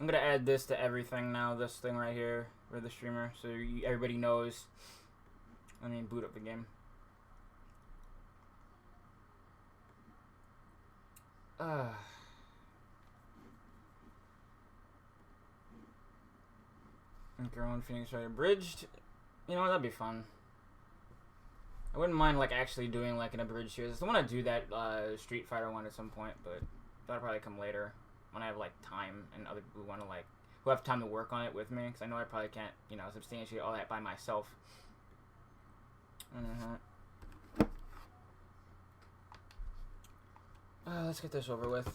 I'm gonna add this to everything now. This thing right here for the streamer, so everybody knows. Let me boot up the game. Your own Phoenix Wright abridged. You know what? That'd be fun. I wouldn't mind like actually doing like an abridged series. I want to do that Street Fighter one at some point, but that'll probably come later when I have like time and other people want to like who have time to work on it with me. Because I know I probably can't, you know, substantiate all that by myself. Let's get this over with.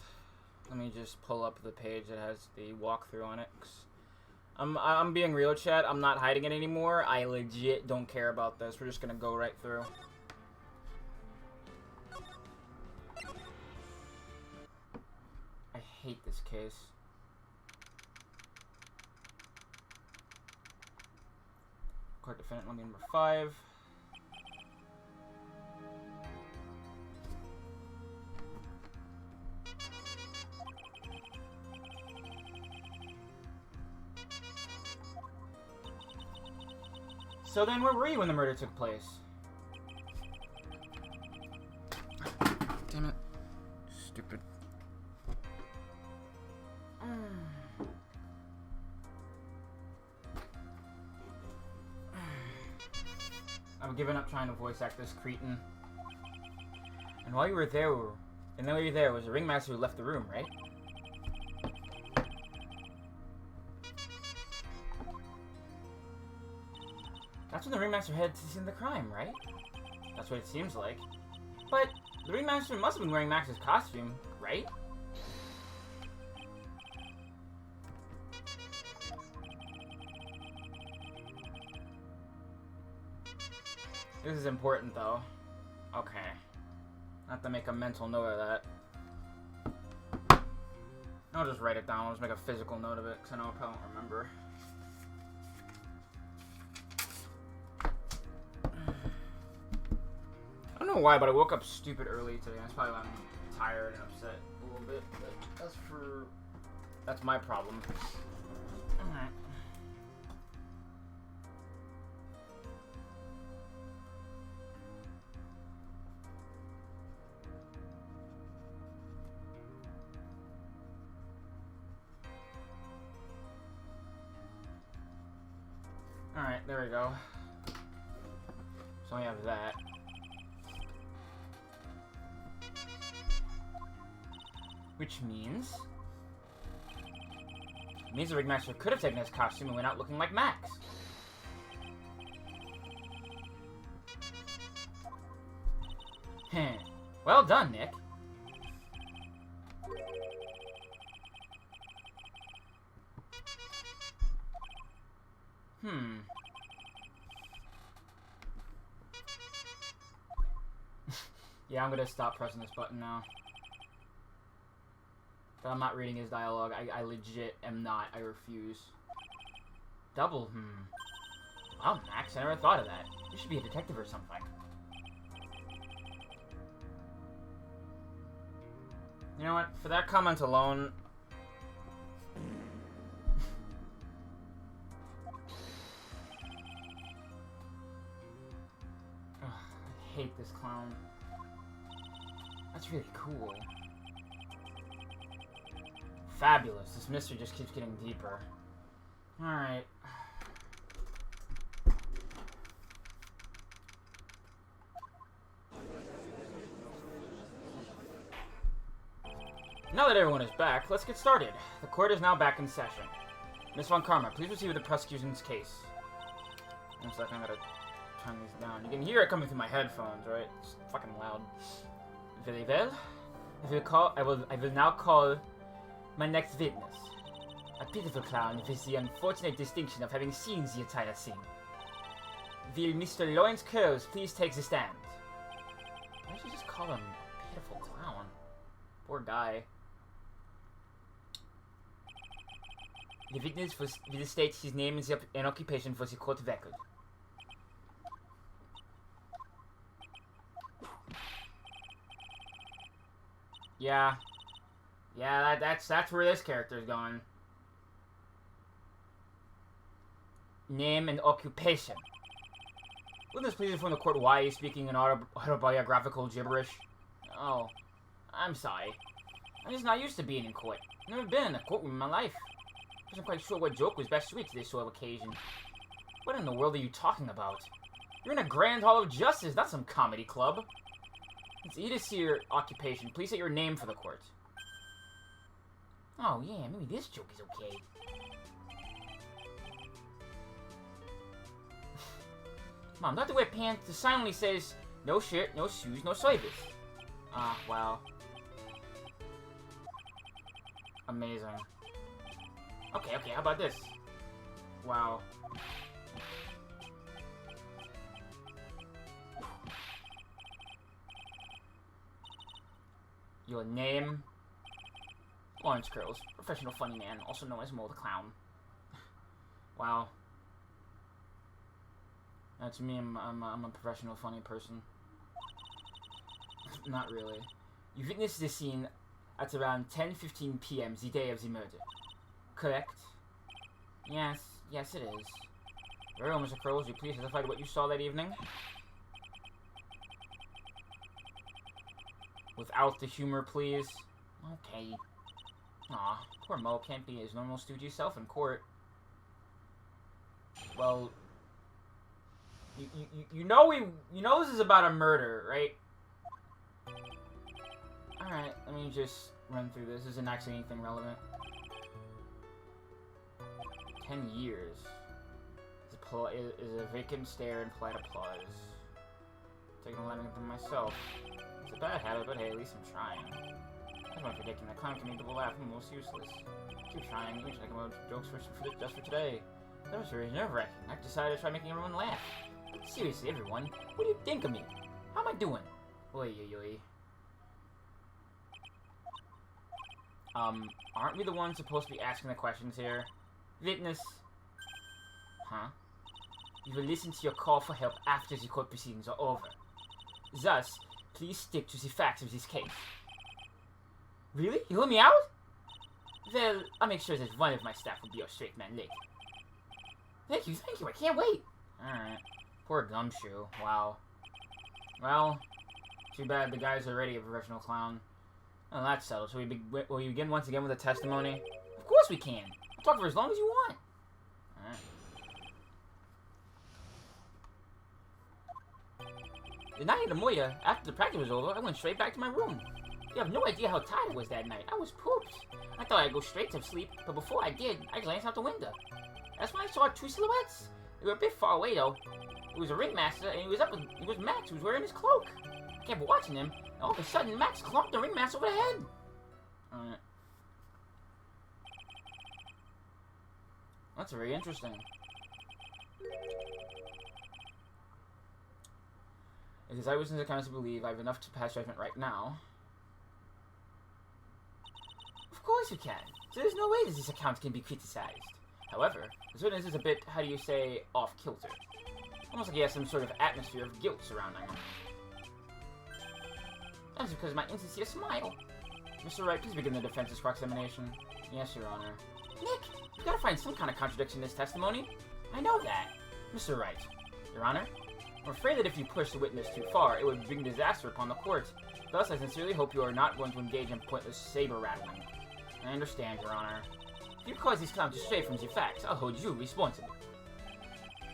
Let me just pull up the page that has the walkthrough on it. I'm being real, chat. I'm not hiding it anymore. I legit don't care about this. We're just gonna go right through. I hate this case. Court defendant number 5. So then, where were you when the murder took place? Damn it. Stupid. I've given up trying to voice act this cretin. And while you were there, was a ringmaster who left the room, right? That's when the ringmaster had to see the crime, right? That's what it seems like. But the ringmaster must have been wearing Max's costume, right? This is important, though. Okay. I have to make a mental note of that. I'll just write it down. I'll just make a physical note of it, because I know I probably won't remember. I don't know why, but I woke up stupid early today. That's probably why I'm tired and upset a little bit. But that's my problem. Alright. Alright, there we go. So I have that. Which means... It means the ringmaster could have taken his costume and went out looking like Max. Well done, Nick. Yeah, I'm gonna stop pressing this button now. But I'm not reading his dialogue. I legit am not. I refuse. Double, Wow, Max, I never thought of that. You should be a detective or something. You know what? For that comment alone... Ugh, I hate this clown. That's really cool. Fabulous. This mystery just keeps getting deeper. Alright. Now that everyone is back, let's get started. The court is now back in session. Miss Von Karma, please proceed with the prosecution's case. One second, I gotta turn these down. You can hear it coming through my headphones, right? It's fucking loud. Very well. I will now call my next witness. A pitiful clown with the unfortunate distinction of having seen the entire scene. Will Mr. Lawrence Curls please take the stand? Why did you just call him a pitiful clown? Poor guy. The witness will state his name and occupation for the court record. Yeah. Yeah, that's where this character is going. Name and occupation. Witness, please inform the court why he's speaking in autobiographical gibberish. Oh, I'm sorry. I'm just not used to being in court. Never been in a courtroom in my life. Wasn't quite sure what joke was best suited to this sort of occasion. What in the world are you talking about? You're in a grand hall of justice, not some comedy club. It's easy to see your occupation. Please say your name for the court. Oh yeah, maybe this joke is okay. Mom, don't have to wear pants. The sign only says, no shirt, no shoes, no service. Ah, wow. Amazing. Okay, how about this? Wow. Your name? Lawrence Curls, professional funny man, also known as Mo the Clown. Wow. That's me, I'm a professional funny person. Not really. You witnessed this scene at around 10:15 p.m. the day of the murder. Correct? Yes, it is. Very well, Mr. Curls, will you please testify to what you saw that evening? Without the humor, please. Okay. Aw, poor Mo can't be his normal stoogy self in court. Well, you know this is about a murder, right? Alright, let me just run through this. This isn't actually anything relevant. 10 years. Is a vacant stare and polite applause. Taking a lemon to myself. It's a bad habit, but hey, at least I'm trying. I'm not predicting that clown can make people laugh, almost useless. Keep trying, even talking about jokes just for today. That was very nerve-wracking. I decided to try making everyone laugh. But seriously, everyone, what do you think of me? How am I doing? Oi. Aren't we the ones supposed to be asking the questions here? Witness. Huh? You will listen to your call for help after the court proceedings are over. Thus, please stick to the facts of this case. Really? You hear me out? Well, I'll make sure that one of my staff will be your straight man late. Thank you, I can't wait! Alright. Poor Gumshoe. Wow. Well, too bad the guy's already a professional clown. Oh, that's settled. So will we begin once again with a testimony? Of course we can! I'll talk for as long as you want! Alright. The night of the murder, after the practice was over, I went straight back to my room. You have no idea how tired I was that night. I was pooped. I thought I'd go straight to sleep, but before I did, I glanced out the window. That's when I saw two silhouettes. They were a bit far away, though. It was a ringmaster, and it was Max who was wearing his cloak. I kept watching him, and all of a sudden, Max clunked the ringmaster over the head. Alright. That's very interesting. Because I was in the kind to believe I have enough to pass judgment right now. Of course you can. So there's no way that this account can be criticized. However, this witness is a bit, how do you say, off-kilter. Almost like he has some sort of atmosphere of guilt surrounding him. That's because of my insincere smile. Mr. Wright, please begin the defense's cross-examination. Yes, Your Honor. Nick, you gotta find some kind of contradiction in this testimony. I know that. Mr. Wright. Your Honor? I'm afraid that if you push the witness too far, it would bring disaster upon the court. Thus, I sincerely hope you are not going to engage in pointless saber-rattling. I understand, Your Honor. If you cause these clowns to stray from the facts, I'll hold you responsible.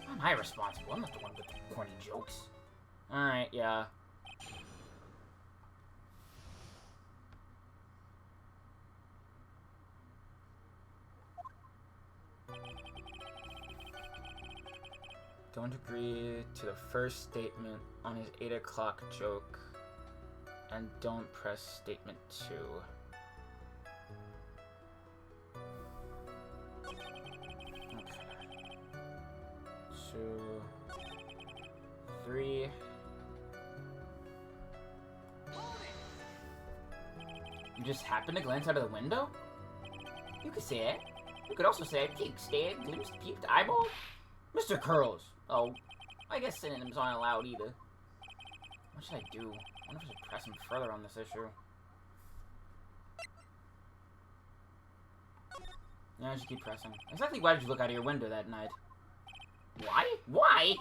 How am I responsible? I'm not the one with the corny jokes. Alright, yeah. Don't agree to the first statement on his 8 o'clock joke. And don't press statement 2. Okay. 2, 3. You just happened to glance out of the window? You could say it. You could also say peek, stared, glimpsed, peeped, eyeball. Mr. Curls. Oh, I guess synonyms aren't allowed either. What should I do? I wonder if I should press him further on this issue. Yeah, I should keep pressing. Exactly why did you look out of your window that night? Why? Why?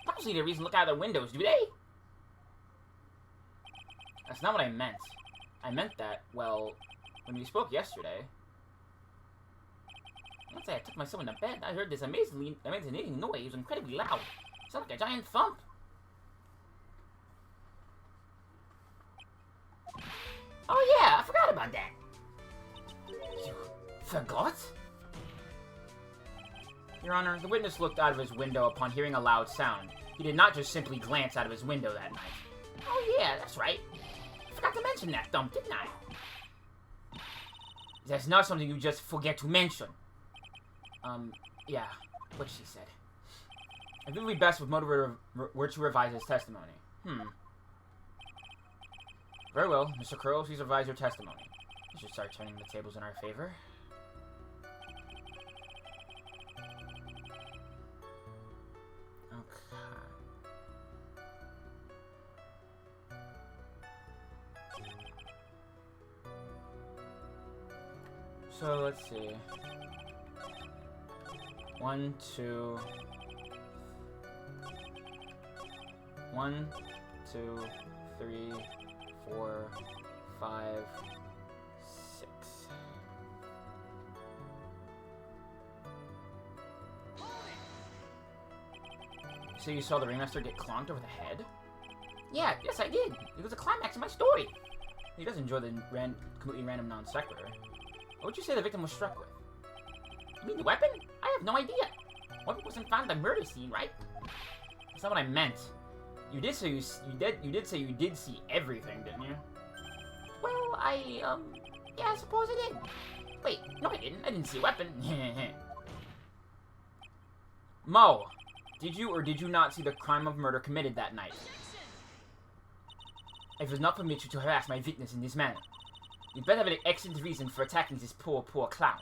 Cops need a reason to look out of their windows, do they? That's not what I meant. I meant that, well, when we spoke yesterday, once I took myself into bed, I heard this amazing noise. It was incredibly loud. It sounded like a giant thump. Oh yeah, I forgot about that. You forgot? Your Honor, the witness looked out of his window upon hearing a loud sound. He did not just simply glance out of his window that night. Oh yeah, that's right. I forgot to mention that thump, didn't I? That's not something you just forget to mention. Yeah, what she said. I think it would be best if Motor were to revise his testimony. Very well, Mr. Curls, please revise your testimony. You should start turning the tables in our favor. Okay. So, let's see. 1, 2... 1, 2, 3, 4, 5, 6. So you saw the ringmaster get clonked over the head? Yeah, yes I did. It was a climax of my story. He does enjoy the completely random non sequitur. What would you say the victim was struck with? You mean the weapon? I have no idea. Weapon wasn't found at the murder scene, right? That's not what I meant. You did say you did see everything, didn't you? Well, yeah, I suppose I did. Wait, no I didn't. I didn't see a weapon. Mo, did you or did you not see the crime of murder committed that night? I will not permit you to harass my witness in this manner. You better have an excellent reason for attacking this poor clown.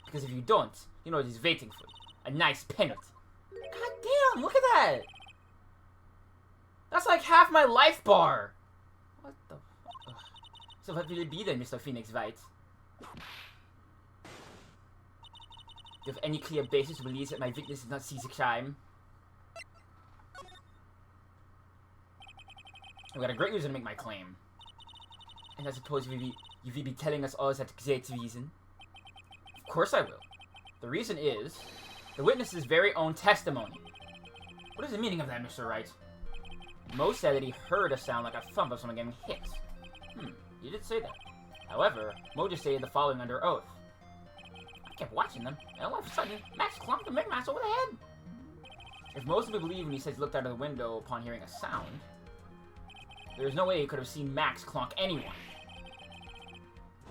Because if you don't, you know what is waiting for you. A nice penalty. God damn, look at that! That's like half my life bar! What the fuck? So what will it be then, Mr. Phoenix Wright? Do you have any clear basis to believe that my witness did not see the crime? I've got a great reason to make my claim. And I suppose you will be telling us all that great reason? Of course I will. The reason is the witness's very own testimony. What is the meaning of that, Mr. Wright? Mo said that he heard a sound like a thump of someone getting hit. You did say that. However, Mo just stated the following under oath. I kept watching them, and all of a sudden, Max clunked the Ringmaster over the head. If Mo's to be believed when he says he looked out of the window upon hearing a sound, there is no way he could have seen Max clonk anyone.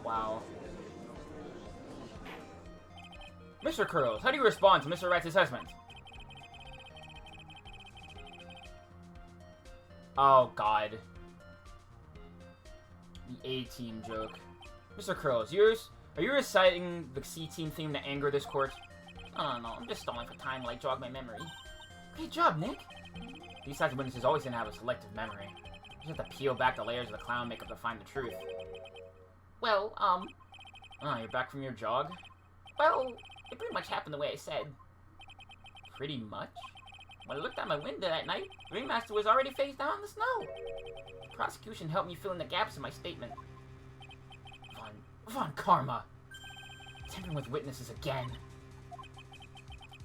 Wow. Mr. Curls, how do you respond to Mr. Wright's assessment? Oh, God. The A-Team joke. Mr. Curls, are you reciting the C-Team theme to anger this court? Oh, no, I'm just stalling for time while I jog my memory. Great job, Nick. These types of witnesses always gonna have a selective memory. You just have to peel back the layers of the clown makeup to find the truth. Well, Oh, you're back from your jog? Well, it pretty much happened the way I said. Pretty much? When I looked out my window that night, the Ringmaster was already face down in the snow. The prosecution helped me fill in the gaps in my statement. Von Karma. Tampering with witnesses again.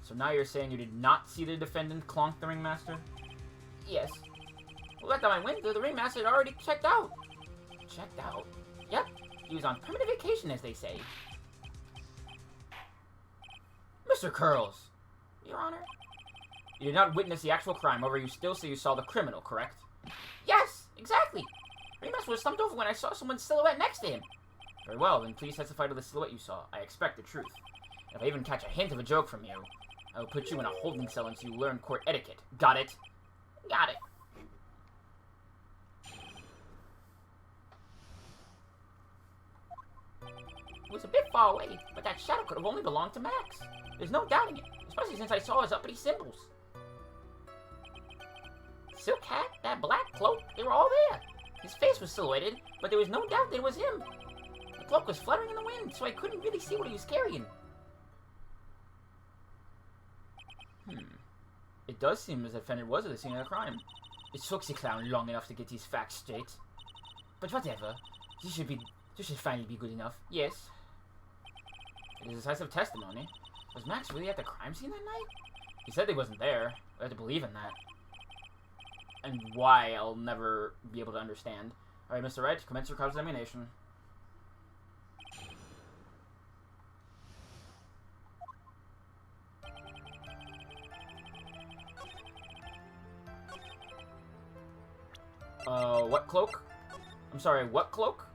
So now you're saying you did not see the defendant clonk the Ringmaster? Yes. Well, looked out my window, the Ringmaster had already checked out. Checked out? Yep. He was on permanent vacation, as they say. Mr. Curls! Your Honor? You did not witness the actual crime, however you still say you saw the criminal, correct? Yes, exactly! Ringmaster was slumped over when I saw someone's silhouette next to him. Very well, then please testify to the silhouette you saw. I expect the truth. If I even catch a hint of a joke from you, I will put you in a holding cell until you learn court etiquette. Got it? Got it. It was a bit far away, but that shadow could have only belonged to Max. There's no doubting it, especially since I saw his uppity symbols. Silk hat, that black cloak, they were all there. His face was silhouetted, but there was no doubt that it was him. The cloak was fluttering in the wind, so I couldn't really see what he was carrying. It does seem as if the defendant was at the scene of the crime. It took the clown long enough to get these facts straight. But whatever. This should finally be good enough. Yes. It is decisive testimony. Was Max really at the crime scene that night? He said he wasn't there. I had to believe in that. And why, I'll never be able to understand. Alright, Mr. Wright, commence your cross-examination. What cloak? I'm sorry, what cloak?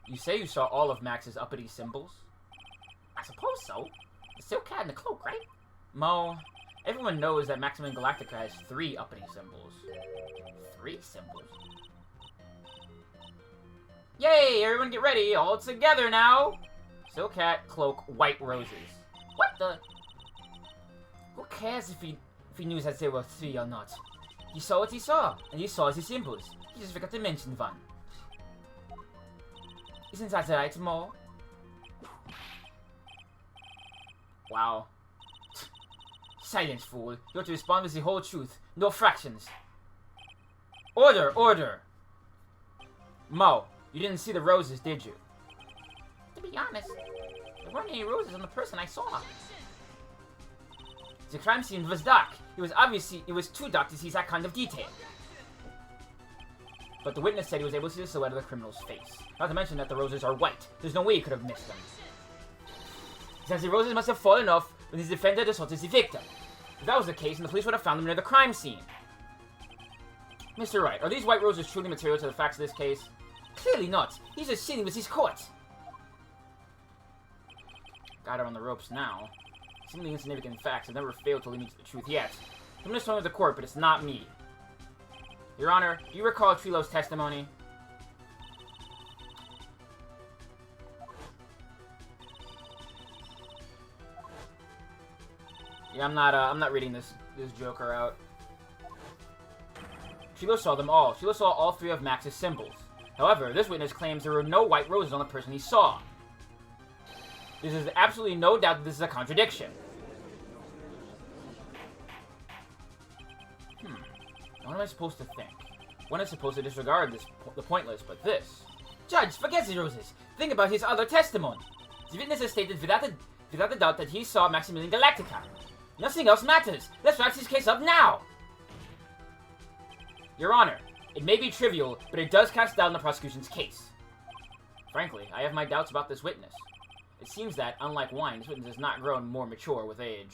You say you saw all of Max's uppity symbols? I suppose so. The silk cat and the cloak, right? Mo, everyone knows that Maximum Galactica has 3 uppity symbols. 3 symbols? Yay! Everyone get ready! All together now! Silk cat, cloak, white roses. What the? Who cares if he knew that there were 3 or not? He saw what he saw, and he saw the symbols. He just forgot to mention one. Isn't that right, Mo? Wow. Silence, fool. You have to respond with the whole truth. No fractions. Order! Order! Mo, you didn't see the roses, did you? To be honest, there weren't any roses on the person I saw. The crime scene was dark. It was too dark to see that kind of detail. But the witness said he was able to see the silhouette of the criminal's face. Not to mention that the roses are white. There's no way he could have missed them. Since the roses must have fallen off when his defendant assaulted the victim. If that was the case, then the police would have found them near the crime scene. Mr. Wright, are these white roses truly material to the facts of this case? Clearly not. He's just sitting with his court. Got her on the ropes now. Seemingly insignificant facts have never failed to lead me to the truth yet. I'm just one with the court, but it's not me. Your Honor, do you recall Trilo's testimony? Yeah, I'm not reading this Joker out. Trilo saw them all. Trilo saw all 3 of Max's symbols. However, this witness claims there were no white roses on the person he saw. There's absolutely no doubt that this is a contradiction. What am I supposed to think? One is supposed to disregard the pointless, but this... Judge, forget the roses. Think about his other testimony. The witness has stated without a doubt that he saw Maximilian Galactica. Nothing else matters. Let's wrap this case up now. Your Honor, it may be trivial, but it does cast doubt on the prosecution's case. Frankly, I have my doubts about this witness. It seems that, unlike wine, this witness has not grown more mature with age.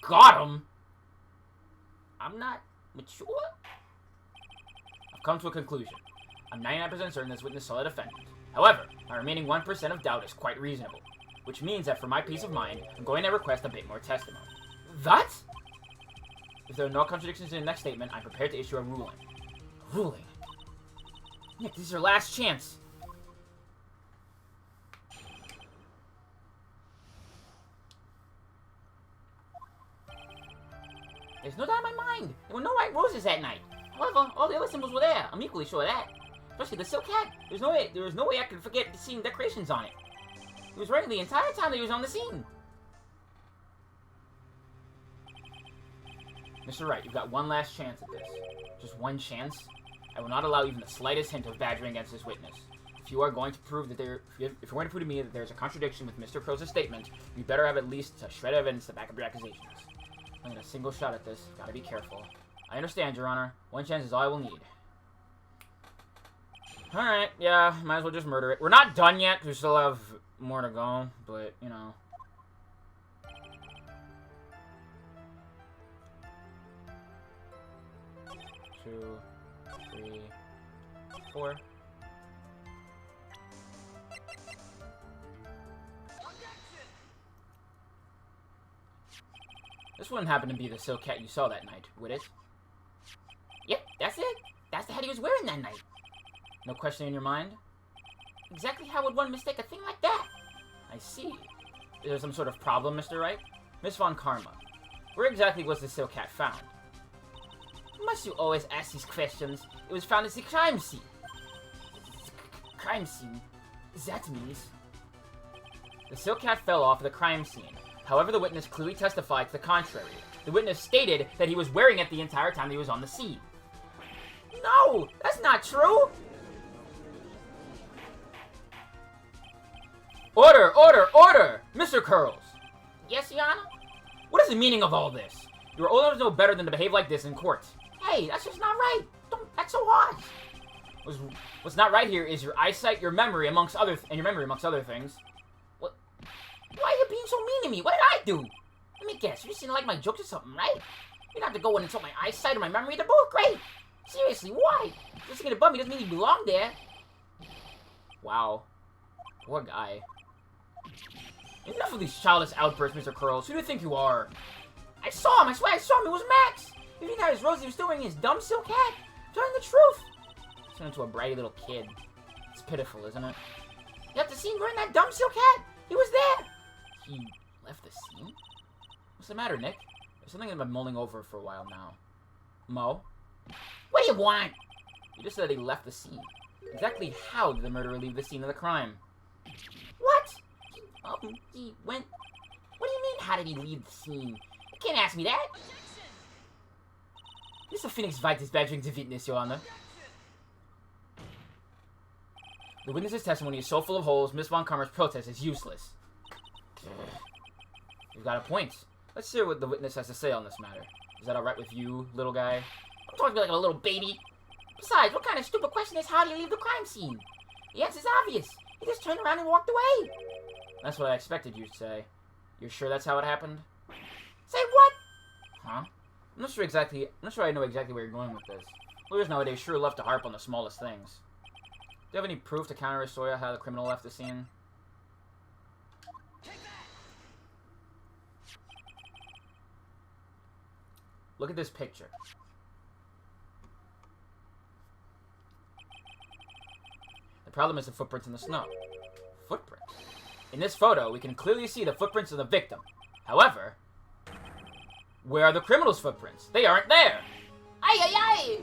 Got him! I'm not mature? I've come to a conclusion. I'm 99% certain this witness saw the defendant. However, my remaining 1% of doubt is quite reasonable. Which means that for my peace of mind, I'm going to request a bit more testimony. That? If there are no contradictions in the next statement, I'm prepared to issue a ruling. A ruling? Nick, this is your last chance. There's no doubt in my mind. There were no white roses that night. However, all the other symbols were there. I'm equally sure of that. Especially the silk hat. There was no way I could forget seeing decorations on it. He was running the entire time that he was on the scene. Mr. Wright, you've got one last chance at this. Just one chance. I will not allow even the slightest hint of badgering against this witness. If you are going to prove that if you're going to prove to me that there's a contradiction with Mr. Crow's statement, you better have at least a shred of evidence to back up your accusations. I'm getting a single shot at this. Gotta be careful. I understand, Your Honor. One chance is all I will need. Alright, yeah, might as well just murder it. We're not done yet. We still have more to go, but, you know. 2, 3, 4. This wouldn't happen to be the silk cat you saw that night, would it? Yep, that's it. That's the hat he was wearing that night. No question in your mind? Exactly how would one mistake a thing like that? I see. Is there some sort of problem, Mr. Wright? Miss Von Karma, where exactly was the silk cat found? Must you always ask these questions? It was found at the crime scene. Crime scene? That means... The silk hat fell off at the crime scene. However, the witness clearly testified to the contrary. The witness stated that he was wearing it the entire time that he was on the scene. No! That's not true! Order! Order! Order! Mr. Curls! Yes, Your Honor? What is the meaning of all this? You're old enough to know better than to behave like this in court. Hey, that's just not right. That's so harsh. What's not right here is your eyesight, your memory, amongst other things. What? Why are you being so mean to me? What did I do? Let me guess. You just didn't like my jokes or something, right? You don't have to go in and insult my eyesight or my memory. They're both great. Seriously, why? Just to get above me doesn't mean you belong there. Wow. Poor guy. Enough of these childish outbursts, Mr. Curls. Who do you think you are? I saw him. I swear I saw him. It was Max. If he got his rose, he was still wearing his dumb silk hat. Telling the truth. Turned into a bratty little kid. It's pitiful, isn't it? You have to see him wearing that dumb silk hat. He was there. He left the scene? What's the matter, Nick? There's something I've been mulling over for a while now. Mo? What do you want? You just said he left the scene. Exactly how did the murderer leave the scene of the crime? What? He went... What do you mean, how did he leave the scene? You can't ask me that. Mr. Phoenix Wright is badgering the witness, Your Honor. The witness's testimony is so full of holes, Miss Von Karmer's protest is useless. You've got a point. Let's hear what the witness has to say on this matter. Is that alright with you, little guy? Don't talk to me like a little baby. Besides, what kind of stupid question is how do you leave the crime scene? The answer's obvious. He just turned around and walked away. That's what I expected you to say. You're sure that's how it happened? Say what? Huh? I'm not sure I know exactly where you're going with this. Lawyers nowadays sure love to harp on the smallest things. Do you have any proof to counter his story how the criminal left the scene? Look at this picture. The problem is the footprints in the snow. Footprints? In this photo, we can clearly see the footprints of the victim. However, where are the criminal's footprints? They aren't there! Ay, ay, ay!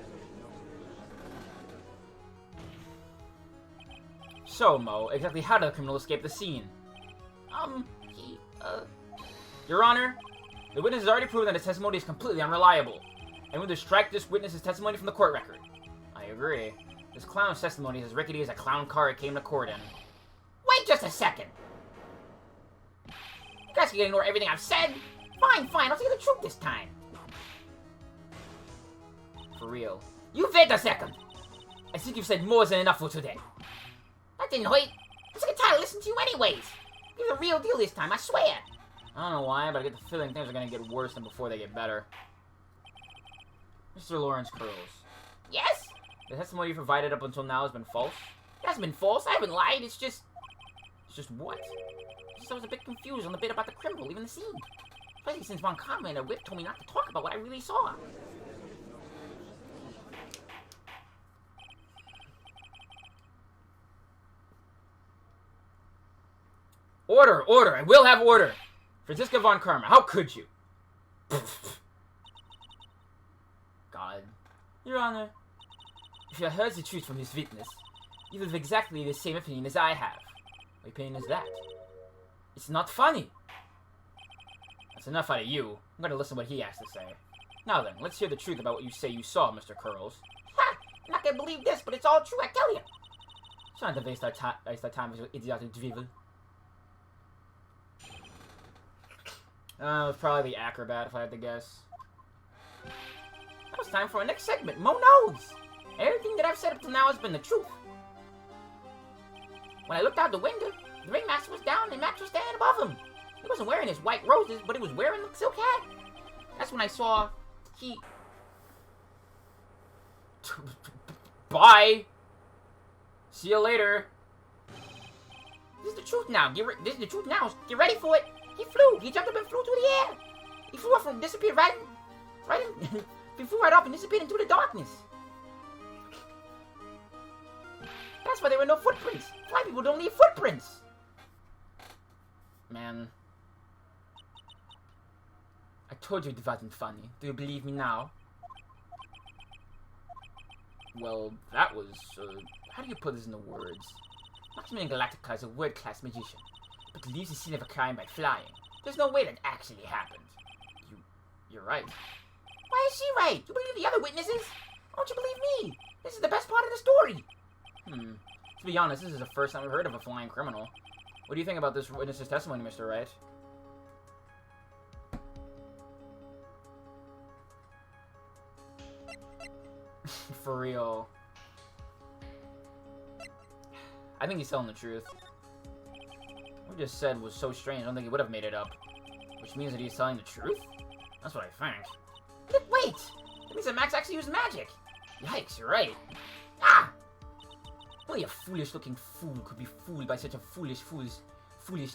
So, Mo, exactly how did the criminal escape the scene? Your Honor, the witness has already proven that his testimony is completely unreliable, and would strike this witness's testimony from the court record. I agree. This clown's testimony is as rickety as a clown car it came to court in. Wait just a second! You guys can ignore everything I've said? Fine, I'll tell you the truth this time. For real. You wait a second! I think you've said more than enough for today. That didn't hurt. I'm sick and tired of listening to you anyways. You're the real deal this time, I swear. I don't know why, but I get the feeling things are gonna get worse than before they get better. Mr. Lawrence Curls. Yes? The testimony you provided up until now has been false? It hasn't been false, I haven't lied, it's just what? I was a bit confused on the bit about the criminal leaving the scene. Especially since Von Karmer and a whip told me not to talk about what I really saw. Order! Order! I will have order! Franziska Von Karmer, how could you? God. Your Honor, if you had heard the truth from his witness, you would have exactly the same opinion as I have. What opinion is that? It's not funny. That's enough out of you. I'm going to listen to what he has to say. Now then, let's hear the truth about what you say you saw, Mr. Curls. Ha! I'm not going to believe this, but it's all true, I tell you. Trying to waste our time with your idiotic drivel. It's probably the acrobat, if I had to guess. Now it's time for our next segment, Mo Knows! Everything that I've said up till now has been the truth. When I looked out the window, the ringmaster was down and Max was standing above him. He wasn't wearing his white roses, but he was wearing the silk hat. That's when I saw he... Bye! See you later. This is the truth now. This is the truth now. Get ready for it. He flew. He jumped up and flew through the air. He flew off and disappeared he flew right up and disappeared into the darkness. That's why there were no footprints. Fly people don't leave footprints. Man. I told you it wasn't funny. Do you believe me now? Well, that was, how do you put this into words? Maximilian Galactica is a world-class magician. but leaves the scene of a crime by flying. There's no way that actually happened. You're right. Why is she right? You believe the other witnesses? Why don't you believe me? This is the best part of the story. To be honest, this is the first time we've heard of a flying criminal. What do you think about this witness's testimony, Mr. Wright? For real. I think he's telling the truth. What he just said was so strange, I don't think he would have made it up. Which means that he's telling the truth? That's what I think. Wait! That means that Max actually used magic. Yikes, you're right. Ah! Only a foolish-looking fool could be fooled by such a foolish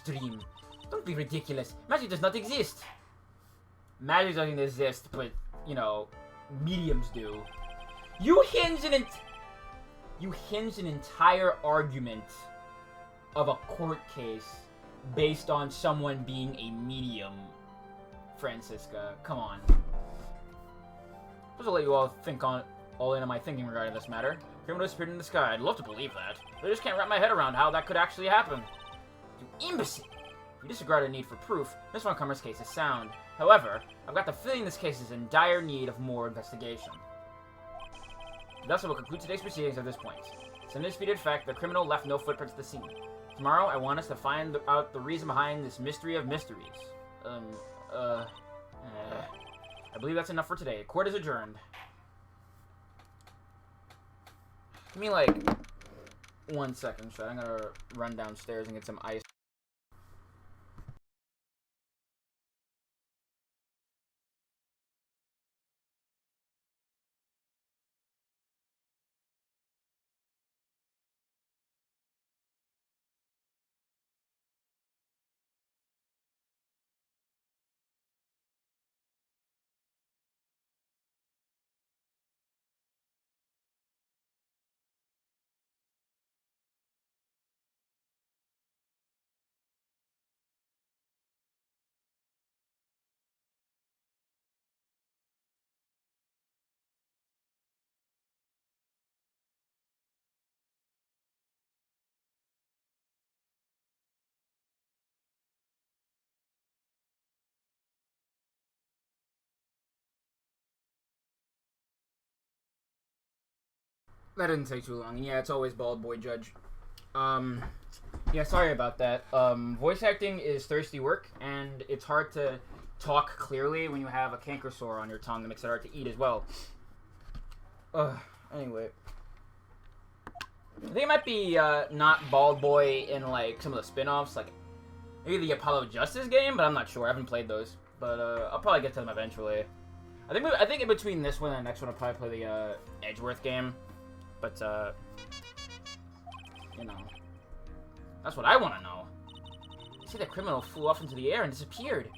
dream. Don't be ridiculous. Magic does not exist. Magic doesn't exist, but, you know, mediums do. You hinge an entire argument of a court case based on someone being a medium, Francisca. Come on. Just to let you all think all into my thinking regarding this matter. Criminal disappeared in the sky. I'd love to believe that. But I just can't wrap my head around how that could actually happen. You imbecile! If you disregard a need for proof, Miss Montgomery's case is sound. However, I've got the feeling this case is in dire need of more investigation. Thus, I will conclude today's proceedings at this point. It's an undisputed fact the criminal left no footprints at the scene. Tomorrow, I want us to find out the reason behind this mystery of mysteries. I believe that's enough for today. Court is adjourned. Give me, like, 1 second, so I'm gonna run downstairs and get some ice. That didn't take too long. Yeah, it's always Bald Boy Judge. Yeah, sorry about that. Voice acting is thirsty work, and it's hard to talk clearly when you have a canker sore on your tongue that makes it hard to eat as well. Anyway. I think it might be, not Bald Boy in, like, some of the spin-offs, like, maybe the Apollo Justice game, but I'm not sure. I haven't played those. But, I'll probably get to them eventually. I think in between this one and the next one, I'll probably play the, Edgeworth game. But, you know, that's what I want to know. They say the criminal flew off into the air and disappeared.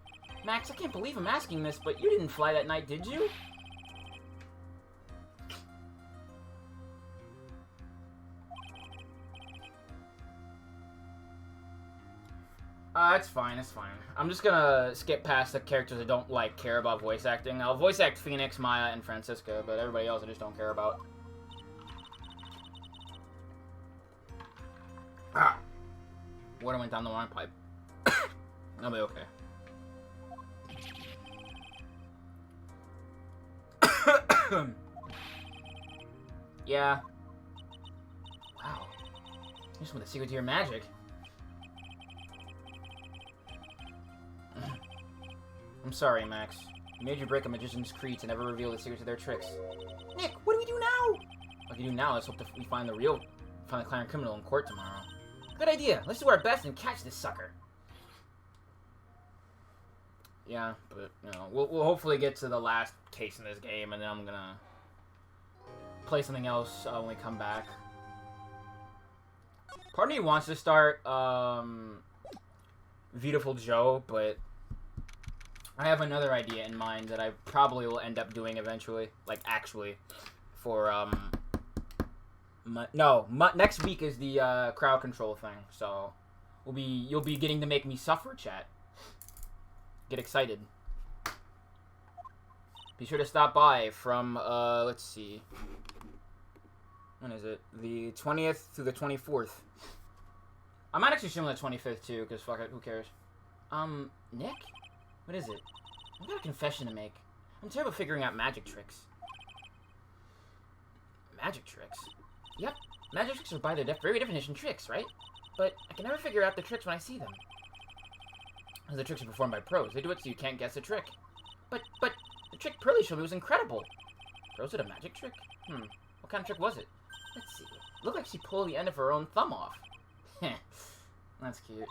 Max, I can't believe I'm asking this, but you didn't fly that night, did you? It's fine, it's fine. I'm just gonna skip past the characters I don't, like, care about voice acting. I'll voice act Phoenix, Maya, and Francisca, but everybody else I just don't care about. Water went down the wrong pipe. I'll be okay. Yeah. Wow. Just want the secret to your magic. I'm sorry, Max. You made you break a magician's creed to never reveal the secret to their tricks. Nick, what do we do now? What we do now is hope we find the clown criminal in court tomorrow. Good idea. Let's do our best and catch this sucker. Yeah, but, you know, we'll hopefully get to the last case in this game, and then I'm gonna play something else when we come back. Part of me wants to start, Beautiful Joe, but I have another idea in mind that I probably will end up doing eventually. Like, actually. For, next week is the crowd control thing, so you'll be getting to make me suffer, chat. Get excited. Be sure to stop by from let's see. When is it? The 20th to the 24th. I might actually stream on the 25th too, because fuck it, who cares? Nick? What is it? I've got a confession to make. I'm terrible at figuring out magic tricks. Magic tricks? Yep, magic tricks are by their very definition tricks, right? But I can never figure out the tricks when I see them. As the tricks are performed by pros, they do it so you can't guess a trick. But the trick Pearly showed me was incredible. Pros did a magic trick? What kind of trick was it? Let's see. It looked like she pulled the end of her own thumb off. Heh, that's cute.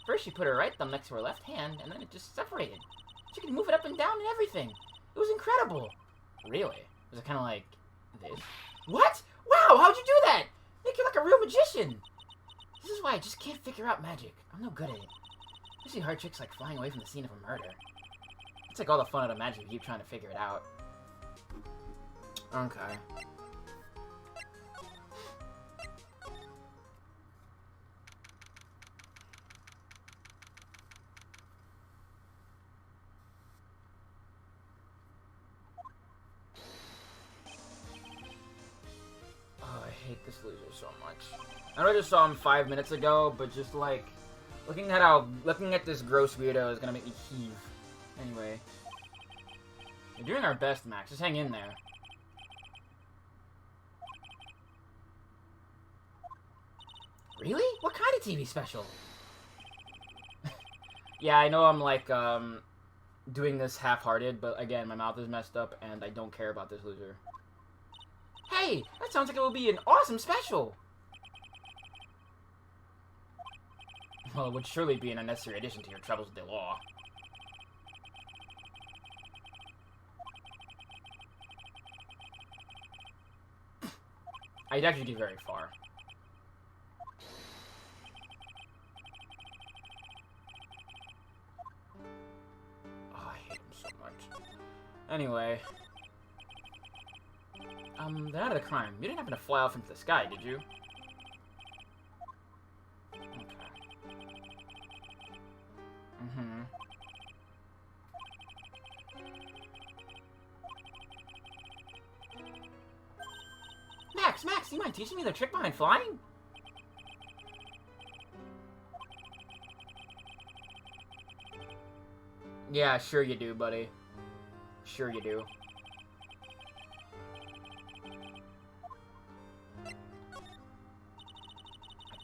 First she put her right thumb next to her left hand, and then it just separated. She could move it up and down and everything. It was incredible. Really? Was it kind of like this? What? Wow, how'd you do that? Nick, you're like a real magician. This is why I just can't figure out magic. I'm no good at it. Especially hard tricks like flying away from the scene of a murder. It's like all the fun out of magic if you keep trying to figure it out. Okay. Oh, I hate this loser so much. I know I just saw him 5 minutes ago, but just like looking at this gross weirdo is gonna make me heave. Anyway. We're doing our best, Max. Just hang in there. Really? What kind of TV special? Yeah, I know I'm like, doing this half-hearted, but again, my mouth is messed up, and I don't care about this loser. Hey! That sounds like it will be an awesome special! Well, it would surely be an unnecessary addition to your troubles with the law. I'd actually get very far. Oh, I hate him so much. Anyway. They're out of the crime. You didn't happen to fly off into the sky, did you? Okay. Mm-hmm. Max, you mind teaching me the trick behind flying? Yeah, sure you do, buddy. Sure you do. I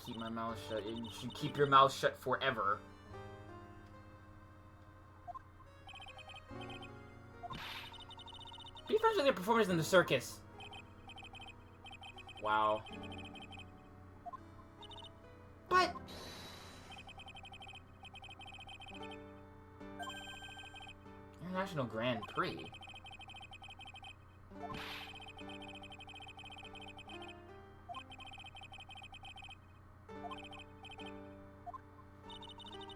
keep my mouth shut. You should keep your mouth shut forever. Be friends with your performers in the circus. Wow. But... International Grand Prix?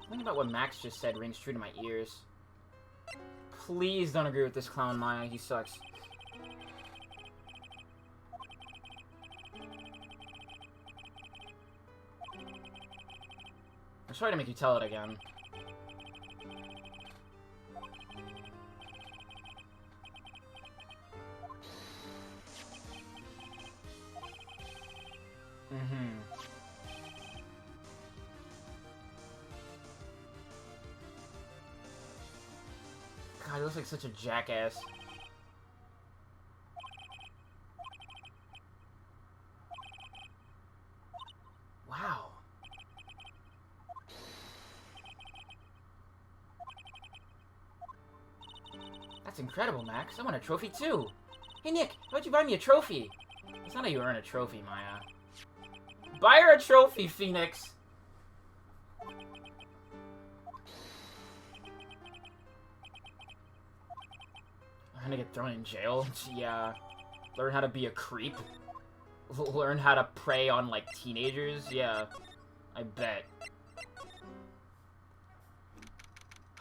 Something about what Max just said rings true to my ears. Please don't agree with this clown, Maya. He sucks. I'm sorry to make you tell it again. God, he looks like such a jackass. Wow. That's incredible, Max. I want a trophy too. Hey Nick, how about you buy me a trophy? That's not how you earn a trophy, Maya. Buy her a trophy, Phoenix! I'm gonna get thrown in jail? Yeah. Learn how to be a creep? Learn how to prey on, like, teenagers? Yeah. I bet.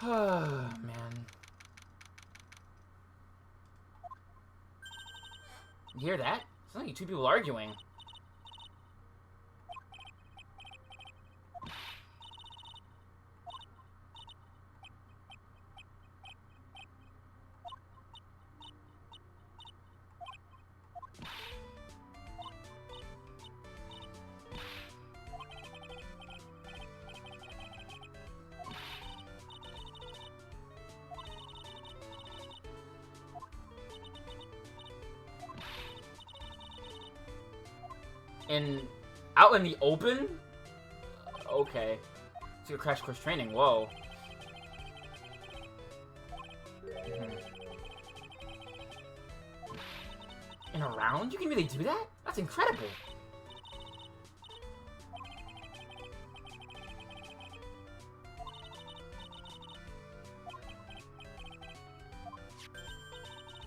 Man. You hear that? It's like two people arguing. Out in the open? Okay. It's your crash course training. Whoa. In a round? You can really do that? That's incredible.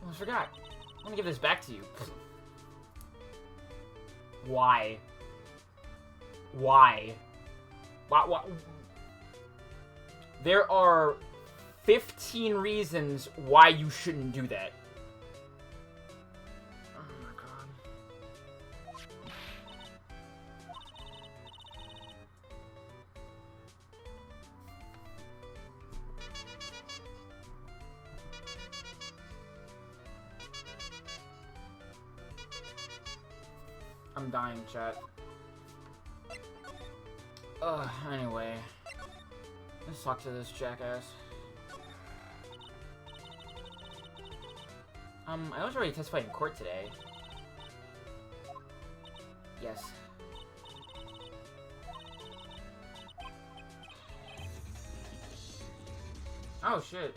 I forgot. I'm gonna give this back to you. Why? Why? Why? There are 15 reasons why you shouldn't do that. Oh my god. I'm dying, chat. Anyway. Let's talk to this jackass. I was already testified in court today. Yes. Oh, shit.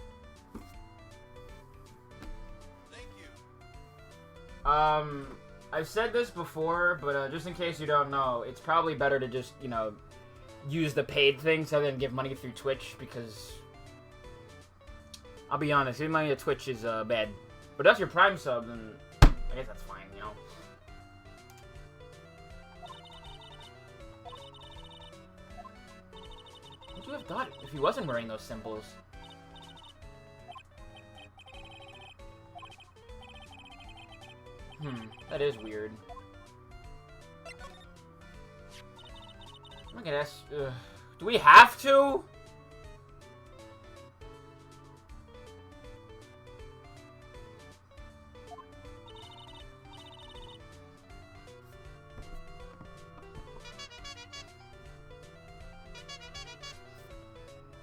Thank you. I've said this before, but just in case you don't know, it's probably better to just, you know, use the paid thing so than give money through Twitch, because I'll be honest, giving money to Twitch is bad. But that's your Prime sub, then I guess that's fine, you know. Would you have thought if he wasn't wearing those symbols? That is weird. I'm gonna ask, do we have to?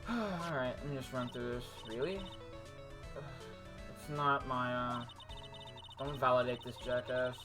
Alright, let me just run through this. Really? It's not my, don't validate this jackass.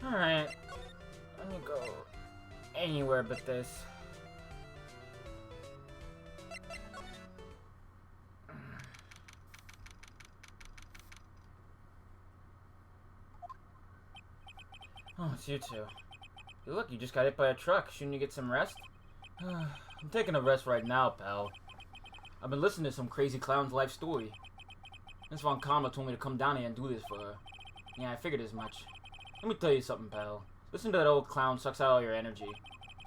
Alright. Let me go anywhere but this. Oh, it's you two. Hey, look, you just got hit by a truck. Shouldn't you get some rest? I'm taking a rest right now, pal. I've been listening to some crazy clown's life story. Miss Von Karma told me to come down here and do this for her. Yeah, I figured as much. Let me tell you something, pal. Listen to that old clown, sucks out all your energy.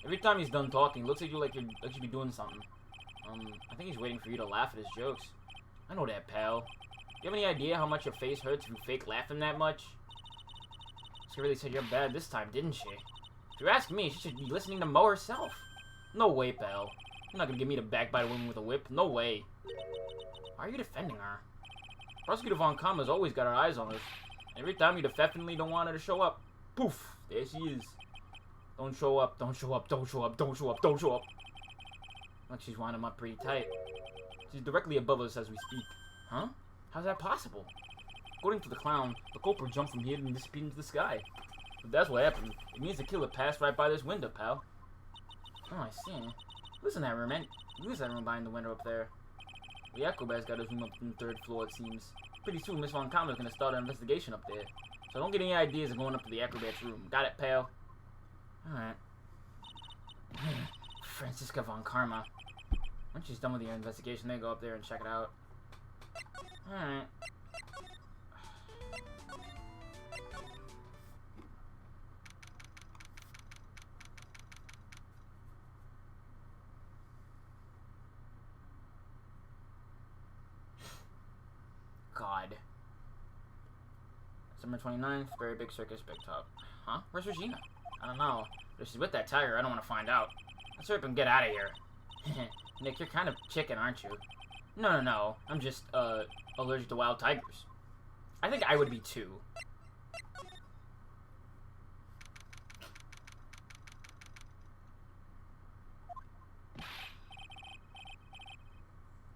Every time he's done talking, looks at you like you be doing something. I think he's waiting for you to laugh at his jokes. I know that, pal. You have any idea how much your face hurts if you fake laughing that much? She really said you're bad this time, didn't she? If you ask me, she should be listening to Mo herself. No way, pal. You're not gonna get me to backbite a woman with a whip. No way. Why are you defending her? Prosecutor Von Karma's always got her eyes on us. Every time you definitely don't want her to show up, poof, there she is. Don't show up, don't show up, don't show up, don't show up, don't show up. Like she's winding him up pretty tight. She's directly above us as we speak. Huh? How's that possible? According to the clown, the culprit jumped from here and disappeared into the sky. If that's what happened, it means the killer passed right by this window, pal. Oh, I see. Listen to that room, man. Who's that room behind the window up there? The acrobat's got his room up on the 3rd floor, it seems. Pretty soon, Miss Von Karma's gonna start an investigation up there. So don't get any ideas of going up to the acrobat's room. Got it, pal? Alright. Franziska Von Karma. Once she's done with your investigation, they go up there and check it out. Alright. God. December 29th, Very Big Circus, Big Top. Huh? Where's Regina? I don't know. But if she's with that tiger, I don't want to find out. Let's hurry up and get out of here. Nick, you're kind of chicken, aren't you? No. I'm just, allergic to wild tigers. I think I would be too.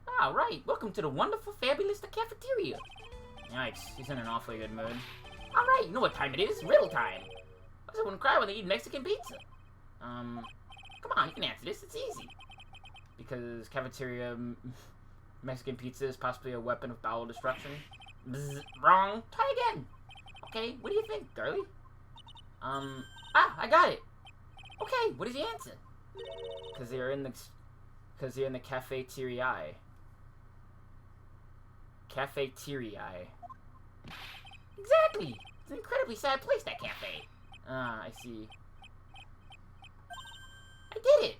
Ah, right. Welcome to the wonderful, fabulous cafeteria. Yikes, he's in an awfully good mood. All right, you know what time it is. Riddle time. Why does everyone cry when they eat Mexican pizza? Come on, you can answer this. It's easy. Because cafeteria Mexican pizza is possibly a weapon of bowel destruction. Bzz, wrong. Try again. Okay, what do you think, girly? I got it. Okay, what is the answer? Because they're in the cafeteria. Cafeteria. Exactly. It's an incredibly sad place, that cafe. Ah, I see. I did it.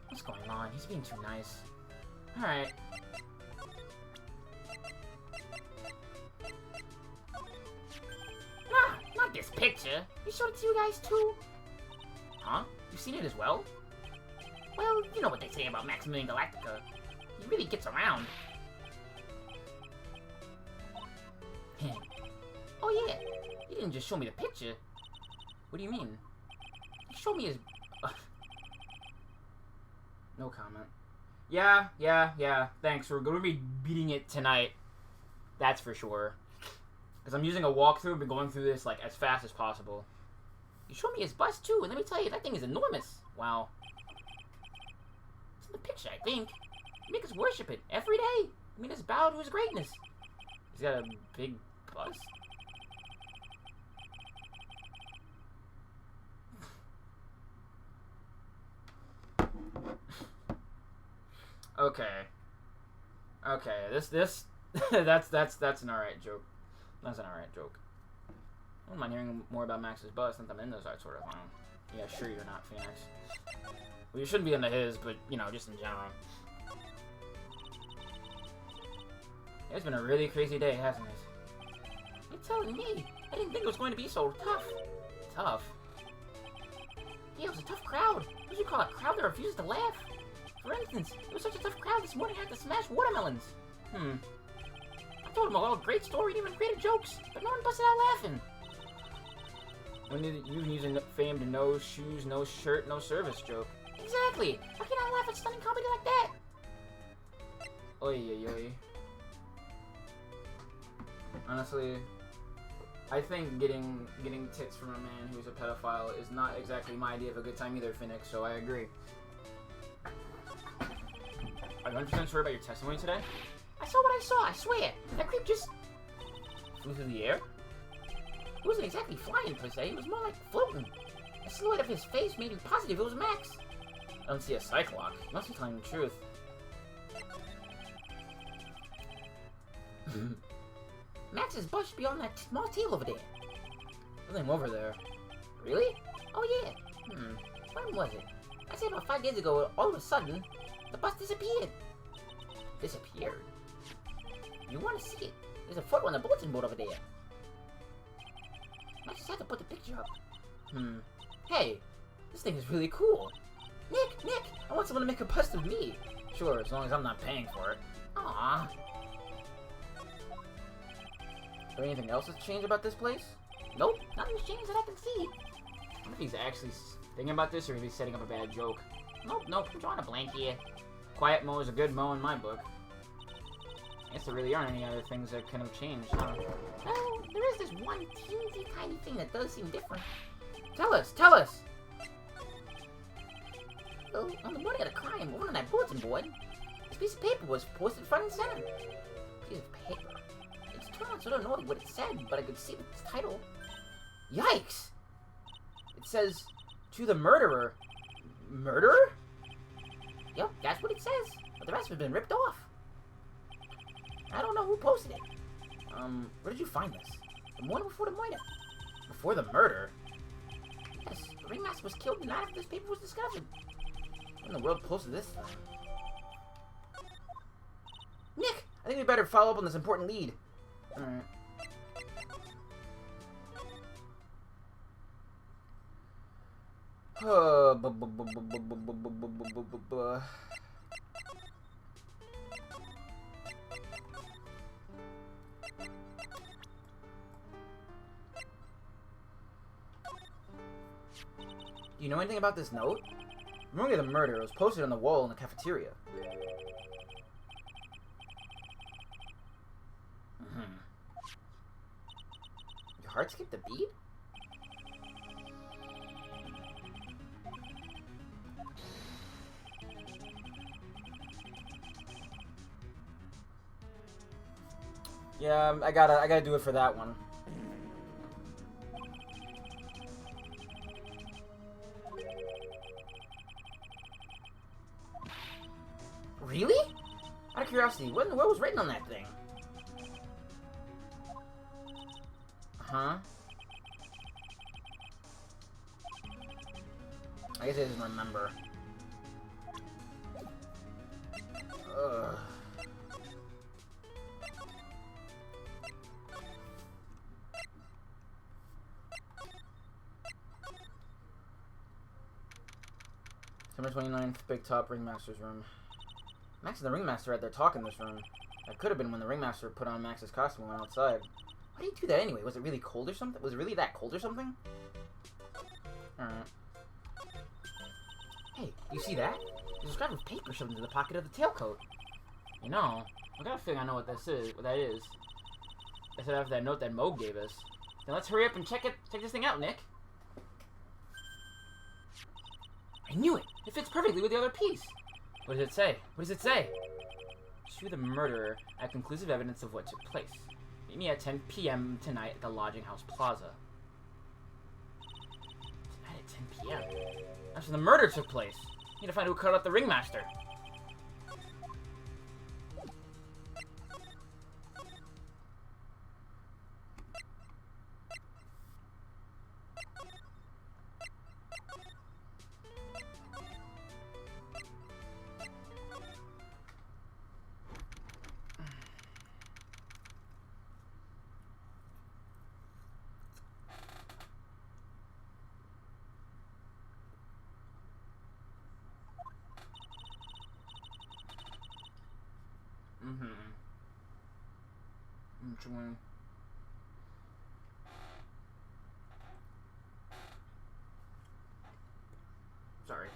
What's going on? He's being too nice. Alright. Nah, not this picture. You showed it to you guys too? Huh? You've seen it as well? Well, you know what they say about Maximilian Galactica. He really gets around. Oh yeah, he didn't just show me the picture. What do you mean? He showed me his... No comment. Yeah. Thanks. We're going to be beating it tonight. That's for sure. Because I'm using a walkthrough and been going through this, like, as fast as possible. You showed me his bust, too, and let me tell you, that thing is enormous. Wow. It's in the picture, I think. You make us worship it every day. You make us bow to his greatness. He's got a big bust. Okay, this, that's an alright joke. That's an alright joke. I don't mind hearing more about Max's bust since I'm into that sort of thing. Yeah, sure you're not, Phoenix. Well, you shouldn't be into his, but, you know, just in general. It's been a really crazy day, hasn't it? You're telling me? I didn't think it was going to be so tough. Tough? Yeah, it was a tough crowd. What do you call a crowd that refuses to laugh? For instance, it was such a tough crowd this morning I had to smash watermelons. I told them a great story and even created jokes, but no one busted out laughing. When did you using fame to no shoes, no shirt, no service joke? Exactly. How can I laugh at stunning comedy like that? Oy. Honestly, I think getting tits from a man who's a pedophile is not exactly my idea of a good time either, Phoenix, so I agree. Are you 100% sure about your testimony today? I saw what I saw, I swear. That creep just flew through the air? It wasn't exactly flying per se, it was more like floating. The silhouette of his face made me positive it was Max. I don't see a Cyclops. You must be telling the truth. Max's butt should be on that small tail over there. There's him over there. Really? Oh yeah. When was it? I said about 5 days ago, all of a sudden, the bus disappeared. Disappeared? You want to see it? There's a photo on the bulletin board over there. I just had to put the picture up. Hey, this thing is really cool. Nick, I want someone to make a bust of me. Sure, as long as I'm not paying for it. Aww. Is there anything else that's changed about this place? Nope, nothing's changed that I can see. I wonder if he's actually thinking about this or if he's setting up a bad joke. Nope, I'm drawing a blank here. Quiet Mo is a good Mo in my book. I guess there really aren't any other things that kind of changed, huh? Well, there is this one teensy tiny thing that does seem different. Tell us! Well, on the morning of the crime, over on that bulletin board, this piece of paper was posted front and center. Piece of paper. It's turned out so I don't know what it said, but I could see its title. Yikes! It says, to the murderer. Murderer? Yep, that's what it says. But the rest has been ripped off. I don't know who posted it. Where did you find this? The morning before the murder. Before the murder? Yes, the ringmaster was killed the night after this paper was discovered. Who in the world posted this thing? Nick! I think we better follow up on this important lead. Alright. Do you know anything about this note? Remember the murder, it was posted on the wall in the cafeteria. Your heart skipped a beat? Yeah, I gotta do it for that one. Really? Out of curiosity, what in the world was written on that thing? Huh? I guess I didn't remember. Ugh. September 29th, Big Top Ringmaster's room. Max and the Ringmaster had their talk in this room. That could have been when the Ringmaster put on Max's costume and went outside. Why did he do that anyway? Was it really cold or something? Was it really that cold or something? Alright. Hey, you see that? There's a scrap of paper shoved into the pocket of the tailcoat. You know, I got a feeling I know what that is. I said after that note that Mo gave us. Then let's hurry up and check this thing out, Nick. I knew it! It fits perfectly with the other piece! What does it say? What does it say? Shoot the murderer at conclusive evidence of what took place. Meet me at 10 p.m. tonight at the Lodging House Plaza. Tonight at 10 p.m.? That's when the murder took place. Need to find who cut out the Ringmaster. Sorry.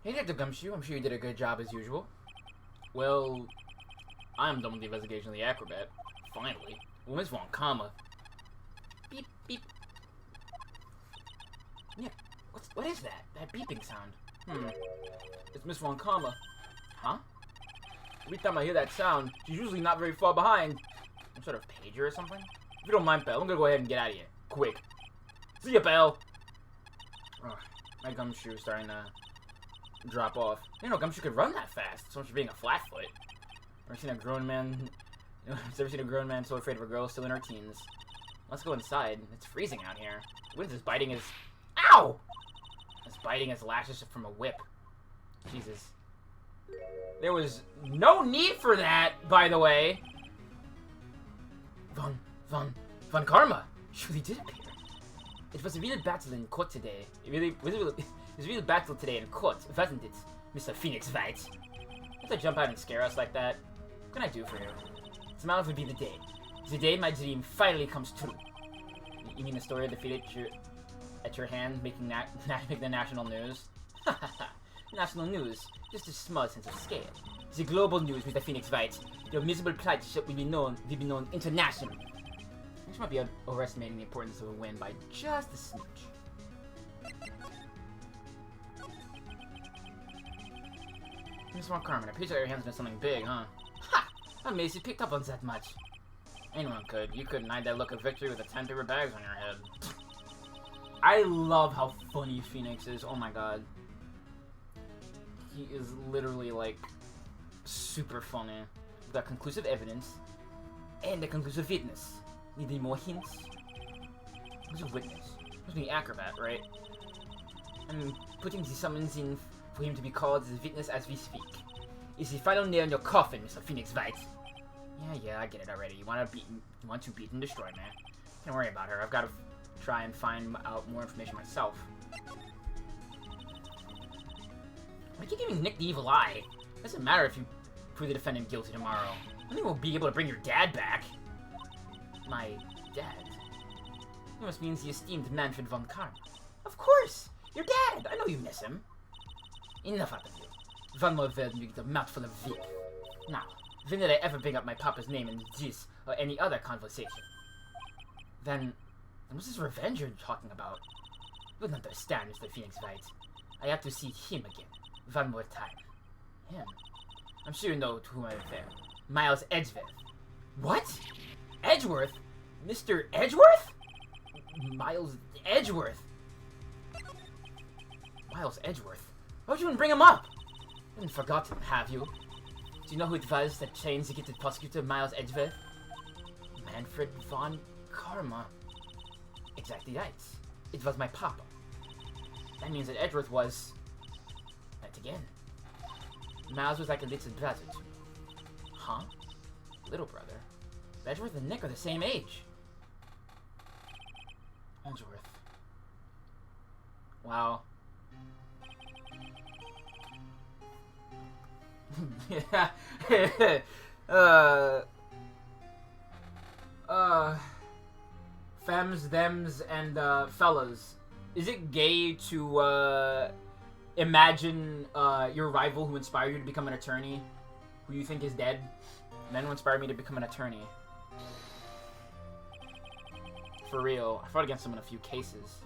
Hey, Detective Gumshoe. I'm sure you did a good job as usual. Well, I'm done with the investigation of the acrobat. Finally. Well, Miss Von Comma. Beep, beep. Yeah, what is that? That beeping sound. It's Miss Von Comma. Huh? Every time I hear that sound, she's usually not very far behind. Some sort of pager or something? If you don't mind, Belle, I'm gonna go ahead and get out of here. Quick. See ya, Belle! Oh, my gumshoe is starting to drop off. You know, gumshoe could run that fast, so much for being a flatfoot. Ever seen a grown man... Ever seen a grown man so afraid of a girl still in her teens? Let's go inside. It's freezing out here. Wind is biting his... Ow! It's biting his lashes from a whip. Jesus. There was no need for that, by the way. Von Karma. Surely did appear. It was a real battle in court today. It was a real battle today in court, wasn't it, Mr. Phoenix Wright? You have to jump out and scare us like that. What can I do for you? Tomorrow will be the day. The day my dream finally comes true. You mean the story of defeat at your hand, making the national news? National news, just a small sense of scale. The global news, Mr. Phoenix Wright. Your miserable plight will be known internationally. This might be overestimating the importance of a win by just a smidge. Miss Von Carmen, I appreciate your hands on something big, huh? Ha! I'm amazed you picked up on that much. Anyone could. You couldn't hide that look of victory with the 10 paper bags on your head. I love how funny Phoenix is. Oh my god. He is literally, like, super funny. without conclusive evidence and a conclusive witness. Need any more hints? Conclusive witness. Must be acrobat, right? I'm putting the summons in for him to be called as a witness as we speak. Is the final nail in your coffin, Mr. Phoenix Wright? Yeah, I get it already. You want to beat and destroy, man. Can't worry about her. I've got to try and find out more information myself. Why keep giving Nick the evil eye? Doesn't matter if you prove the defendant guilty tomorrow. I think we'll be able to bring your dad back. My dad? That must mean the esteemed Manfred von Karma. Of course! Your dad! I know you miss him. Enough out of you. One more word and you get a mouthful of vip. Now, when did I ever bring up my papa's name in this or any other conversation? Then what's this revenge you're talking about? You don't understand, Mr. Phoenix Wright. I have to see him again. One more time. Him? I'm sure you know to whom I refer. Miles Edgeworth. What? Edgeworth? Mr. Edgeworth? Miles Edgeworth? Miles Edgeworth? Why would you even bring him up? You haven't forgotten, have you? Do you know who it was that changed the gifted prosecutor Miles Edgeworth? Manfred von Karma. Exactly right. It was my papa. That means that Edgeworth was... Right again. Miles was like a little brother to me. Huh? Little brother? Edgeworth and Nick are the same age. Edgeworth. Wow. Femmes, thems, and, fellas. Is it gay to, imagine, your rival who inspired you to become an attorney, who you think is dead, men who inspired me to become an attorney? For real. I fought against him in a few cases.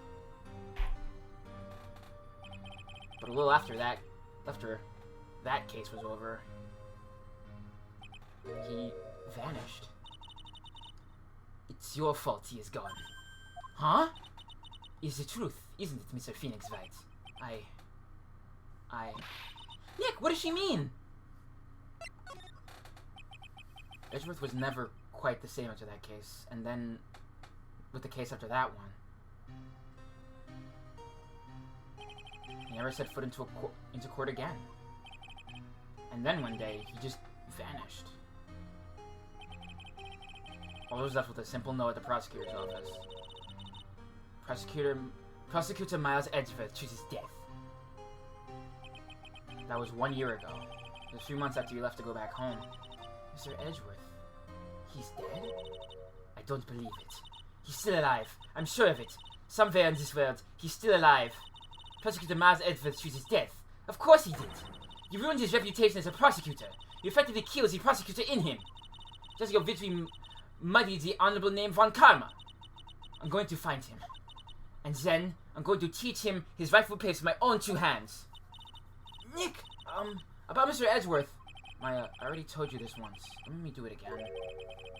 But a little after that case was over, he vanished. It's your fault he is gone. Huh? It's the truth, isn't it, Mr. Phoenix Wright? Nick, what does she mean? Edgeworth was never quite the same after that case, and then with the case after that one. He never set foot into court again. And then one day, he just vanished. All was left with a simple note at the prosecutor's office. Prosecutor Miles Edgeworth chooses death. That was 1 year ago. It was 3 months after you left to go back home. Mr. Edgeworth. He's dead? I don't believe it. He's still alive. I'm sure of it. Somewhere in this world, he's still alive. Prosecutor Miles Edgeworth chooses death. Of course he did. You ruined his reputation as a prosecutor. You effectively killed the prosecutor in him. Just your victory muddied the honorable name von Karma. I'm going to find him. And then, I'm going to teach him his rightful place with my own 2 hands. Nick! About Mr. Edgeworth. Maya, I already told you this once. Don't make me do it again.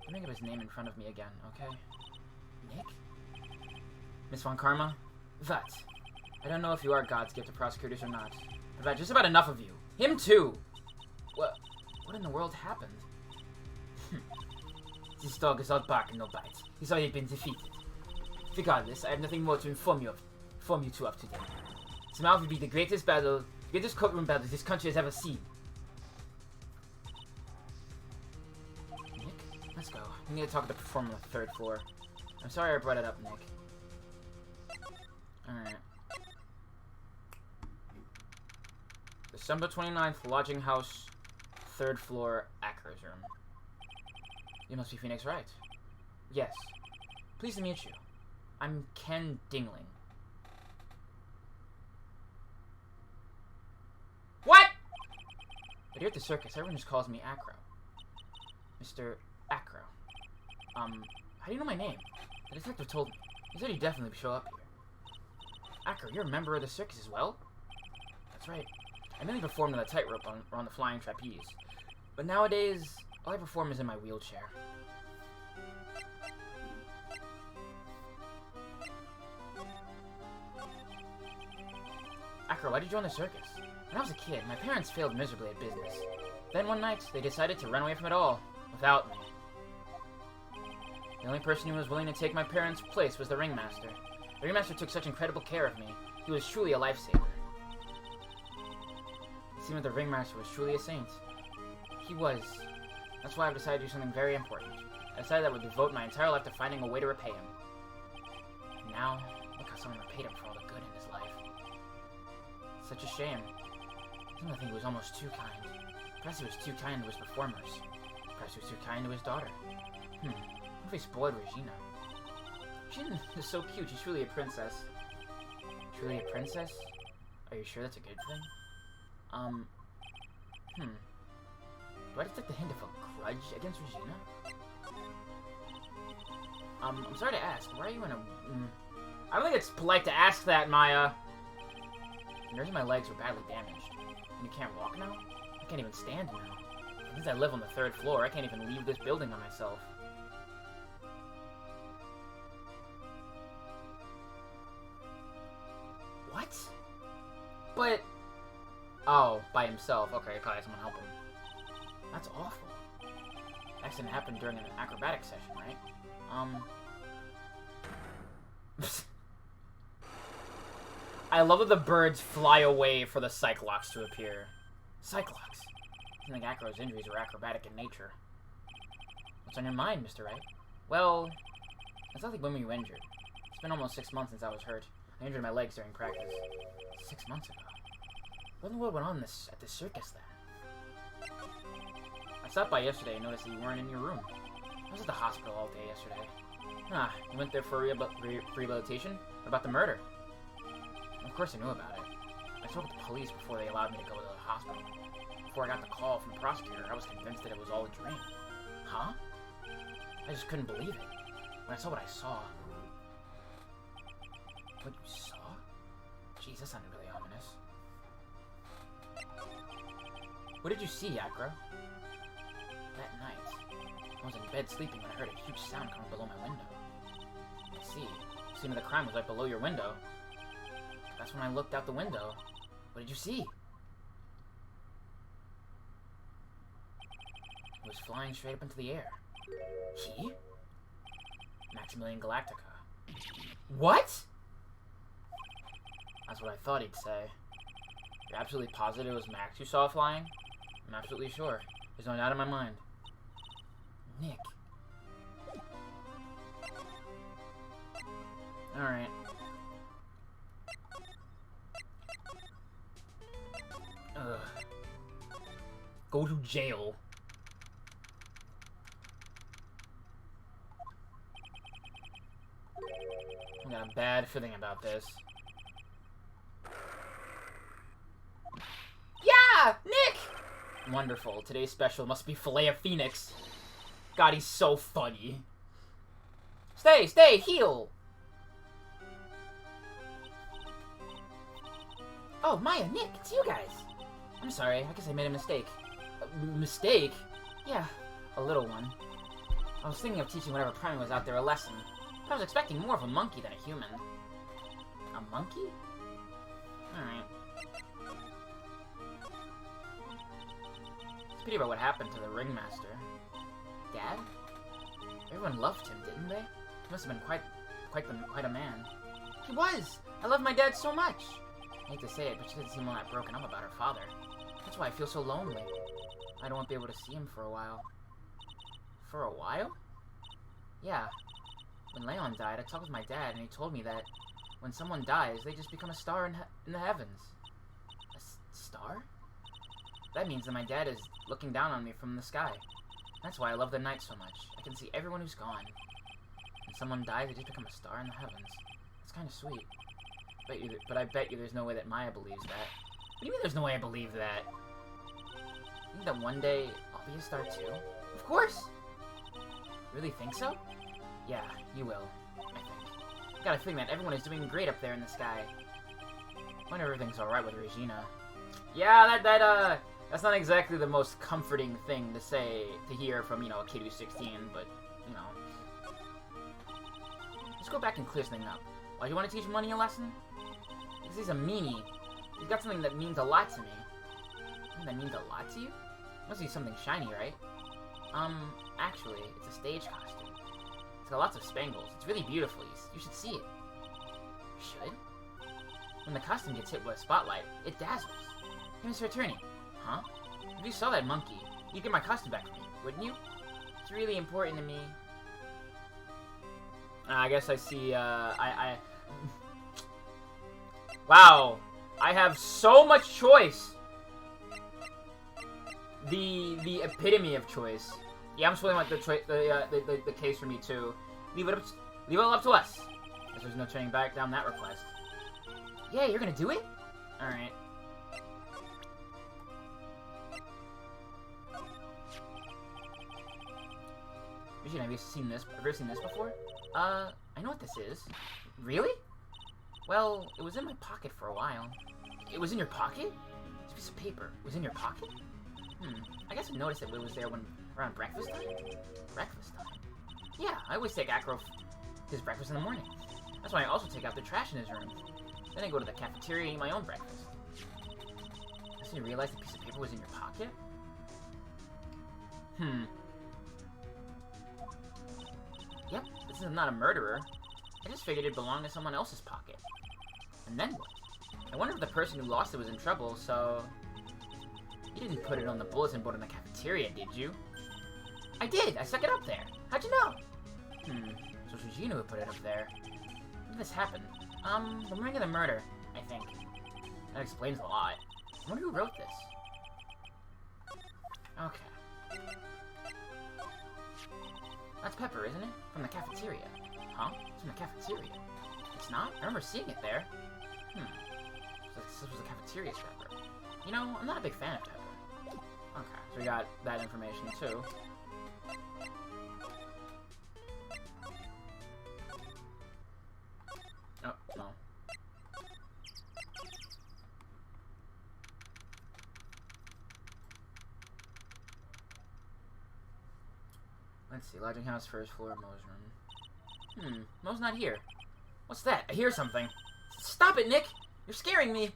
Don't make up his name in front of me again, okay? Nick? Miss von Karma? What? I don't know if you are God's gift to prosecutors or not. I've had just about enough of you. Him too! What in the world happened? This dog is all bark and no bite. He's already been defeated. Regardless, I have nothing more to inform you two of today. Tomorrow will be the greatest courtroom battle this country has ever seen. Nick, let's go. We need to talk to the performer on the 3rd floor. I'm sorry I brought it up, Nick. Alright. December 29th, lodging house, 3rd floor, Acker's room. You must be Phoenix Wright. Yes. Pleased to meet you. I'm Ken Dingling. What? But here at the circus, everyone just calls me Acro. Mr. Acro. How do you know my name? The detective told me. He said he'd definitely show up here. Acro, you're a member of the circus as well? That's right. I mainly performed on the tightrope or on the flying trapeze. But nowadays, all I perform is in my wheelchair. Acro, why did you join the circus? When I was a kid, my parents failed miserably at business. Then one night, they decided to run away from it all, without me. The only person who was willing to take my parents' place was the ringmaster. The ringmaster took such incredible care of me. He was truly a lifesaver. It seemed that the ringmaster was truly a saint. He was. That's why I've decided to do something very important. I decided I would devote my entire life to finding a way to repay him. And now, look how someone repaid him for all the good in his life. Such a shame. Some think he was almost too kind. Perhaps he was too kind to his performers. Perhaps he was too kind to his daughter. What if he spoiled Regina? Regina is so cute. She's truly a princess. Truly a princess? Are you sure that's a good thing? Do I detect the hint of a grudge against Regina? I'm sorry to ask, why are you in a... I don't think it's polite to ask that, Maya. The nerves in my legs were badly damaged. And you can't walk now? I can't even stand now. Since I live on the 3rd floor, I can't even leave this building by myself. What? But... Oh, by himself. Okay, probably had someone help him. That's awful. Accident happened during an acrobatic session, right? I love that the birds fly away for the Cyclops to appear. Cyclops? I think Acro's injuries were acrobatic in nature. What's on your mind, Mr. Wright? Well, it's nothing when were you injured. It's been almost 6 months since I was hurt. I injured my legs during practice. 6 months ago? What in the world went on at this circus then? I stopped by yesterday and noticed that you weren't in your room. I was at the hospital all day yesterday. Ah, you went there for rehabilitation? What about the murder? Of course I knew about it. I spoke with the police before they allowed me to go to the hospital. Before I got the call from the prosecutor, I was convinced that it was all a dream. Huh? I just couldn't believe it. When I saw what I saw... What you saw? Jeez, that sounded really ominous. What did you see, Acro? That night, I was in bed sleeping when I heard a huge sound coming below my window. I see. The scene of the crime was right below your window. That's when I looked out the window. What did you see? It was flying straight up into the air. He? Maximilian Galactica. What? That's what I thought he'd say. You're absolutely positive it was Max you saw flying? I'm absolutely sure. There's no doubt in my mind. Nick. Alright. Ugh. Go to jail. I got a bad feeling about this. Yeah! Nick! Wonderful. Today's special must be Filet of Phoenix. God, he's so funny. Stay, heal! Oh, Maya, Nick, it's you guys. I'm sorry, I guess I made a mistake. Mistake? Yeah, a little one. I was thinking of teaching whatever primate was out there a lesson. But I was expecting more of a monkey than a human. A monkey? Alright. It's a pity about what happened to the ringmaster. Dad? Everyone loved him, didn't they? He must have been quite a man. He was! I love my dad so much! I hate to say it, but she doesn't seem all that broken up about her father. That's why I feel so lonely. I don't want to be able to see him for a while. For a while? Yeah. When Leon died, I talked with my dad, and he told me that when someone dies, they just become a star in the heavens. A star? That means that my dad is looking down on me from the sky. That's why I love the night so much. I can see everyone who's gone. When someone dies, they just become a star in the heavens. It's kind of sweet. But I bet you there's no way that Maya believes that. What do you mean there's no way I believe that? You think that one day I'll be a star too? Of course! You really think so? Yeah, you will. I think. I got a feeling that everyone is doing great up there in the sky. I wonder if everything's alright with Regina. Yeah, that's not exactly the most comforting thing to hear from, a kid who's 16, but, Let's go back and clear something up. Why do you want to teach Money a lesson? Because he's a meanie. He's got something that means a lot to me. Something that means a lot to you? Must be something shiny, right? Actually, it's a stage costume. It's got lots of spangles. It's really beautiful. You should see it. You should? When the costume gets hit with a spotlight, it dazzles. Hey, Mr. Attorney. Huh? If you saw that monkey, you'd get my costume back for me, wouldn't you? It's really important to me. I guess I see, Wow! I have so much choice! The epitome of choice. Yeah, I'm just feeling like the case for me, too. Leave it all up to us. Guess there's no turning back down that request. Yeah, you're gonna do it? Alright. Vision, have you seen this? Ever seen this before? I know what this is. Really? Well, it was in my pocket for a while. It was in your pocket? This piece of paper was in your pocket? I guess I noticed that it was there when around breakfast time? Breakfast time? Yeah, I always take Acro his breakfast in the morning. That's why I also take out the trash in his room. Then I go to the cafeteria and eat my own breakfast. So you realize the piece of paper was in your pocket? Yep, this is not a murderer. I just figured it belonged to someone else's pocket. And then what? I wonder if the person who lost it was in trouble, so... You didn't put it on the bulletin board in the cafeteria, did you? I did! I stuck it up there! How'd you know? So it was Gina who put it up there. When did this happen? The morning of the murder, I think. That explains a lot. I wonder who wrote this. Okay. That's Pepper, isn't it? From the cafeteria. Huh? It's from the cafeteria. It's not? I remember seeing it there. So this was the cafeteria's Pepper. You know, I'm not a big fan of Pepper. Okay, so we got that information too. Oh, no. Let's see, lodging house, first floor, Mo's room. Mo's not here. What's that? I hear something. Stop it, Nick! You're scaring me!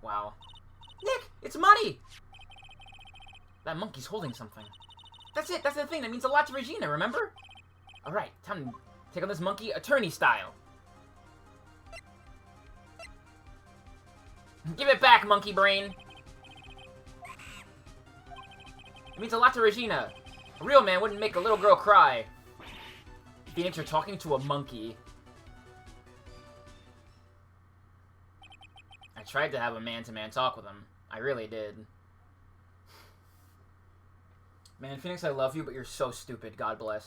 Wow. Nick! It's money! That monkey's holding something. That's it! That's the thing! That means a lot to Regina, remember? Alright, time to take on this monkey attorney style. Give it back, monkey brain! It means a lot to Regina. A real man wouldn't make a little girl cry. Phoenix, you're talking to a monkey. I tried to have a man-to-man talk with him. I really did. Man, Phoenix, I love you, but you're so stupid. God bless.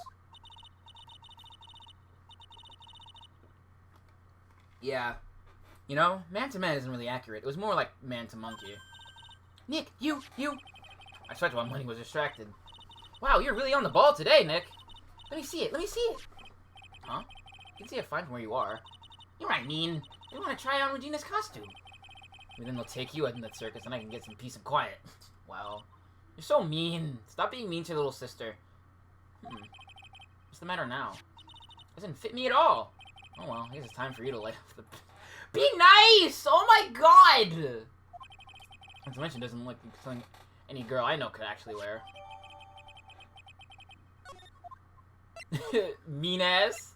Yeah. You know, man-to-man isn't really accurate. It was more like man-to-monkey. Nick, you! I tried while Money was distracted. Wow, you're really on the ball today, Nick. Let me see it. Huh? You can see it fine from where you are. You know what I mean. You want to try on Regina's costume. Maybe then they'll take you in that circus and I can get some peace and quiet. Wow. You're so mean. Stop being mean to your little sister. What's the matter now? Doesn't fit me at all. Oh well, I guess it's time for you to light up the... Be nice! Oh my god! Not to mention, it doesn't look like something any girl I know could actually wear. Mean ass.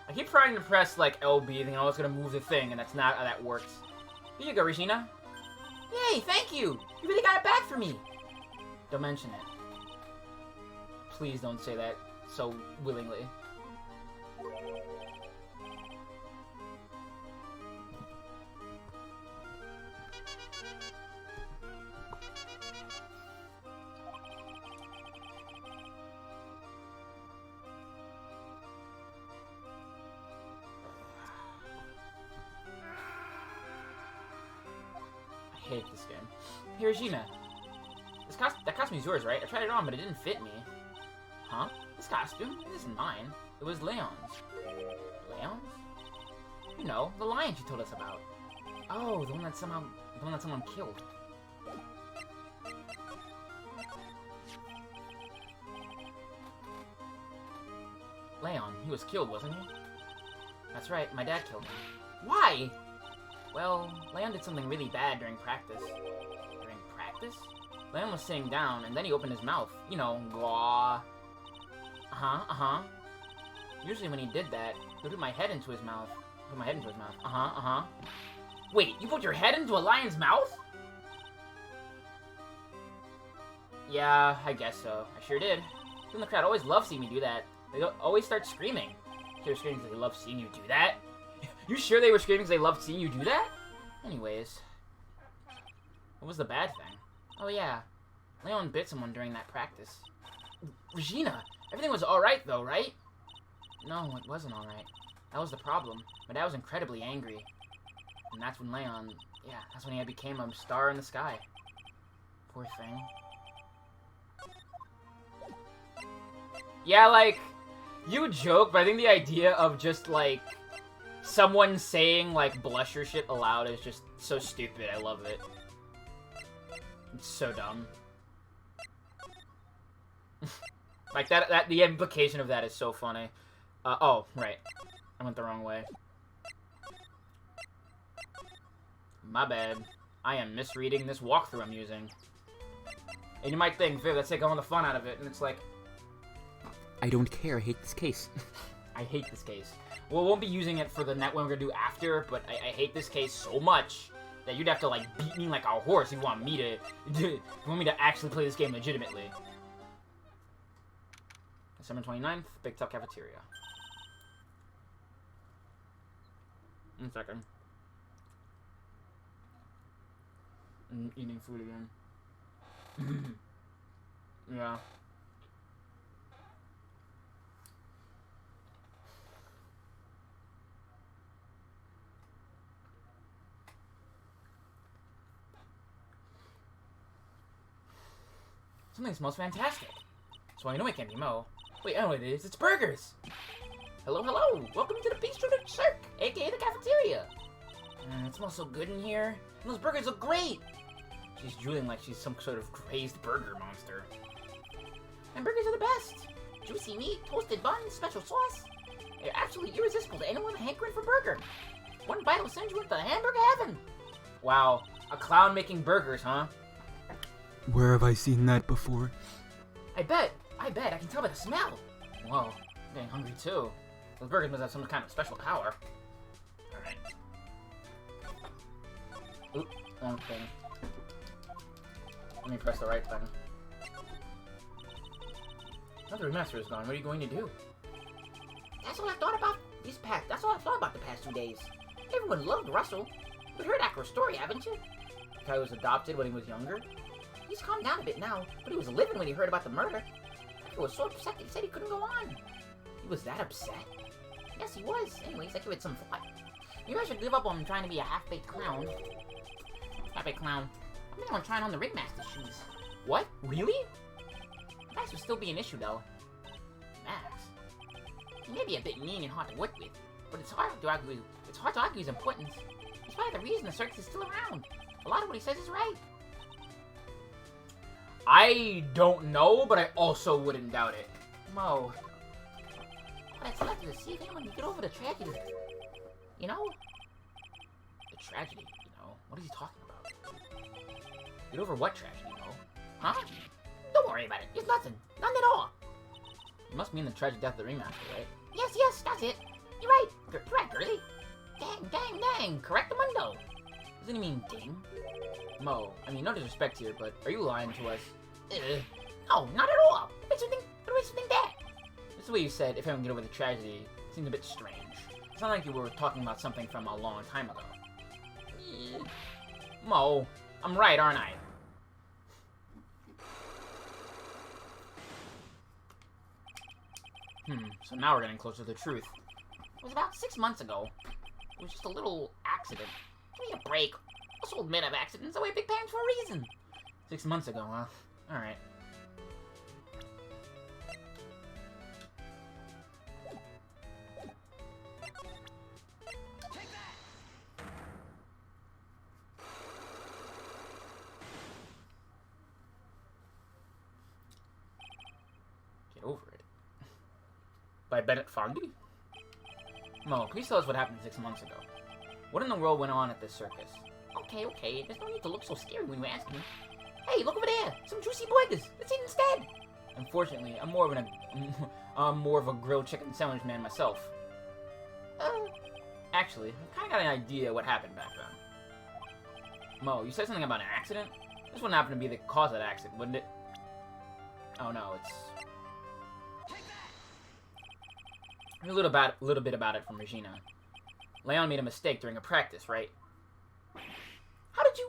I keep trying to press like LB, thinking I was gonna move the thing, and that's not how that works. Here you go, Regina. Yay, thank you! You really got it back for me! Don't mention it. Please don't say that so willingly. I hate this game. Hey, Regina. That costume is yours, right? I tried it on, but it didn't fit me. Huh? This costume? It isn't mine. It was Leon's. Leon's? You know, the lion she told us about. Oh, the one that somehow The one that someone killed. Leon, he was killed, wasn't he? That's right, my dad killed him. Why? Well, Leon did something really bad during practice. During practice? Leon was sitting down, and then he opened his mouth. You know, blah. Usually when he did that, he would put my head into his mouth. Put my head into his mouth. Wait, you put your head into a lion's mouth? Yeah, I guess so. I sure did. People in the crowd always love seeing me do that. They always start screaming. They were screaming because they love seeing you do that? You sure they were screaming because they loved seeing you do that? Anyways. What was the bad thing? Oh yeah. Leon bit someone during that practice. Regina! Everything was alright though, right? No, it wasn't alright. That was the problem. My dad was incredibly angry. And that's when Leon... Yeah, that's when he became a star in the sky. Poor thing. Yeah, like... You joke, but I think the idea of just, like... someone saying, like, blush or shit aloud is just so stupid. I love it. It's so dumb. Like, the implication of that is so funny. Oh, right. I went the wrong way. My bad. I am misreading this walkthrough I'm using. And you might think, Viv, that's taking all the fun out of it, and it's like... I don't care, I hate this case. I hate this case. Well, we won't be using it for the net one we're gonna do after, but I hate this case so much that you'd have to, like, beat me like a horse if you want me to... you want me to actually play this game legitimately. December 29th, Big Top Cafeteria. One second. I'm eating food again. Yeah. Something smells fantastic. So I know it can't be Mo. Wait, I know what it is. It's burgers! Hello, hello! Welcome to the Bistro de Cirque, aka the cafeteria! It smells so good in here. And those burgers look great! She's drooling like she's some sort of crazed burger monster. And burgers are the best! Juicy meat, toasted buns, special sauce. They're absolutely irresistible to anyone hankering for burger. One bite will send you into hamburger heaven! Wow, a clown making burgers, huh? Where have I seen that before? I bet. I can tell by the smell. Whoa, I'm getting hungry too. Those burgers must have some kind of special power. Alright. Oop, wrong thing. Let me press the right thing. Now the remaster is gone. What are you going to do? That's all I thought about That's all I thought about the past 2 days. Everyone loved Russell. You've heard Ackro's story, haven't you? The guy was adopted when he was younger? He's calmed down a bit now, but he was livid when he heard about the murder. He was so upset that he said he couldn't go on. He was that upset? Yes, he was. Anyways, I give it some thought. You guys should give up on trying to be a half-baked clown. Half-baked clown. I'm thinking on trying on the Ringmaster shoes. What? Really? Max would still be an issue, though. Max? He may be a bit mean and hard to work with, but it's hard to argue his importance. He's probably the reason the circus is still around. A lot of what he says is right. I don't know, but I also wouldn't doubt it. Mo. I'd like to see if anyone can get over the tragedy. You know? The tragedy, you know? What is he talking about? Get over what tragedy, Mo? Huh? Don't worry about it. It's nothing. None at all. You must mean the tragic death of the Ringmaster, right? Yes, that's it. You're right. Correct, Gertie. Dang. Correct the mundo. Doesn't he mean ding? Mo, I mean, no disrespect here, but are you lying to us? No, not at all. What makes you think that? Just the way you said, if anyone can get over the tragedy, seems a bit strange. It's not like you were talking about something from a long time ago. Mo, I'm right, aren't I? So now we're getting closer to the truth. It was about 6 months ago. It was just a little accident. Give me a break. Us old men have accidents, so we have big parents for a reason. 6 months ago, huh? Alright. By Bennett Fondy? Mo, please tell us what happened 6 months ago. What in the world went on at this circus? Okay. There's no need to look so scary when you ask me. Hey, look over there! Some juicy boigas! Let's eat instead! Unfortunately, I'm more of a grilled chicken sandwich man myself. Actually, I kinda got an idea what happened back then. Mo, you said something about an accident? This wouldn't happen to be the cause of that accident, wouldn't it? Oh no, it's... A little bit about it from Regina. Leon made a mistake during a practice, right? How did you...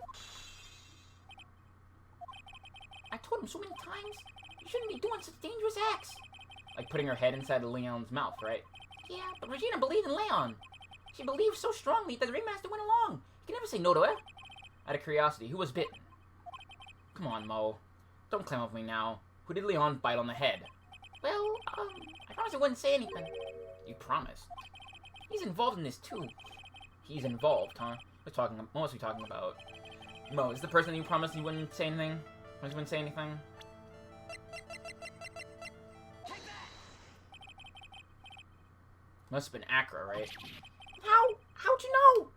I told him so many times, you shouldn't be doing such dangerous acts. Like putting her head inside Leon's mouth, right? Yeah, but Regina believed in Leon. She believed so strongly that the ringmaster went along. You can never say no to her. Out of curiosity, who was bitten? Come on, Mo. Don't clam with me now. Who did Leon bite on the head? Well, I promised I wouldn't say anything. You promised. He's involved in this too. He's involved, huh? What was we talking about? Mo, is the person you promised you wouldn't say anything? Promised you wouldn't say anything? Must have been Acra, right? How'd you know?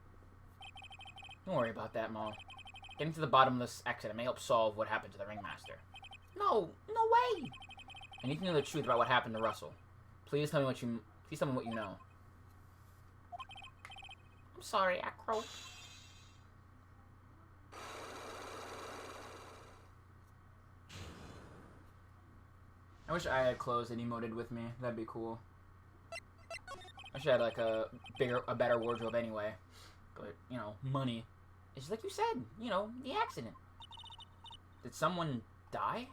Don't worry about that, Mo. Getting to the bottom of this accident may help solve what happened to the ringmaster. No way. I need to know the truth about what happened to Russell. Please tell me what you know. I'm sorry, Acro. I wish I had clothes that emoted with me. That'd be cool. I should have like a better wardrobe anyway. But, you know, money. It's like you said, you know, the accident. Did someone die?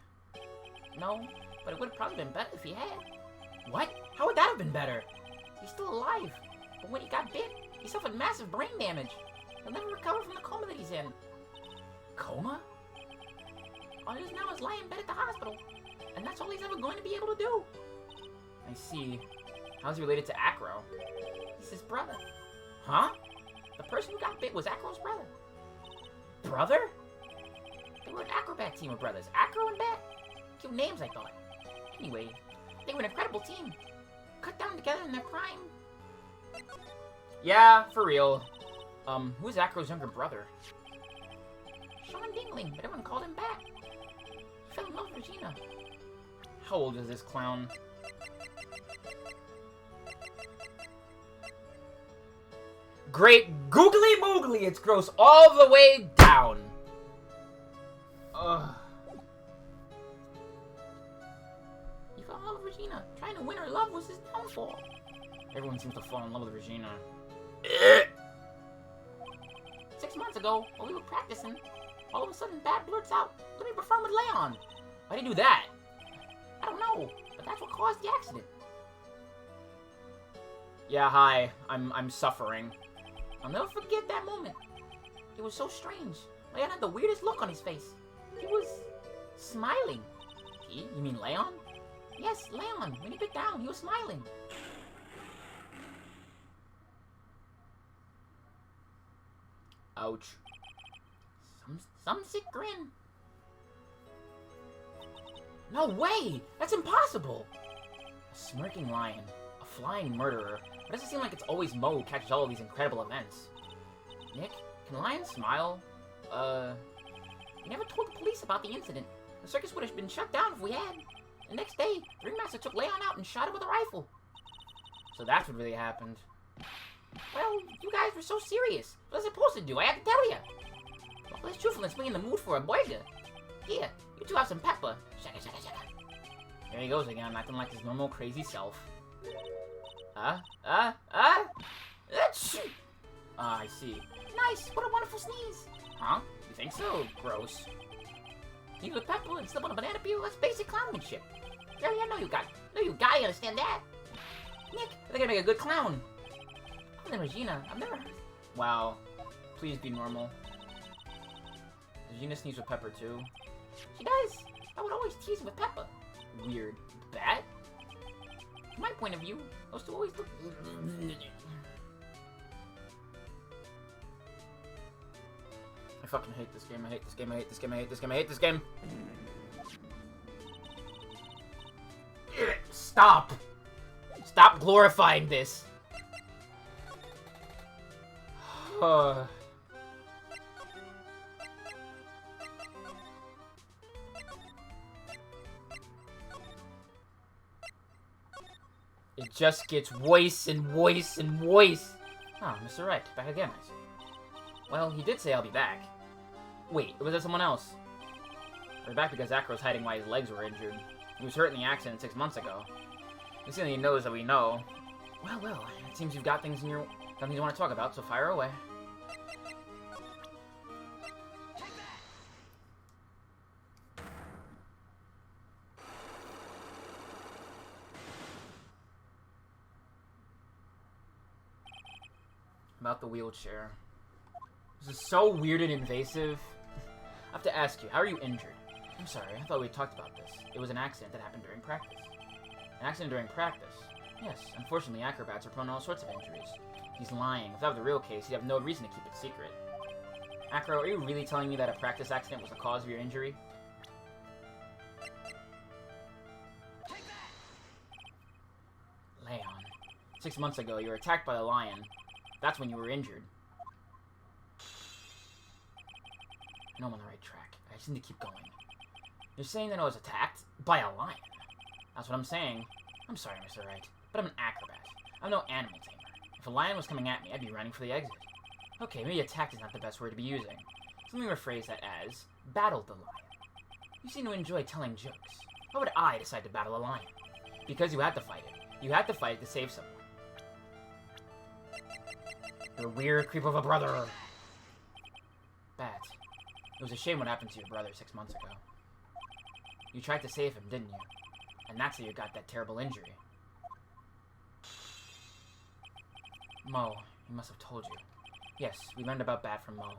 No, but it would have probably been better if he had. What? How would that have been better? He's still alive. But when he got bit, he suffered massive brain damage. He'll never recover from the coma that he's in. Coma? All he does now is lie in bed at the hospital. And that's all he's ever going to be able to do. I see. How's he related to Acro? He's his brother. Huh? The person who got bit was Acro's brother. Brother? They were an acrobat team of brothers. Acro and Bat. Cute names, I thought. Anyway, they were an incredible team. Cut down together in their prime. Yeah, for real. Who's Acro's younger brother? Sean Dingling, but everyone called him Bat. He fell in love with Regina. How old is this clown? Great googly moogly, it's gross all the way down. Ugh. He fell in love with Regina. Trying to win her love was his downfall. Everyone seems to fall in love with Regina. 6 months ago, while we were practicing, all of a sudden Bat blurts out, "Let me perform with Leon." Why'd he do that? I don't know, but that's what caused the accident. Yeah, hi. I'm suffering. I'll never forget that moment. It was so strange. Leon had the weirdest look on his face. He was smiling. He? You mean Leon? Yes, Leon. When he bit down, he was smiling. Ouch. Some sick grin. No way! That's impossible! A smirking lion. A flying murderer. Why does it seem like it's always Mo who catches all of these incredible events? Nick, can lions smile? We never told the police about the incident. The circus would have been shut down if we had. The next day, the ringmaster took Leon out and shot him with a rifle. So that's what really happened. Well, you guys were so serious. What was I supposed to do? I had to tell you. Well, let's truthfulness me in the mood for a burger. Here, you two have some pepper. Shaka, shaka, shaka. There he goes again, acting like his normal crazy self. I see. Nice, what a wonderful sneeze. Huh? You think so? Gross. Sneeze with pepper and slip on a banana peel, that's basic clownmanship. Jerry, I know you got it. You understand that. Nick, I think I make a good clown. Other than Regina, I've never heard. Wow. Please be normal. Does Regina sneeze with pepper too? She does. I would always tease with pepper. Weird. Bat? From my point of view, those two always look... I fucking hate this game. I hate this game. I hate this game. I hate this game. I hate this game. Stop! Stop glorifying this! It just gets worse and worse and worse. Ah, Mr. Wright, back again, I see. Well, he did say I'll be back. Wait, was there someone else? We're back because Acro's hiding why his legs were injured. He was hurt in the accident 6 months ago. This only knows that we know. Well, it seems you've got things you want to talk about, so fire away. About the wheelchair. This is so weird and invasive. I have to ask you, how are you injured? I'm sorry, I thought we talked about this. It was an accident that happened during practice. An accident during practice? Yes, unfortunately acrobats are prone to all sorts of injuries. He's lying. If that were the real case, he'd have no reason to keep it secret. Acro, are you really telling me that a practice accident was the cause of your injury? Leon. 6 months ago, you were attacked by a lion. That's when you were injured. I know I'm on the right track. I just need to keep going. You're saying that I was attacked by a lion? That's what I'm saying. I'm sorry, Mr. Wright, but I'm an acrobat. I'm no animal tamer. If a lion was coming at me, I'd be running for the exit. Okay, maybe attacked is not the best word to be using. So let me rephrase that as, battled the lion. You seem to enjoy telling jokes. Why would I decide to battle a lion? Because you had to fight it. You had to fight it to save someone. You're a weird creep of a brother. Bat. It was a shame what happened to your brother 6 months ago. You tried to save him, didn't you? And that's how you got that terrible injury. Mo, he must have told you. Yes, we learned about Bat from Mo.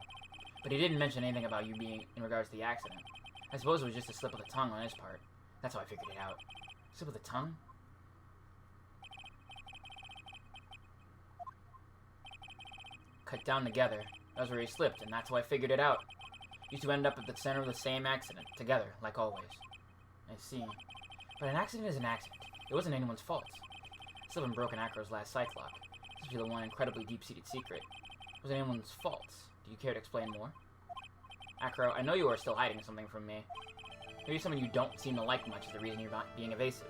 But he didn't mention anything about you being in regards to the accident. I suppose it was just a slip of the tongue on his part. That's how I figured it out. Slip of the tongue? Cut down together. That was where he slipped, and that's how I figured it out. You two ended up at the center of the same accident, together, like always. I see. But an accident is an accident. It wasn't anyone's fault. I still haven't broken Acro's last psych lock. This was the one incredibly deep-seated secret. It wasn't anyone's fault. Do you care to explain more? Acro, I know you are still hiding something from me. Maybe someone you don't seem to like much is the reason you're not being evasive.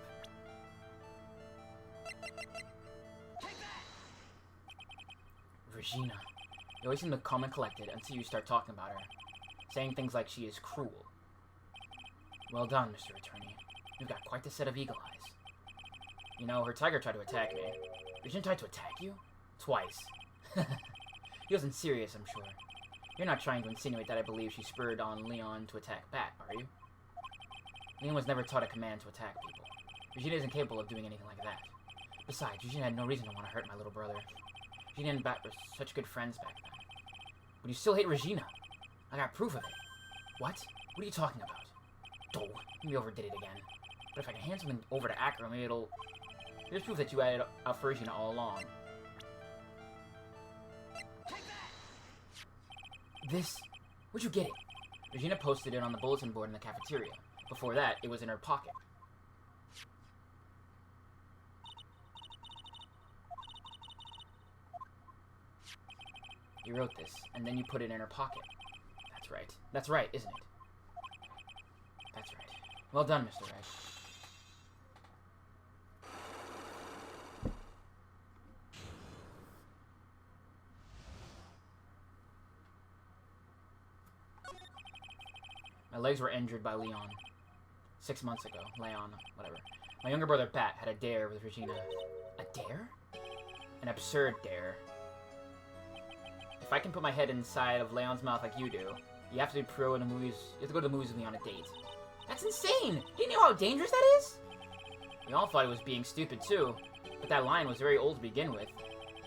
Regina. You always seem to calm and collected until you start talking about her. Saying things like she is cruel. Well done, Mr. Attorney. You've got quite the set of eagle eyes. You know, her tiger tried to attack me. Regina tried to attack you? Twice. He wasn't serious, I'm sure. You're not trying to insinuate that I believe she spurred on Leon to attack Bat, are you? Leon was never taught a command to attack people. Regina isn't capable of doing anything like that. Besides, Regina had no reason to want to hurt my little brother. Regina and Bat were such good friends back then. But you still hate Regina. I got proof of it. What? What are you talking about? Oh, maybe overdid it again. But if I can hand something over to Acro, maybe it'll... Here's proof that you had it out for Regina all along. This... Where'd you get it? Regina posted it on the bulletin board in the cafeteria. Before that, it was in her pocket. You wrote this, and then you put it in her pocket. That's right. That's right, isn't it? That's right. Well done, Mr. Wright. My legs were injured by Leon. 6 months ago. Leon, whatever. My younger brother, Bat, had a dare with Regina. A dare? An absurd dare. If I can put my head inside of Leon's mouth like you do, you have to be pro in the movies. You have to go to the movies with me on a date. That's insane! Do you know how dangerous that is? We all thought it was being stupid too, but that lion was very old to begin with,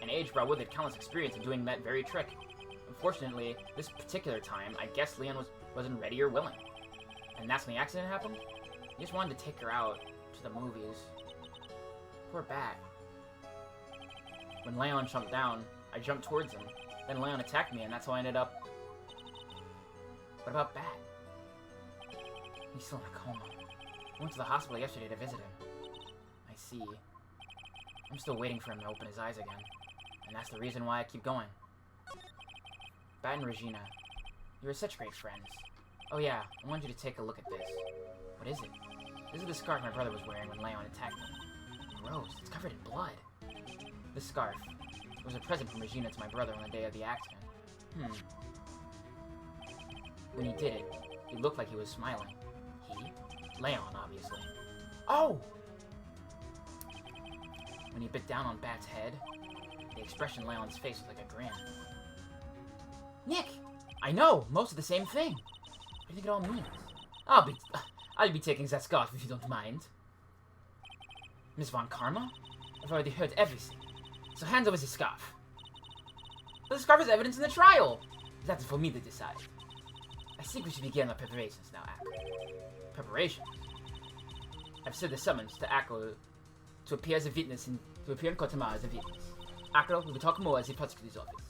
and age brought with it countless experience in doing that very trick. Unfortunately, this particular time, I guess Leon wasn't ready or willing. And that's when the accident happened? He just wanted to take her out to the movies. Poor Bat. When Leon jumped down, I jumped towards him. Then Leon attacked me, and that's how I ended up... What about Bat? He's still in a coma. I went to the hospital yesterday to visit him. I see. I'm still waiting for him to open his eyes again. And that's the reason why I keep going. Bat and Regina, you were such great friends. Oh yeah, I want you to take a look at this. What is it? This is the scarf my brother was wearing when Leon attacked him. Gross, it's covered in blood. This scarf. It was a present from Regina to my brother on the day of the accident. When he did it, he looked like he was smiling. He? Leon, obviously. Oh! When he bit down on Bat's head, the expression on Leon's face was like a grin. Nick! I know! Most of the same thing! What do you think it all means? I'll be taking that scarf if you don't mind. Miss Von Karma? I've already heard everything. So hand over the scarf. But the scarf is evidence in the trial! That is for me to decide. I think we should begin our preparations now, Akko. Preparations? I've served the summons to Akko to appear as a witness to appear in court tomorrow as a witness. Akko, we will talk more as the prosecutor's office.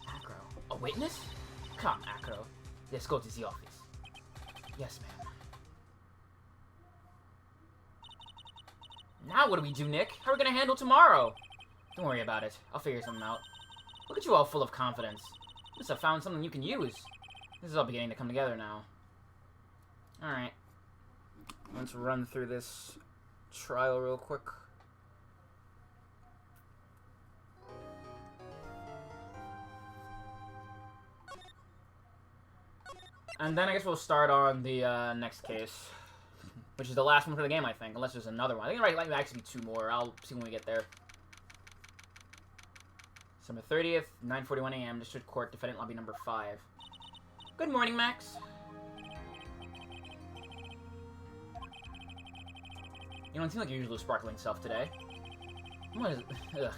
Akko, a witness? Come, Akko. Let's go to the office. Yes, ma'am. Now what do we do, Nick? How are we gonna handle tomorrow? Don't worry about it. I'll figure something out. Look at you all full of confidence. Must have found something you can use. This is all beginning to come together now. Alright. Let's run through this trial real quick. And then I guess we'll start on the next case. Which is the last one for the game, I think. Unless there's another one. I think there might actually be 2 more. I'll see when we get there. December 30th, 9:41 a.m. District Court, Defendant Lobby number 5. Good morning, Max. You don't seem like your usual sparkling self today. What is it? Ugh.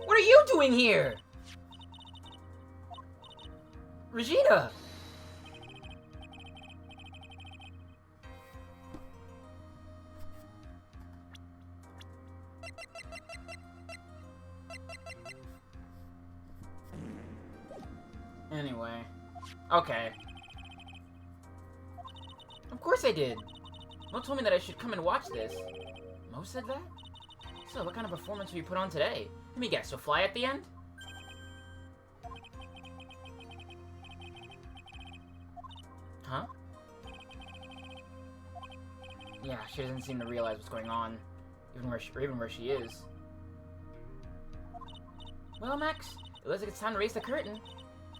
What are you doing here? Regina! Anyway. Okay. Of course I did. Mo told me that I should come and watch this. Mo said that? So, what kind of performance will you put on today? Let me guess, you'll fly at the end? Huh? Yeah, she doesn't seem to realize what's going on, even where she is. Well, Max, it looks like it's time to raise the curtain.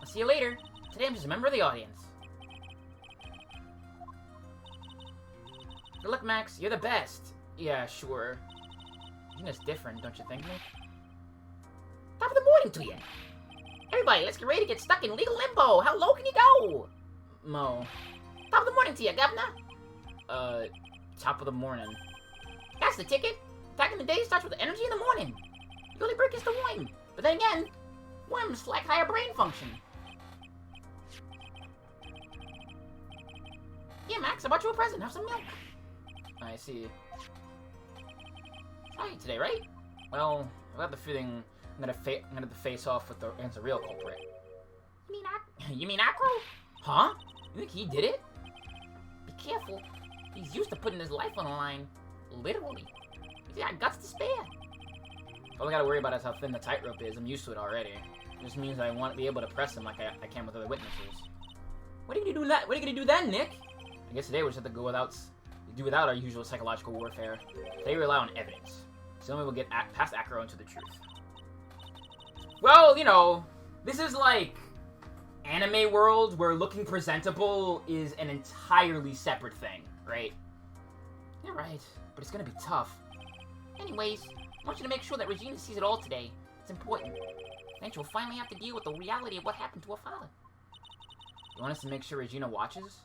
I'll see you later. Today I'm just a member of the audience. Good luck, Max. You're the best. Yeah, sure. You're just different, don't you think, Nick? Top of the morning to you. Everybody, let's get ready to get stuck in legal limbo. How low can you go? Mo. Top of the morning to you, Governor. Top of the morning. That's the ticket. Attacking the day starts with energy in the morning. The early bird gets the worm. But then again, worms lack higher brain function. Yeah, Max, I bought you a present. Have some milk. I see. Hi, today, right? Well, I got the feeling I'm gonna face off with the real culprit. You mean Akko? Huh? You think he did it? Be careful. He's used to putting his life on the line. Literally. He's got guts to spare. All I gotta worry about is how thin the tightrope is. I'm used to it already. It just means I won't be able to press him like I can with other witnesses. What are you gonna do that? What are you gonna do then, Nick? I guess today we just have to go without our usual psychological warfare. Today we rely on evidence. So only we'll get past Akko into the truth. Well, you know, this is like anime world where looking presentable is an entirely separate thing, right? You're right, but it's gonna be tough. Anyways, I want you to make sure that Regina sees it all today. It's important. Then she'll finally have to deal with the reality of what happened to her father. You want us to make sure Regina watches?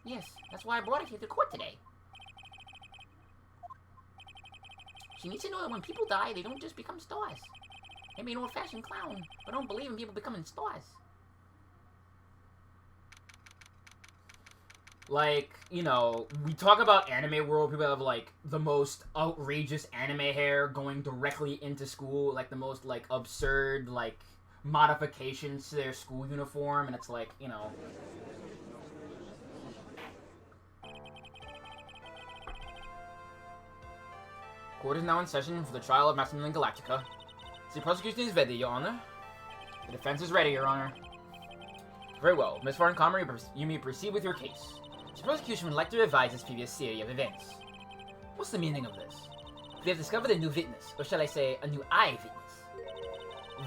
Yes, that's why I brought her here to court today. She needs to know that when people die, they don't just become stars. They may be an old-fashioned clown, but don't believe in people becoming stars. Like, you know, we talk about anime world, people have, like, the most outrageous anime hair going directly into school, like, the most, like, absurd, like, modifications to their school uniform, and it's like, you know... Court is now in session for the trial of Maximilian Galactica. The prosecution is ready, Your Honor. The defense is ready, Your Honor. Very well. Miss Farncomber, you may proceed with your case. The prosecution would like to revise its previous series of events. What's the meaning of this? We have discovered a new witness, or shall I say, a new eyewitness.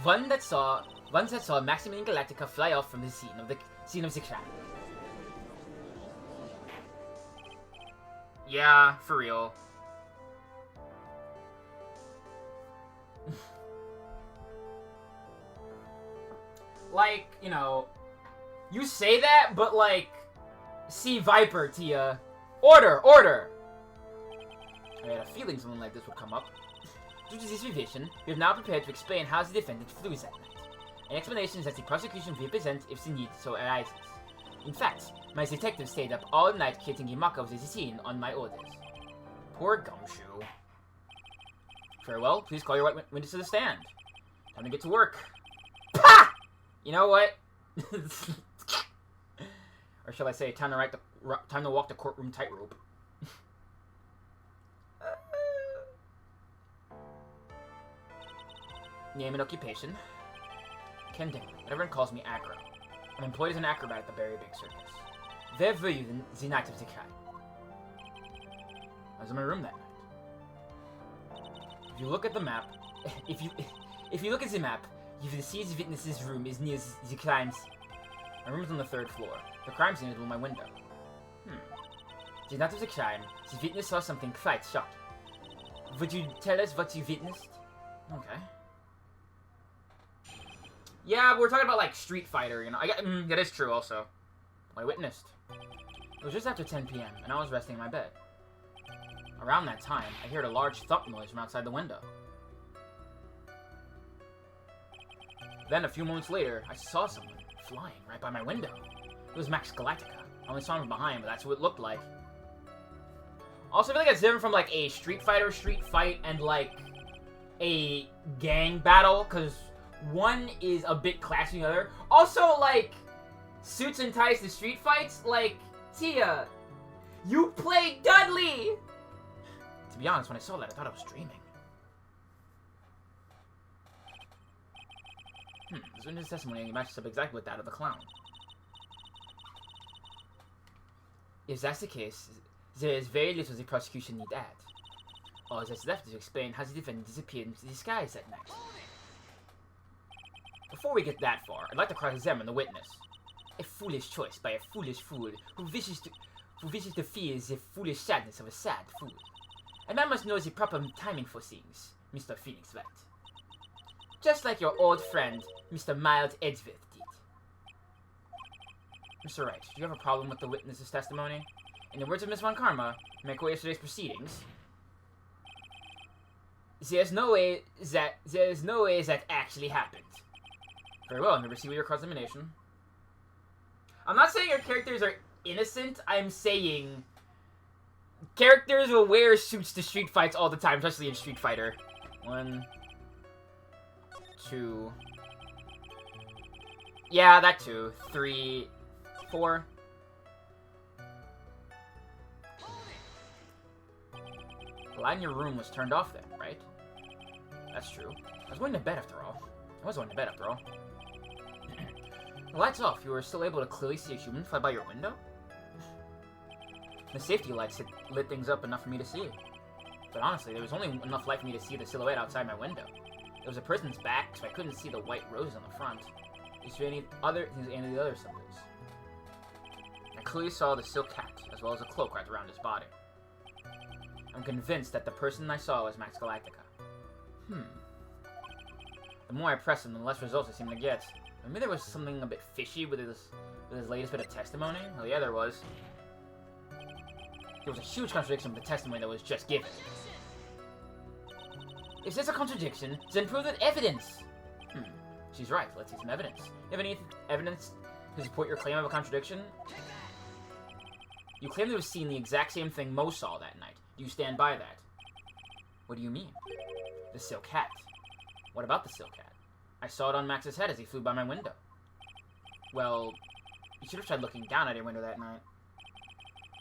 One that saw Maximilian Galactica fly off from the scene of the crime. Yeah, for real. Like, you know, you say that, but like, see Viper, Tia. Order! Order! I had a feeling something like this would come up. Due to this revision, we have now prepared to explain how the defendant flew that night. An explanation that the prosecution will present if the need so arises. In fact, my detective stayed up all night creating a mock of the scene on my orders. Poor Gumshoe. Very well, please call your white witness to the stand. Time to get to work. Pah! You know what? Or shall I say, time to walk the courtroom tightrope. Name and occupation. Ken Dingley. Everyone calls me Acro. I'm employed as an acrobat at the Very Big Circus. Where were you the night of the crime? I was in my room that night. If you look at the map, if you look at the map, you will see the witness's room is near the crime scene. My room is on the 3rd floor. The crime scene is below my window. The night of the crime, the witness saw something quite shocking. Would you tell us what you witnessed? Okay. Yeah, we're talking about like Street Fighter, you know. That is true also. What I witnessed. It was just after 10 p.m. and I was resting in my bed. Around that time, I heard a large thump noise from outside the window. Then, a few moments later, I saw someone flying right by my window. It was Max Galactica. I only saw him from behind, but that's what it looked like. Also, I feel like it's different from, like, a Street Fighter street fight and, like, a gang battle, because one is a bit classier than the other. Also, like, suits and ties to street fights, like, Tia, you played Dudley! To be honest, when I saw that, I thought I was dreaming. This witness testimony matches up exactly with that of the clown. If that's the case, there is very little the prosecution need add. All that's left is to explain how the defendant disappeared into the disguise that night. Before we get that far, I'd like to cross-examine the witness. A foolish choice by a foolish fool who wishes to feel the foolish sadness of a sad fool. A man must know the proper timing for things, Mr. Phoenix Wright. Just like your old friend, Mr. Miles Edgeworth did. Mr. Wright, do you have a problem with the witness's testimony? In the words of Miss Von Karma, may I quote yesterday's proceedings? There's no way that actually happened. Very well, I'm going to proceed with your cross-examination. I'm not saying your characters are innocent, I'm saying characters will wear suits to street fights all the time, especially in Street Fighter. 1, 2... Yeah, that too. 3, 4... The light in your room was turned off then, right? That's true. I was going to bed after all. The light's off. You were still able to clearly see a human fly by your window? The safety lights had lit things up enough for me to see. But honestly, there was only enough light for me to see the silhouette outside my window. It was a person's back, so I couldn't see the white roses on the front. Is there any of the other symbols? I clearly saw the silk hat, as well as a cloak wrapped around his body. I'm convinced that the person I saw was Max Galactica. The more I press him, the less results I seem to get. Maybe there was something a bit fishy with his latest bit of testimony? Oh yeah, there was. There was a huge contradiction with the testimony that was just given. If there's a contradiction, then prove with evidence! She's right, let's see some evidence. You have any evidence to support your claim of a contradiction? You claim to have seen the exact same thing Mo saw that night. Do you stand by that? What do you mean? The silk hat. What about the silk hat? I saw it on Max's head as he flew by my window. Well, you should have tried looking down at your window that night.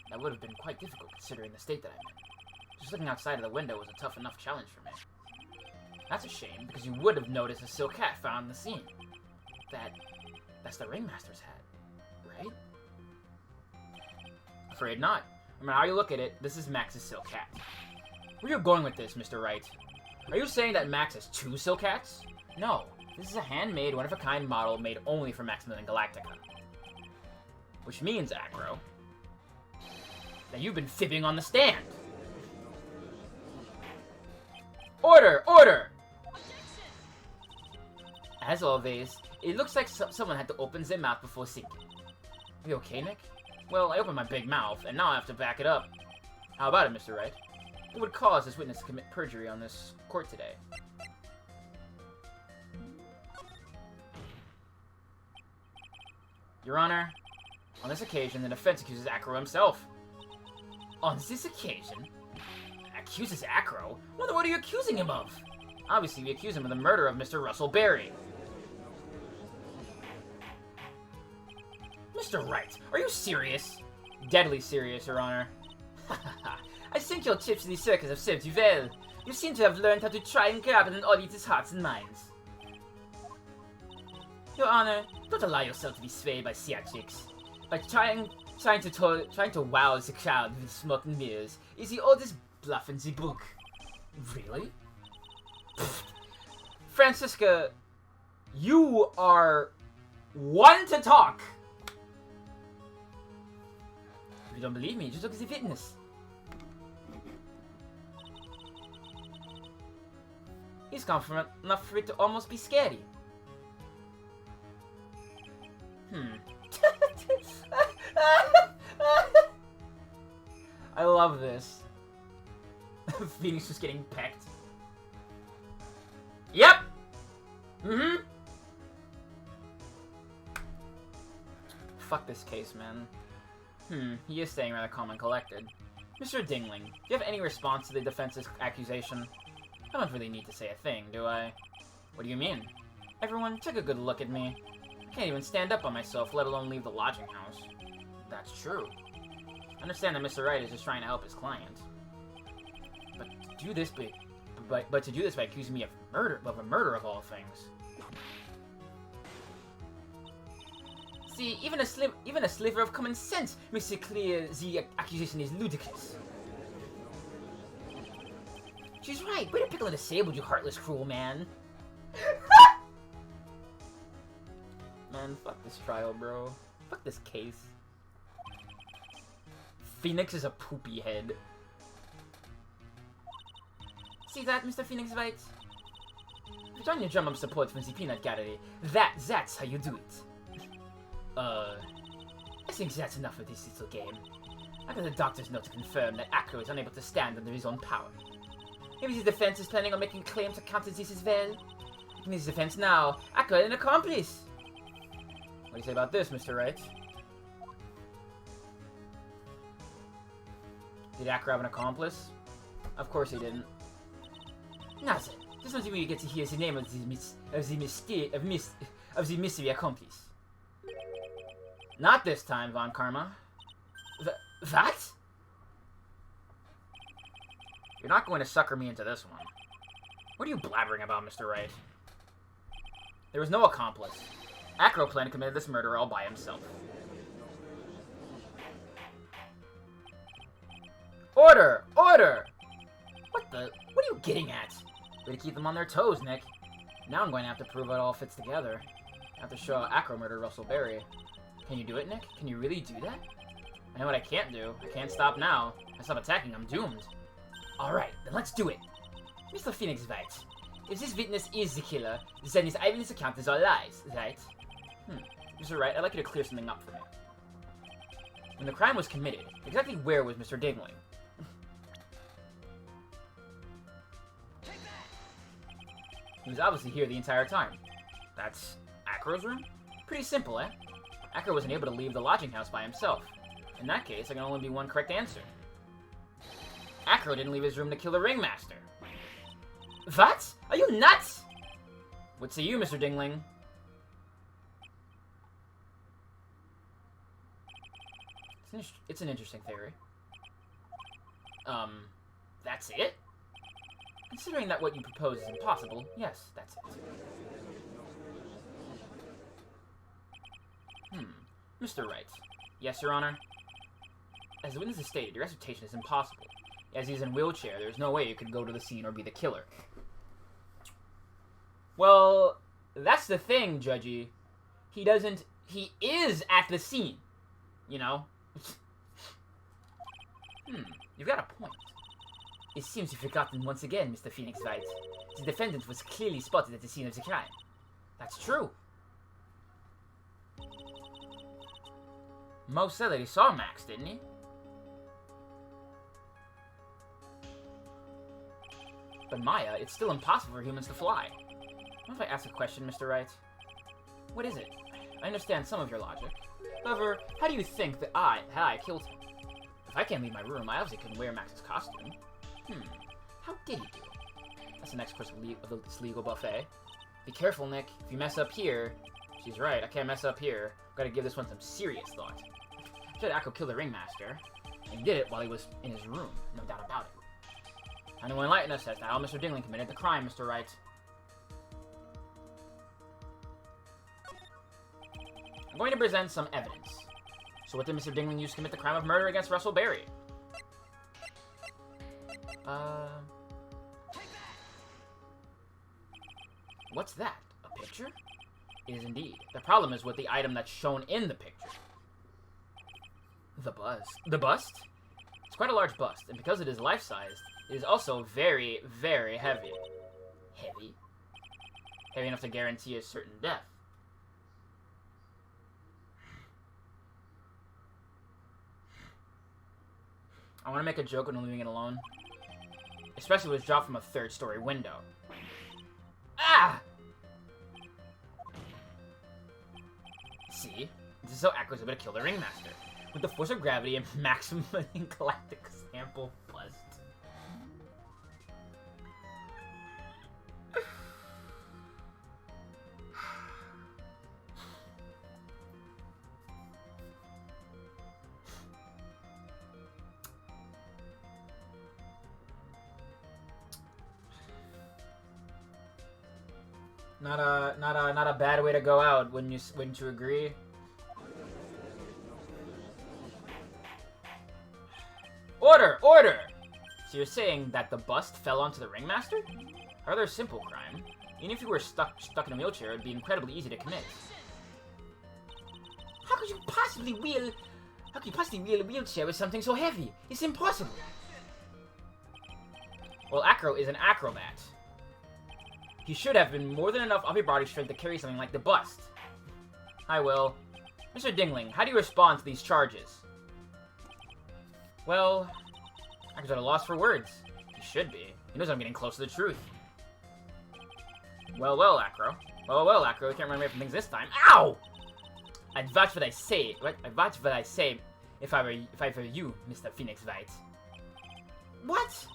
That would have been quite difficult considering the state that I'm in. Just looking outside of the window was a tough enough challenge for me. That's a shame, because you would have noticed a silk hat found in the scene. That's the ringmaster's hat, right? Afraid not. No matter how you look at it, this is Max's silk hat. Where are you going with this, Mr. Wright? Are you saying that Max has 2 silk hats? No, this is a handmade, one-of-a-kind model made only for Maximilian Galactica. Which means, Acro, that you've been fibbing on the stand. Order! Order! As always, it looks like someone had to open their mouth before speaking. Are you okay, Nick? Well, I opened my big mouth, and now I have to back it up. How about it, Mr. Wright? What would cause this witness to commit perjury on this court today? Your Honor, on this occasion, the defense accuses Acro himself. On this occasion? Accuses Acro? Well, what are you accusing him of? Obviously, we accuse him of the murder of Mr. Russell Berry. Mr. Wright, are you serious? Deadly serious, Your Honor. I think your tips to the circus have served you well. You seem to have learned how to try and grab at an audience's hearts and minds. Your Honor, don't allow yourself to be swayed by theatrics. By trying to wow the crowd with smoke and mirrors is the oldest bluff in the book. Really? Francisca, you are one to talk. If you don't believe me, just look at the witness. He's confident enough for it to almost be scary. I love this. Phoenix just getting pecked. Yep! Fuck this case, man. He is staying rather calm and collected. Mr. Dingling, do you have any response to the defense's accusation? I don't really need to say a thing, do I? What do you mean? Everyone, take a good look at me. I can't even stand up on myself, let alone leave the lodging house. That's true. I understand that Mr. Wright is just trying to help his client. But to do this by accusing me of a murder of all things. See, even a sliver of common sense makes it clear the accusation is ludicrous. She's right. Way to pickle a disabled, you heartless, cruel man. Man, fuck this trial, bro. Fuck this case. Phoenix is a poopy head. See that, Mr. Phoenix Wright? Join your drum up support from the Peanut Gallery. That's how you do it. I think that's enough of this little game. I got the doctor's note to confirm that Acro is unable to stand under his own power. Maybe his defense is planning on making claims to counter this as well. In his defense now, Acro is an accomplice. What do you say about this, Mr. Wright? Did Acro have an accomplice? Of course he didn't. Nothing. Just not even get to hear the name of the mystery accomplice. Not this time, Von Karma. That? You're not going to sucker me into this one. What are you blabbering about, Mr. Wright? There was no accomplice. Acro planned to commit this murder all by himself. Order! Order! What are you getting at? Way to keep them on their toes, Nick. Now I'm going to have to prove it all fits together. I have to show how Acro murdered Russell Berry. Can you do it, Nick? Can you really do that? I know what I can't do. I can't stop now. If I stop attacking, I'm doomed. Alright, then let's do it. Mr. Phoenix Wright, if this witness is the killer, then his eyewitness account is all lies, right? Mr. Wright, I'd like you to clear something up for me. When the crime was committed, exactly where was Mr. Dingling? He was obviously here the entire time. That's Acro's room? Pretty simple, eh? Acro wasn't able to leave the lodging house by himself. In that case, there can only be one correct answer. Acro didn't leave his room to kill the ringmaster. What? Are you nuts? What say you, Mr. Dingling? It's an interesting theory. That's it? Considering that what you propose is impossible, yes, that's it. Mr. Wright. Yes, Your Honor? As the witness has stated, your assertion is impossible. As he is in a wheelchair, there is no way you could go to the scene or be the killer. Well, that's the thing, Judgy. He is at the scene. You know? You've got a point. It seems you've forgotten once again, Mr. Phoenix Wright. The defendant was clearly spotted at the scene of the crime. That's true. Mo said that he saw Max, didn't he? But Maya, it's still impossible for humans to fly. What if I ask a question, Mr. Wright? What is it? I understand some of your logic. However, how do you think that I killed him? If I can't leave my room, I obviously couldn't wear Max's costume. How did he do it? That's the next course of this legal buffet. Be careful, Nick. If you mess up here... She's right, I can't mess up here. Gotta give this one some serious thought. Should Akko kill the ringmaster? And he did it while he was in his room, no doubt about it. And will enlighten us as to how Mr. Dingling committed the crime, Mr. Wright. I'm going to present some evidence. So what did Mr. Dingling use to commit the crime of murder against Russell Berry? What's that? A picture? It is indeed. The problem is with the item that's shown in the picture. The bust. The bust? It's quite a large bust, and because it is life-sized, it is also very, very heavy. Heavy? Heavy enough to guarantee a certain death. I want to make a joke when I'm leaving it alone. Especially when it's dropped from a third-story window. Ah! See? This is how Akko is able to kill the ringmaster. With the force of gravity and maximum galactic sample bust. Not a bad way to go out, wouldn't you agree? Order! Order! So you're saying that the bust fell onto the ringmaster? A rather simple crime. Even if you were stuck in a wheelchair, it'd be incredibly easy to commit. How could you possibly wheel a wheelchair with something so heavy? It's impossible. Well, Akko is an acrobat. He should have been more than enough upper body strength to carry something like the bust. Hi, Will. Mr. Dingling, how do you respond to these charges? Well, Akko's at a loss for words. He should be. He knows I'm getting close to the truth. Well, Akko. Well, Akko, you can't run away from things this time. Ow! I'd vouch for what I say. What? I'd vouch for what I say if I were you, Mr. Phoenix Wright. What?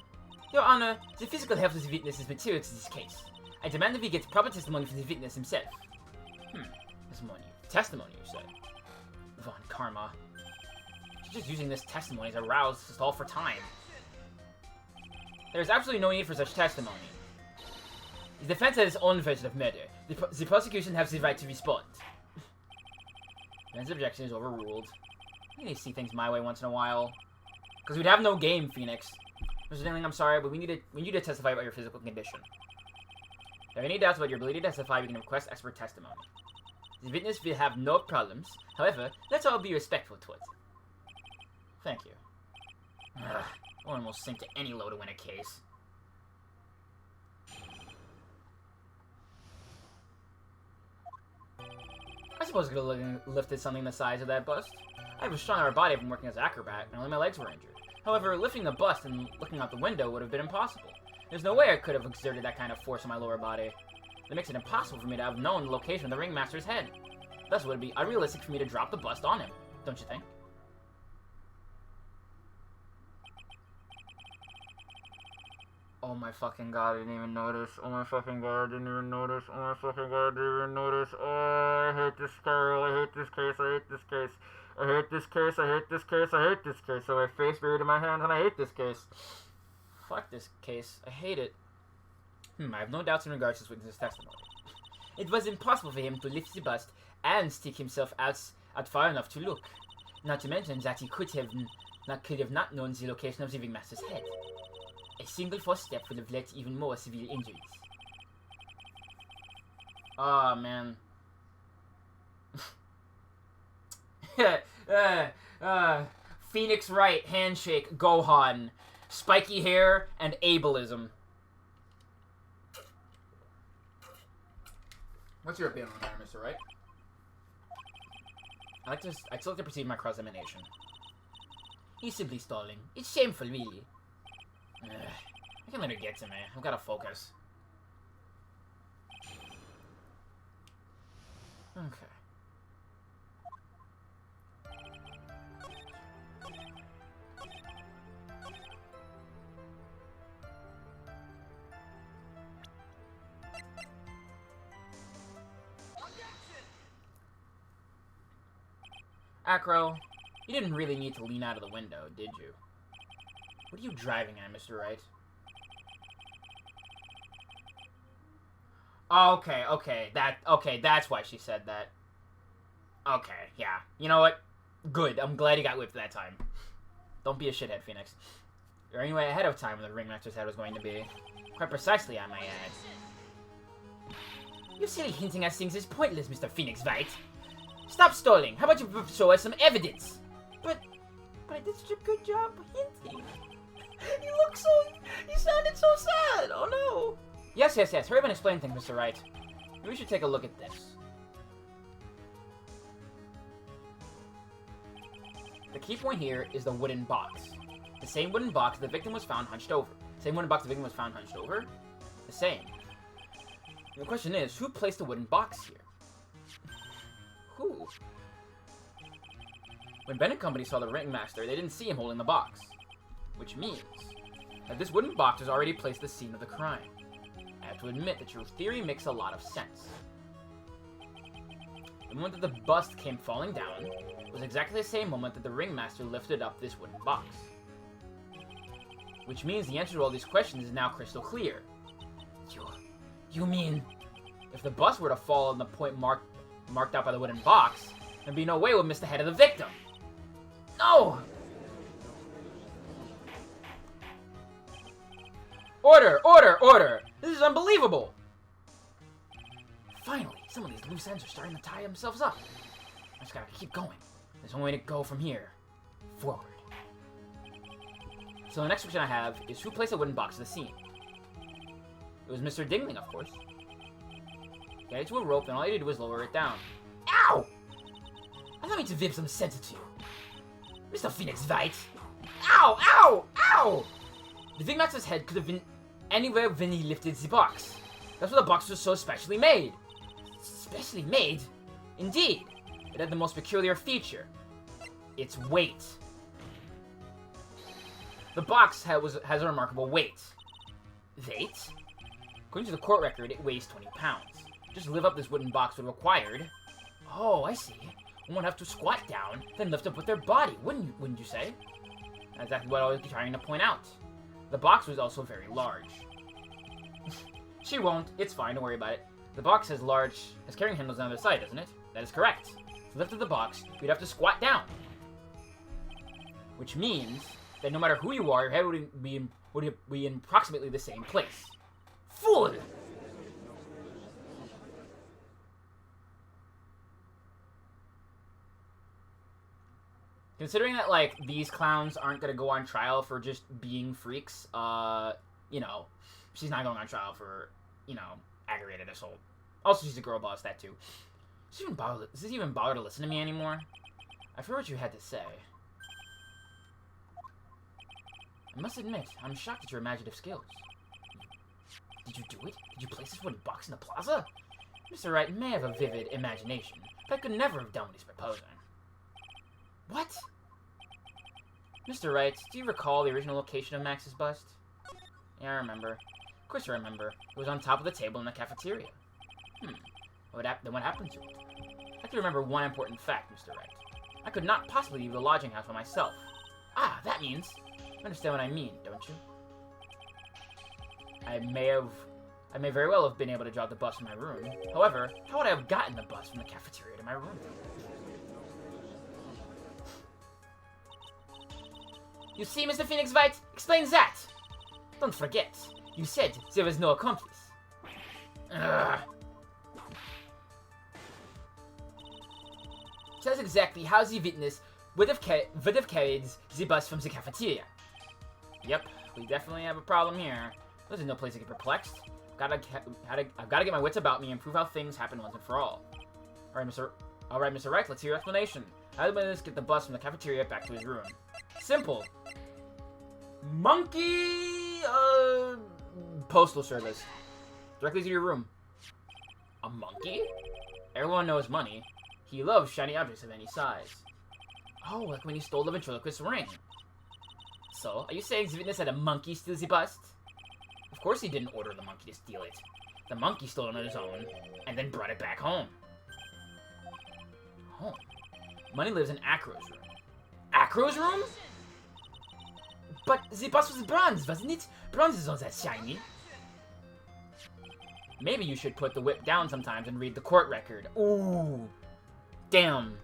Your Honor, the physical health of the witness is material to this case. I demand that he gets proper testimony from the witness himself. Testimony, you say? Von Karma. She's just using this testimony as a rouse to stall for time. There is absolutely no need for such testimony. The defense has its own version of murder. The prosecution has the right to respond. Defense objection is overruled. We need to see things my way once in a while. Because we'd have no game, Phoenix. Mr. Dingling, I'm sorry, but we need you to testify about your physical condition. If there are any doubts about your ability to testify, we can request expert testimony. The witness will have no problems. However, let's all be respectful towards it. Thank you. One will sink to any low to win a case. I suppose I could have lifted something the size of that bust. I have a strong upper body from working as an acrobat, and only my legs were injured. However, lifting the bust and looking out the window would have been impossible. There's no way I could have exerted that kind of force on my lower body. It makes it impossible for me to have known the location of the ringmaster's head. Thus, it would be unrealistic for me to drop the bust on him, don't you think? Oh my fucking god, I didn't even notice. Oh my fucking god, I didn't even notice. Oh my fucking god, I didn't even notice. Oh, I hate this girl. I hate this case. I hate this case. I hate this case. I hate this case. I hate this case. So my face buried in my hands, and I hate this case. Fuck this case. I hate it. I have no doubts in regards to this witness's testimony. It was impossible for him to lift the bust and stick himself out far enough to look. Not to mention that he could have not known the location of the ringmaster's head. A single false step would have led to even more severe injuries. Oh, man. Phoenix Wright, handshake, Gohan, spiky hair, and ableism. What's your opinion on that, Mr. Wright? I still like to perceive my cross-examination. He's simply stalling. It's shameful, really. I can let her get to me. I've got to focus. Okay. Acro, you didn't really need to lean out of the window, did you? What are you driving at, Mr. Wright? Okay, that's why she said that. Okay, yeah. You know what? Good, I'm glad he got whipped that time. Don't be a shithead, Phoenix. You're anyway ahead of time when the ringmaster's head was going to be. Quite precisely, I might add. Your silly hinting at things is pointless, Mr. Phoenix Wright. Stop stalling. How about you show us some evidence? But I did such a good job hinting. He sounded so sad. Oh no. Yes. Hurry up and explain things, Mr. Wright. Maybe we should take a look at this. The key point here is the wooden box. The same wooden box the victim was found hunched over. Same wooden box the victim was found hunched over? The same. The question is, who placed the wooden box here? Who? When Ben and company saw the ringmaster, they didn't see him holding the box. Which means that this wooden box was already placed at the scene of the crime. I have to admit that your theory makes a lot of sense. The moment that the bust came falling down was exactly the same moment that the ringmaster lifted up this wooden box. Which means the answer to all these questions is now crystal clear. You mean, if the bust were to fall on the point marked out by the wooden box, there'd be no way we'd miss the head of the victim. No! Order! This is unbelievable! Finally, some of these loose ends are starting to tie themselves up. I just gotta keep going. There's one way to go from here. Forward. So the next question I have is, who placed a wooden box at the scene? It was Mr. Dingling, of course. He got it to a rope, and all he did was lower it down. Ow! Allow me to vib some sense to you. Mr. Phoenix Wright! Ow! The Ringmaster's head could have been anywhere when he lifted the box. That's why the box was so specially made. Specially made? Indeed. It had the most peculiar feature. Its weight. The box has a remarkable weight. Weight? According to the court record, it weighs 20 pounds. Just to lift up this wooden box would have required... Oh, I see. One would have to squat down, then lift up with their body, wouldn't you say? That's exactly what I was trying to point out. The box was also very large. She won't. It's fine. Don't worry about it. The box has carrying handles on the other side, doesn't it? That is correct. To lift up the box, you'd have to squat down. Which means that no matter who you are, your head would be in approximately the same place. Fool! Considering that, like, these clowns aren't gonna go on trial for just being freaks, you know, she's not going on trial for, you know, aggravated assault. Also, she's a girl boss, that too. Does this even bother to listen to me anymore? I forgot what you had to say. I must admit, I'm shocked at your imaginative skills. Did you do it? Did you place this wooden box in the plaza? Mr. Wright may have a vivid imagination, but I could never have done what he's proposing. What? Mr. Wright, do you recall the original location of Max's bust? Yeah, I remember. Of course I remember. It was on top of the table in the cafeteria. Then what happened to it? I can remember one important fact, Mr. Wright. I could not possibly leave the lodging house by myself. Ah, that means... You understand what I mean, don't you? I may very well have been able to drive the bus from my room. However, how would I have gotten the bus from the cafeteria to my room? You see, Mr. Phoenix Wright, explain that. Don't forget, you said there was no accomplice. Ugh. Tell us exactly how the witness would have carried the bus from the cafeteria. Yep, we definitely have a problem here. There's no place to get perplexed. I've got to get my wits about me and prove how things happen once and for all. All right, Mr. Wright, let's hear your explanation. How did witness get the bus from the cafeteria back to his room? Simple. Monkey, postal service. Directly to your room. A monkey? Everyone knows money. He loves shiny objects of any size. Oh, like when he stole the ventriloquist ring. So, are you saying the witness had a monkey steal the bust? Of course he didn't order the monkey to steal it. The monkey stole it on his own, and then brought it back home. Home? Money lives in Acro's room. Acro's room? But the bust was bronze, wasn't it? Bronze is not that shiny. Maybe you should put the whip down sometimes and read the court record. Ooh. Damn.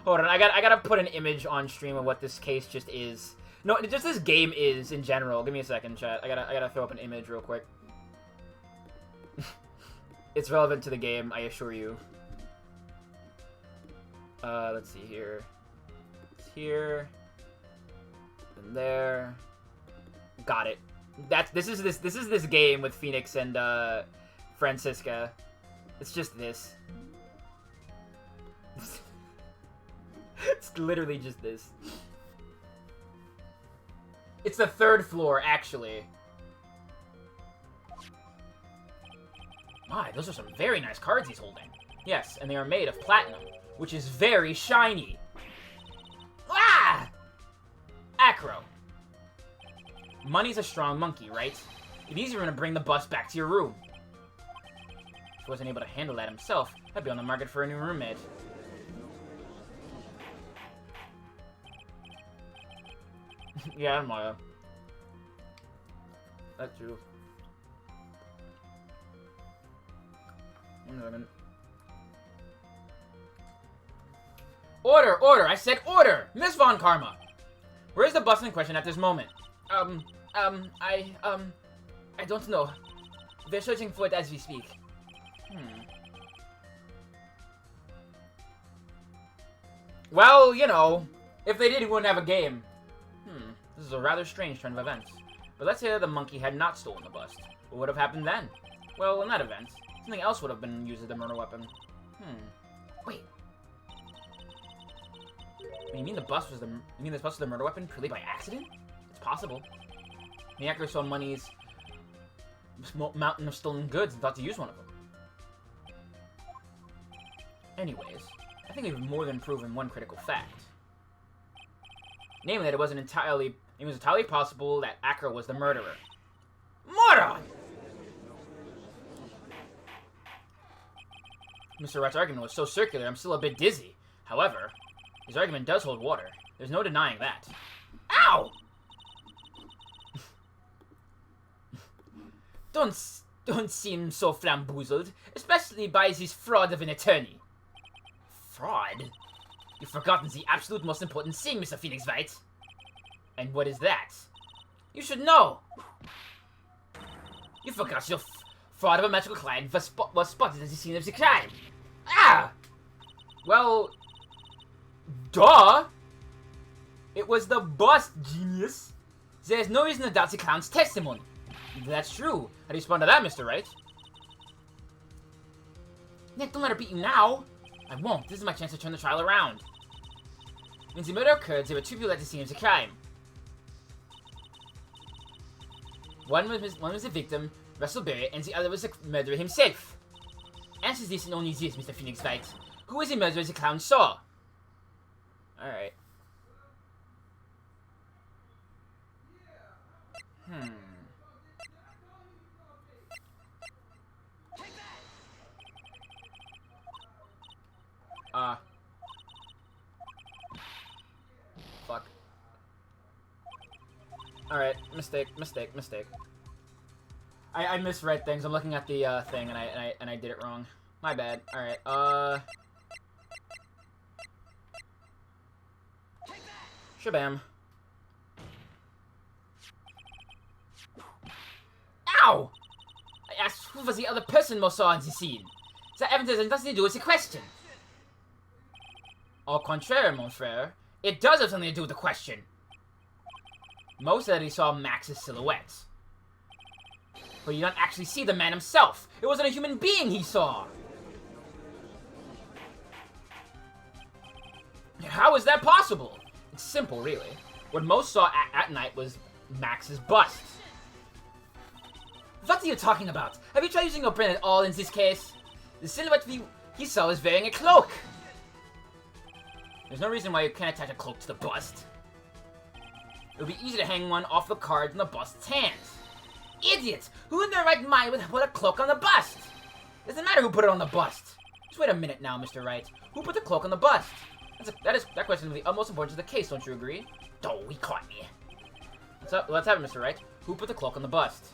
Hold on, I gotta put an image on stream of what this case just is. No, just this game is in general. Give me a second, chat. I gotta throw up an image real quick. It's relevant to the game, I assure you. Let's see here. It's here. And there. Got it. This is this game with Phoenix and Francisca. It's just this. It's literally just this. It's the third floor, actually. My, those are some very nice cards he's holding. Yes, and they are made of platinum, which is very shiny. Ah! Acro. Money's a strong monkey, right? It's easier to bring the bus back to your room. If he wasn't able to handle that himself, I'd be on the market for a new roommate. Yeah, Maya. That's true. Order! Order! I said order! Miss Von Karma! Where's the bus in question at this moment? I don't know. They're searching for it as we speak. Well, you know, if they did, we wouldn't have a game. This is a rather strange turn of events. But let's say that the monkey had not stolen the bust. What would have happened then? Well, in that event, something else would have been used as a murder weapon. Wait. You mean this bus was the murder weapon purely by accident? It's possible. The hacker saw Money's mountain of stolen goods and thought to use one of them. Anyways, I think we've more than proven one critical fact. Namely, that it was entirely possible that Acro was the murderer. Moron! Mr. Wright's argument was so circular, I'm still a bit dizzy. However, his argument does hold water. There's no denying that. Ow! Don't seem so flamboozled, especially by this fraud of an attorney. Fraud? You've forgotten the absolute most important thing, Mr. Phoenix Wright. And what is that? You should know. You forgot your fraud of a magical client was spotted at the scene of the crime. Ah! Well, duh! It was the bust, genius! There's no reason to doubt the clown's testimony. That's true. How do you respond to that, Mr. Wright? Nick, don't let her beat you now. I won't. This is my chance to turn the trial around. When the murder occurred, there were two people at the scene of the crime. One was the victim, Russell Barrett, and the other was the murderer himself. Answer this and only this, Mr. Phoenix Wright. Who was the murderer the clown saw? Alright. Fuck. Alright, mistake. I misread things. I'm looking at the thing and I did it wrong. My bad. All right. Shabam. Ow! I asked who was the other person Mo saw in the scene. That evidence has nothing to do with the question. Au contraire, mon frère. It does have something to do with the question. Mo said he saw Max's silhouette. But you don't actually see the man himself. It wasn't a human being he saw. How is that possible? It's simple, really. What Mo saw at night was Max's bust. What are you talking about? Have you tried using your brain at all in this case? The silhouette he saw was wearing a cloak. There's no reason why you can't attach a cloak to the bust. It would be easy to hang one off the card in the bust's hands. Idiot! Who in their right mind would put a cloak on the bust? Doesn't matter who put it on the bust. Just wait a minute now, Mr. Wright. Who put the cloak on the bust? That question is of the utmost importance to the case, don't you agree? Oh, he caught me. Let's have it, Mr. Wright. Who put the cloak on the bust?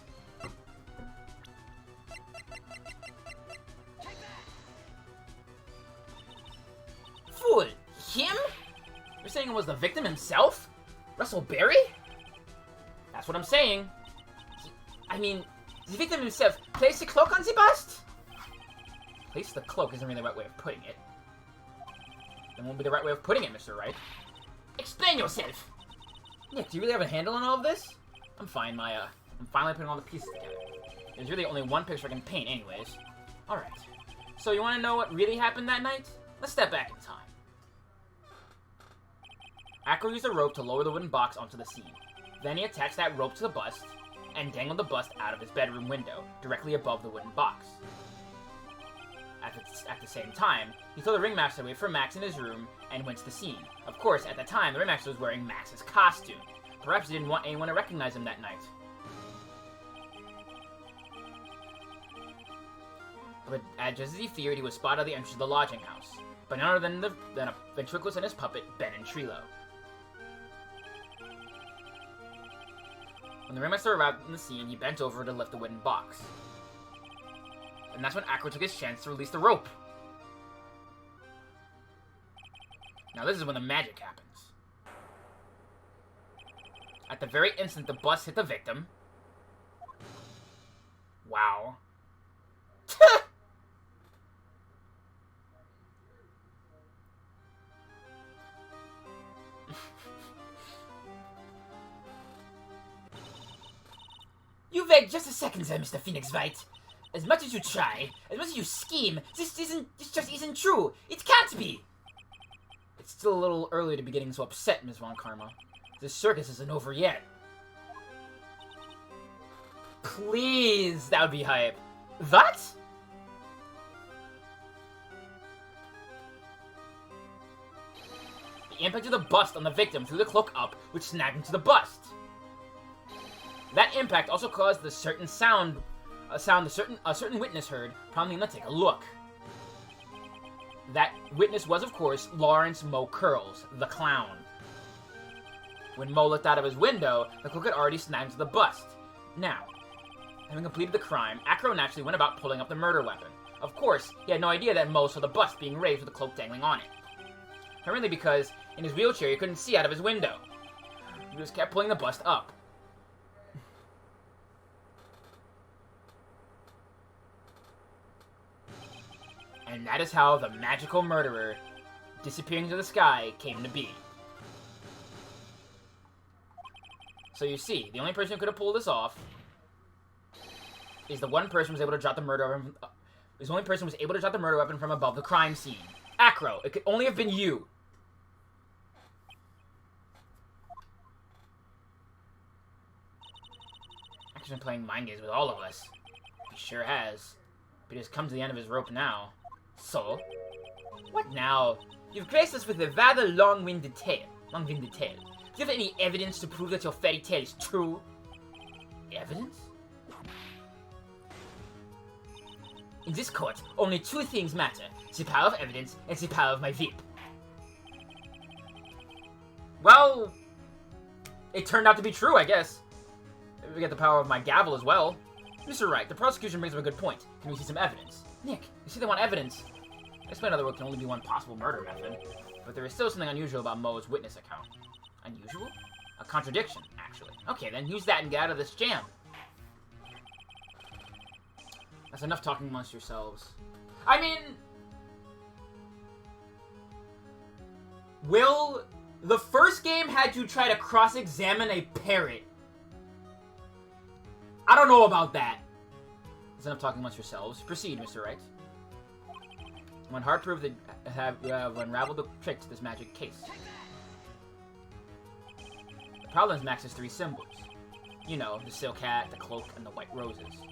Fool! Him? You're saying it was the victim himself? Russell Berry? That's what I'm saying. I mean, the victim himself placed the cloak on the bust? Place the cloak isn't really the right way of putting it. That won't be the right way of putting it, Mr. Wright. Explain yourself! Nick, do you really have a handle on all of this? I'm fine, Maya. I'm finally putting all the pieces together. There's really only one picture I can paint anyways. Alright. So you want to know what really happened that night? Let's step back in time. Acro used a rope to lower the wooden box onto the scene. Then he attached that rope to the bust, and dangled the bust out of his bedroom window, directly above the wooden box. At the same time, he told the ringmaster to wait for Max in his room, and went to the scene. Of course, at the time, the ringmaster was wearing Max's costume. Perhaps he didn't want anyone to recognize him that night. But just as he feared, he was spotted at the entrance of the lodging house. But none other than a ventriloquist and his puppet, Ben and Trilo. When the ringmaster arrived on the scene, he bent over to lift the wooden box. And that's when Acro took his chance to release the rope. Now this is when the magic happens. At the very instant the bus hit the victim. Wow. You wait just a second there, Mr. Phoenix Wright. As much as you try, as much as you scheme, this just isn't true. It can't be. It's still a little early to be getting so upset, Ms. Von Karma. This circus isn't over yet. Please, that would be hype. What? The impact of the bust on the victim threw the cloak up, which snagged into the bust. That impact also caused a certain witness heard, prompting him to take a look. That witness was, of course, Lawrence Mo Curls, the clown. When Mo looked out of his window, the cloak had already snagged to the bust. Now, having completed the crime, Acro naturally went about pulling up the murder weapon. Of course, he had no idea that Mo saw the bust being raised with the cloak dangling on it. Apparently because, in his wheelchair, he couldn't see out of his window. He just kept pulling the bust up. And that is how the magical murderer disappearing into the sky came to be. So you see, the only person who could have pulled this off is the one person who was able to drop the murder weapon. Is the only person who was able to drop the murder weapon from above the crime scene. Acro, it could only have been you. Acro's been playing mind games with all of us. He sure has. But he's come to the end of his rope now. So, what now? You've graced us with a rather long-winded tale. Do you have any evidence to prove that your fairy tale is true? Evidence? In this court, only two things matter. The power of evidence and the power of my whip. Well, it turned out to be true, I guess. Maybe we get the power of my gavel as well. Mr. Wright, the prosecution brings up a good point. Can we see some evidence? Nick, you see they want evidence. Explain how there can only be one possible murder method, but there is still something unusual about Mo's witness account. Unusual? A contradiction, actually. Okay, then use that and get out of this jam. That's enough talking amongst yourselves. I mean... The first game had you try to cross-examine a parrot. I don't know about that. That's enough talking amongst yourselves. Proceed, Mr. Wright. When hard proved to have unraveled the trick to this magic case. The problem is Max's 3 symbols. You know, the silk hat, the cloak, and the white roses.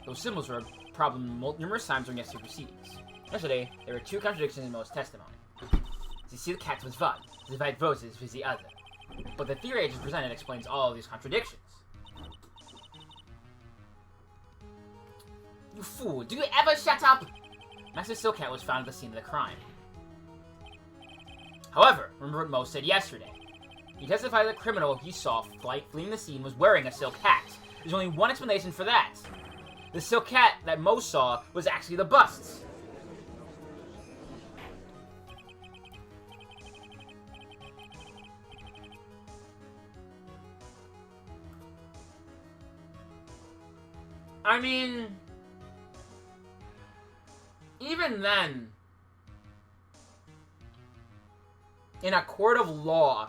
Those symbols were a problem numerous times during yesterday's proceedings. Yesterday, there were 2 contradictions in Mo's testimony. The silk hat was one, the white roses was the other. But the theory I just presented explains all of these contradictions. You fool, do you ever shut up? Max's silk hat was found at the scene of the crime. However, remember what Mo said yesterday. He testified that the criminal he saw fleeing the scene was wearing a silk hat. There's only one explanation for that. The silk hat that Mo saw was actually the bust's. I mean... Even then, in a court of law,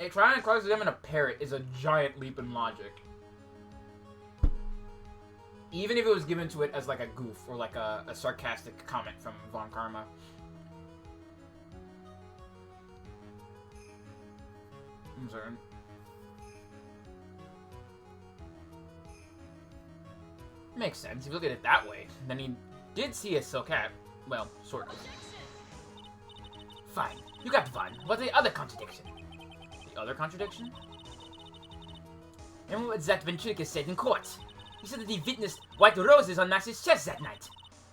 trying to cross-examine a parrot is a giant leap in logic. Even if it was given to it as like a goof or like a sarcastic comment from Von Karma. I'm sorry. Makes sense. If you look at it that way, then he did see a silk hat. Well, sort of. Fine. You got one. What's the other contradiction? The other contradiction? Remember what Zach Ventrilicus said in court? He said that he witnessed white roses on Max's chest that night.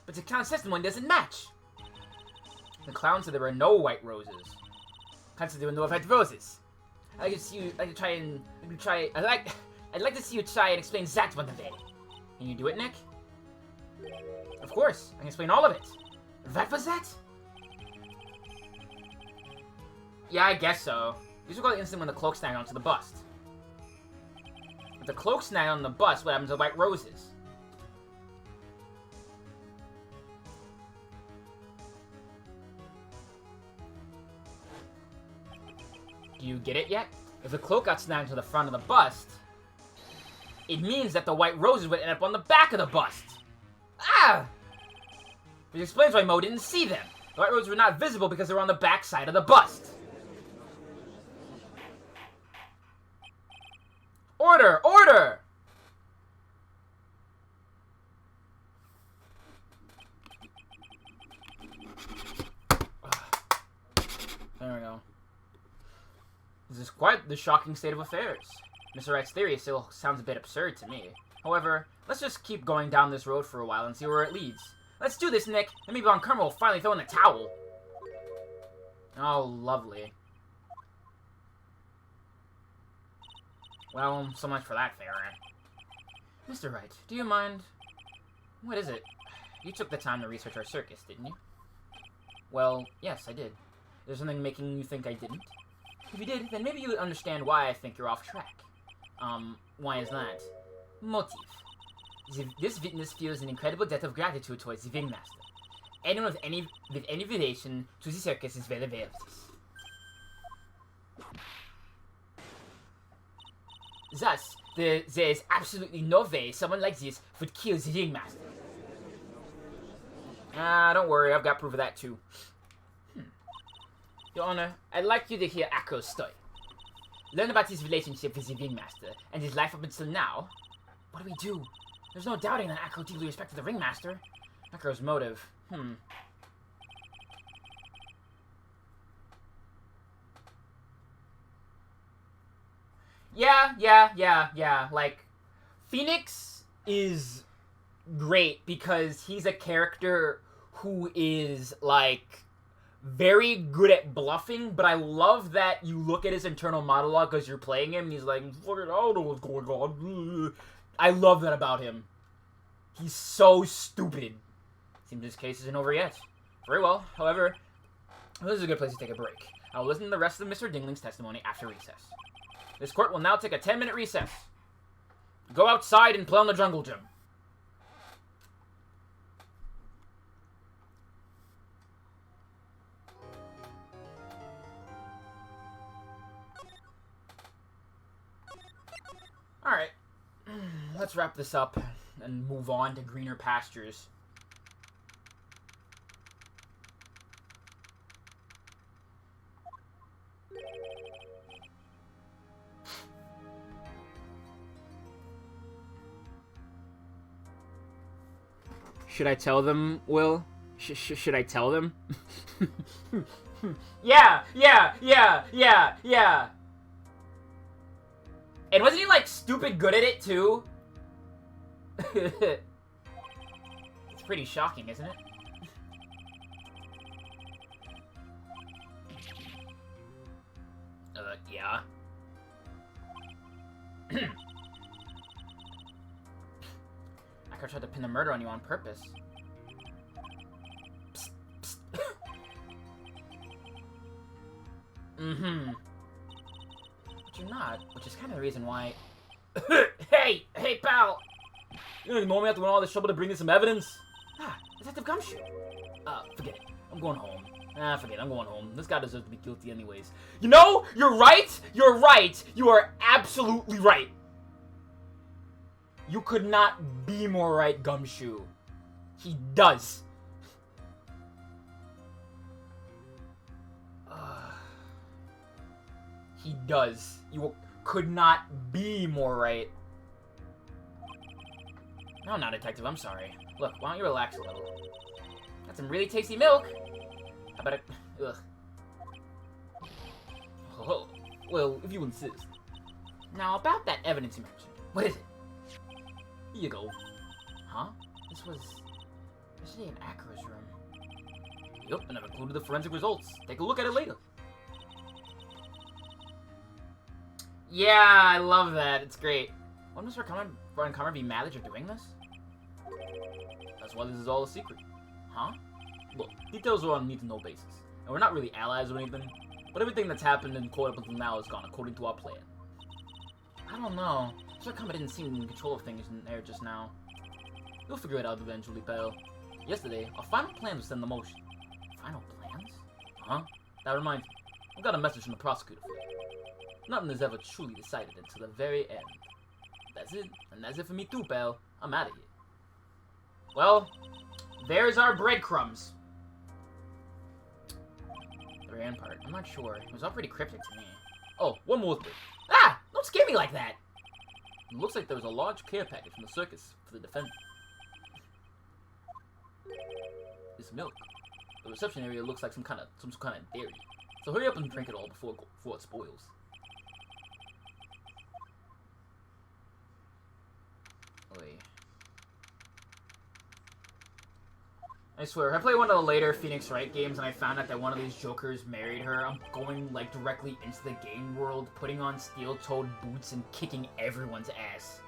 But the clown's testimony doesn't match. The clown said there were no white roses. The clown said there were no white roses. I'd like to see you I'd like to see you try and explain that one today. Can you do it, Nick? Of course. I can explain all of it. That was that? Yeah, I guess so. These are called the incident when the cloak snagged onto the bust. If the cloak snagged on the bust, what happens to the white roses? Do you get it yet? If the cloak got snagged to the front of the bust, it means that the white roses would end up on the back of the bust. Ah! Which explains why Mo didn't see them. The white roses were not visible because they were on the back side of the bust. Order! Order! There we go. This is quite the shocking state of affairs. Mr. Wright's theory still sounds a bit absurd to me. However, let's just keep going down this road for a while and see where it leads. Let's do this, Nick, and maybe Von Karma will finally throw in the towel. Oh, lovely. Well, so much for that theory. Mr. Wright, do you mind? What is it? You took the time to research our circus, didn't you? Well, yes, I did. There's something making you think I didn't? If you did, then maybe you would understand why I think you're off track. Why is that? Motive. This witness feels an incredible debt of gratitude towards the ringmaster. Anyone with any relation to the circus is well aware of this. Thus, there is absolutely no way someone like this would kill the ringmaster. Don't worry, I've got proof of that too. Your Honor, I'd like you to hear Akro's story. Learn about his relationship with the ringmaster and his life up until now. What do we do? There's no doubting that Akro deeply respected the ringmaster. Akro's motive. Yeah. Like, Phoenix is great because he's a character who is, like, very good at bluffing, but I love that you look at his internal monologue as you're playing him, and he's like, fucking, I don't know what's going on. I love that about him. He's so stupid. Seems his case isn't over yet. Very well. However, this is a good place to take a break. I will listen to the rest of Mr. Dingling's testimony after recess. This court will now take a 10-minute recess. Go outside and play on the jungle gym. Alright. Let's wrap this up and move on to greener pastures. Should I tell them, Will? Should I tell them? Yeah. And wasn't he, like, stupid good at it, too? It's pretty shocking, isn't it? Yeah. I could try to pin the murder on you on purpose. Psst, psst. Mm-hmm. But you're not, which is kind of the reason why... Hey, pal! You don't ignore me after all this trouble to bring in some evidence? Ah, Detective Gumshoe. Forget it. I'm going home. Forget it. I'm going home. This guy deserves to be guilty anyways. You know, you're right! You're right! You are absolutely right! You could not be more right, Gumshoe. He does. He does. You could not be more right. No, not detective. I'm sorry. Look, why don't you relax a little? Got some really tasty milk. How about it? Ugh. Oh, well, if you insist. Now, about that evidence you mentioned. What is it? Here you go. Huh? This was... yesterday in Akira's room. Yup, and I've included the forensic results. Take a look at it later. Yeah, I love that. It's great. Wouldn't Mr. Karma be mad that you're doing this? That's why this is all a secret. Huh? Look, details are on a need-to-know basis. And we're not really allies or anything, but everything that's happened in court up until now has gone according to our plan. I don't know. Mr. Karma didn't seem in control of things in there just now. You'll figure it out eventually, pal. Yesterday, our final plan was set in motion. Final plans? Huh? That reminds me. I got a message from the prosecutor for you. Nothing is ever truly decided until the very end. That's it. And that's it for me too, pal. I'm out of here. Well, there's our breadcrumbs. The very end part. I'm not sure. It was all pretty cryptic to me. Oh, one more thing. Ah! Don't scare me like that! It looks like there was a large care package from the circus for the defendant. This milk. The reception area looks like some kind of dairy. So hurry up and drink it all before it spoils. Wait. I swear, if I play one of the later Phoenix Wright games and I found out that one of these jokers married her, I'm going, like, directly into the game world, putting on steel-toed boots and kicking everyone's ass.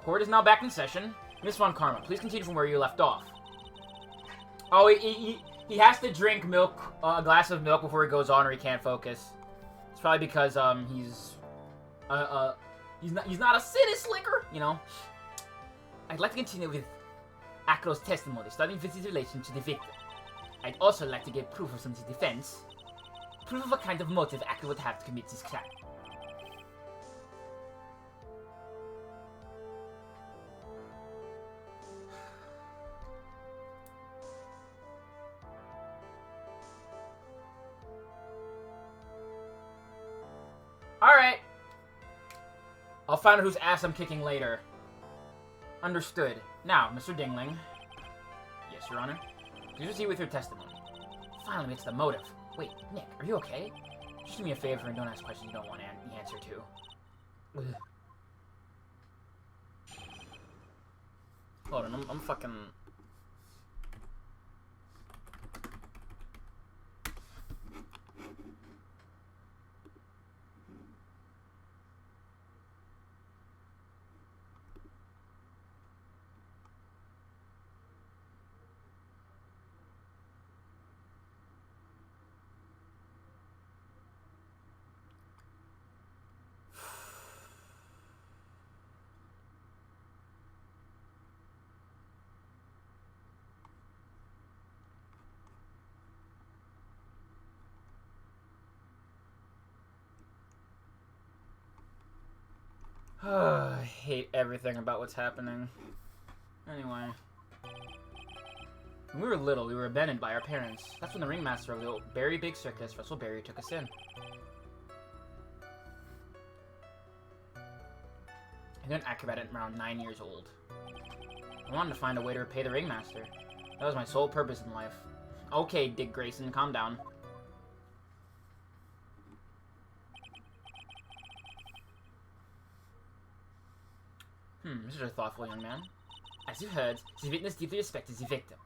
Court is now back in session. Miss Von Karma, please continue from where you left off. Oh, he has to drink milk, a glass of milk before he goes on or he can't focus. It's probably because, he's not a city slicker, you know. I'd like to continue with Akira's testimony, starting with his relation to the victim. I'd also like to get proof of some of his defense. Proof of what kind of motive Akira would have to commit this crime. Alright. I'll find out whose ass I'm kicking later. Understood. Now, Mr. Dingling. Yes, Your Honor. Please proceed with your testimony. Finally, it's the motive. Wait, Nick, are you okay? Just do me a favor and don't ask questions you don't want the answer to. Ugh. Hold on, I'm fucking... I hate everything about what's happening. Anyway. When we were little, we were abandoned by our parents. That's when the ringmaster of the old Berry Big Circus, Russell Berry, took us in. I got an acrobat at around 9 years old. I wanted to find a way to repay the ringmaster. That was my sole purpose in life. Okay, Dick Grayson, calm down. This is a thoughtful young man. As you heard, the witness deeply respected the victim.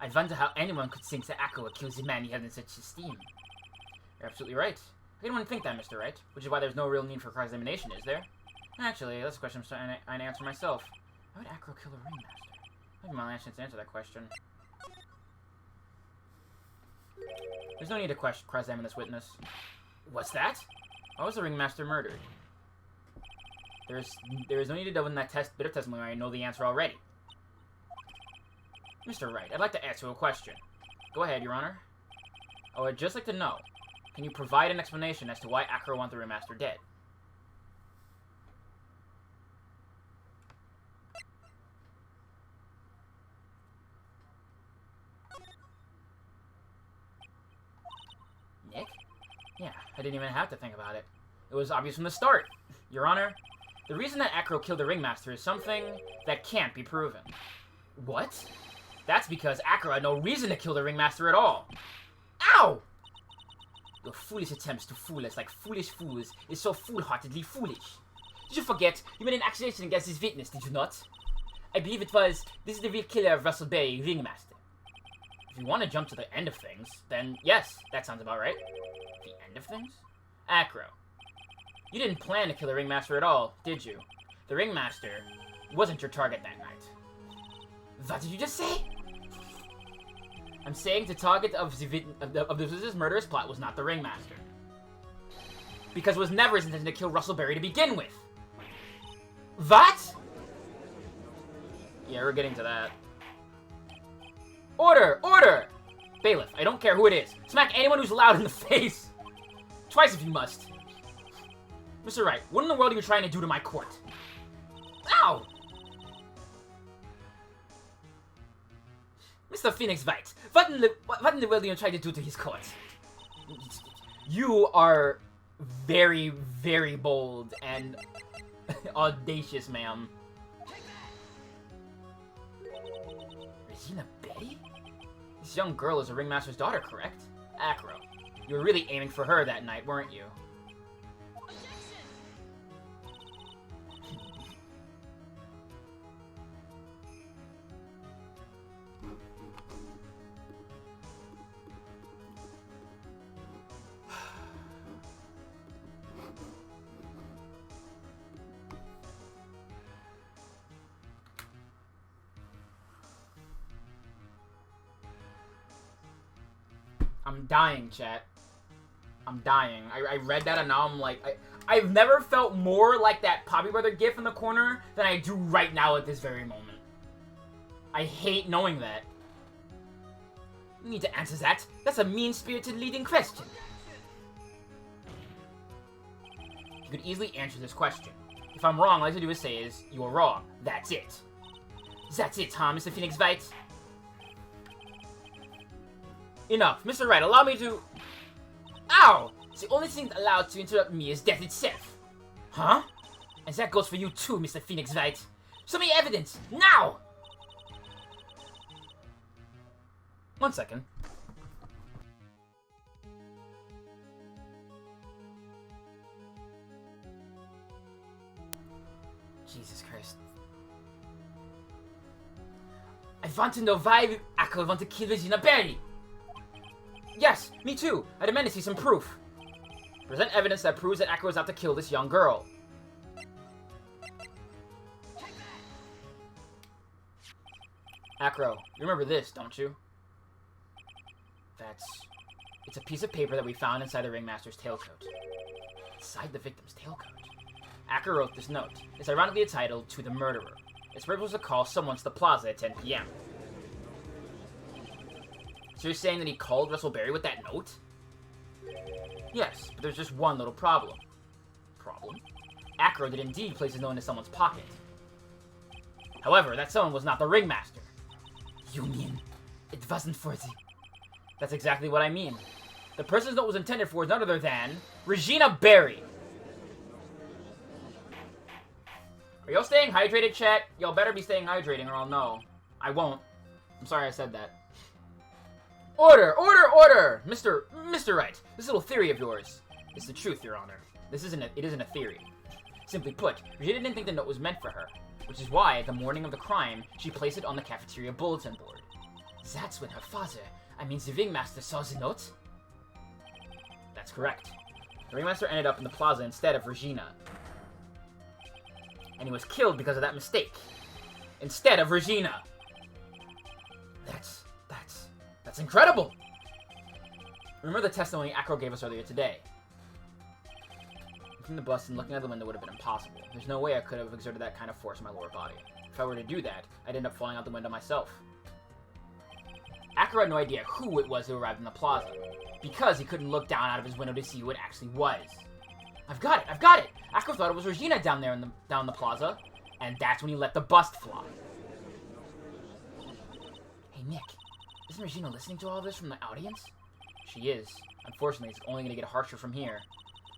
I wonder how anyone could think that Akko would kill the man he held in such esteem. You're absolutely right. I didn't want to think that, Mr. Wright, which is why there's no real need for cross-examination, is there? Actually, that's a question I'm trying to answer myself. Why would Akko kill the ringmaster? I have my last chance to answer that question. There's no need to cross-examine this witness. What's that? Why was the ringmaster murdered? There is no need to delve in that bit of testimony where I know the answer already. Mr. Wright, I'd like to ask you a question. Go ahead, Your Honor. I would just like to know, can you provide an explanation as to why Akko wanted the ringmaster dead? Nick? Yeah, I didn't even have to think about it. It was obvious from the start. Your Honor, the reason that Akko killed the ringmaster is something that can't be proven. What? That's because Akko had no reason to kill the ringmaster at all. Ow! Your foolish attempts to fool us like foolish fools is so foolhardily foolish. Did you forget you made an accusation against this witness, did you not? I believe it was, this is the real killer of Russell Berry, ringmaster. If you want to jump to the end of things, then yes, that sounds about right. The end of things? Akko. You didn't plan to kill the ringmaster at all, did you? The ringmaster wasn't your target that night. What did you just say? I'm saying the target of this murderous plot was not the ringmaster. Because it was never his intention to kill Russell Berry to begin with. What? Yeah, we're getting to that. Order! Order! Bailiff, I don't care who it is. Smack anyone who's loud in the face. Twice if you must. Mr. Wright, what in the world are you trying to do to my court? Ow! Mr. Phoenix Wright, what in the world are you trying to do to his court? You are very, very bold and audacious, ma'am. Regina Betty? This young girl is a ringmaster's daughter, correct? Akko, you were really aiming for her that night, weren't you? I'm dying, chat. I'm dying. I read that and now I'm like... I've never felt more like that Poppy Brother gif in the corner than I do right now at this very moment. I hate knowing that. You need to answer that. That's a mean-spirited leading question. You could easily answer this question. If I'm wrong, all I have to do is say is, you're wrong. That's it. That's it, huh, Mr. Phoenix Wright? Enough. Mr. Wright, allow me to... Ow! The only thing allowed to interrupt me is death itself. Huh? And that goes for you too, Mr. Phoenix Wright. Show me evidence, now! 1 second. Jesus Christ. I want to know why Akko want to kill Regina Berry. Yes, me too. I demand to see some proof. Present evidence that proves that Akko was out to kill this young girl. Akko, you remember this, don't you? It's a piece of paper that we found inside the ringmaster's tailcoat. Inside the victim's tailcoat. Akko wrote this note. It's ironically titled, To the Murderer. Its purpose was to call someone to the plaza at 10 p.m. So you're saying that he called Russell Berry with that note? Yes, but there's just one little problem. Problem? Acro did indeed place his note into someone's pocket. However, that someone was not the ringmaster. You mean it wasn't for the... That's exactly what I mean. The person's note was intended for is none other than Regina Berry. Are y'all staying hydrated, chat? Y'all better be staying hydrating or I'll know. I won't. I'm sorry I said that. Order! Order! Order! Mr. Wright, this little theory of yours is the truth, Your Honor. It isn't a theory. Simply put, Regina didn't think the note was meant for her, which is why, the morning of the crime, she placed it on the cafeteria bulletin board. That's when her father, the ringmaster, saw the note? That's correct. The ringmaster ended up in the plaza instead of Regina. And he was killed because of that mistake. Instead of Regina. That's incredible! Remember the testimony Acro gave us earlier today. From the bus and looking out the window would have been impossible. There's no way I could have exerted that kind of force in my lower body. If I were to do that, I'd end up falling out the window myself. Acro had no idea who it was who arrived in the plaza, because he couldn't look down out of his window to see who it actually was. I've got it! Acro thought it was Regina down there down the plaza, and that's when he let the bust fly. Hey, Nick. Isn't Regina listening to all this from the audience? She is. Unfortunately, it's only going to get harsher from here.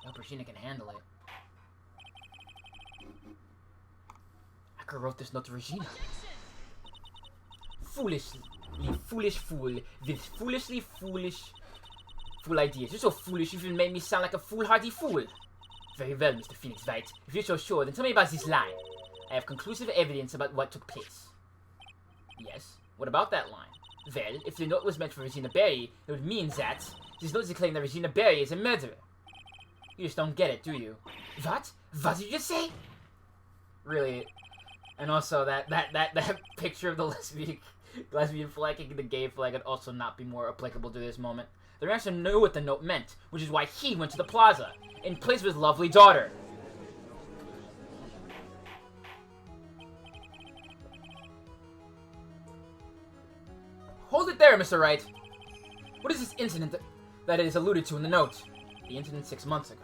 I hope Regina can handle it. Acro wrote this note to Regina. Foolish fool with foolishly fool ideas. You're so foolish you even made me sound like a foolhardy fool. Very well, Mr. Phoenix Wright. If you're so sure, then tell me about this line. I have conclusive evidence about what took place. Yes? What about that line? Well, if the note was meant for Regina Berry, it would mean that this note is claiming that Regina Berry is a murderer. You just don't get it, do you? What? What did you just say? Really? And also, that picture of the lesbian flag kicking the gay flag could also not be more applicable to this moment. The rancher knew what the note meant, which is why he went to the plaza, in place of his lovely daughter. Hold it there, Mr. Wright. What is this incident that is alluded to in the note? The incident 6 months ago.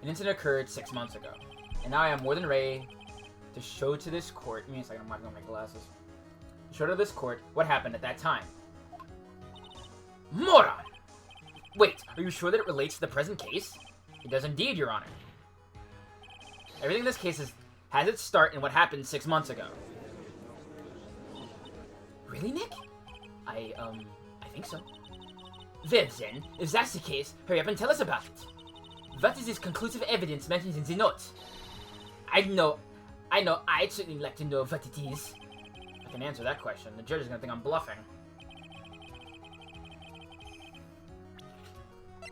An incident occurred 6 months ago, and now I am more than ready to show to this court. Give me a second, I'm not gonna my glasses. Show to this court what happened at that time. Moron! Wait, are you sure that it relates to the present case? It does indeed, Your Honor. Everything in this case has its start in what happened 6 months ago. Really, Nick? I think so. Well then, if that's the case, hurry up and tell us about it. What is this conclusive evidence mentioned in the note? I know I'd certainly like to know what it is. I can answer that question. The judge is gonna think I'm bluffing.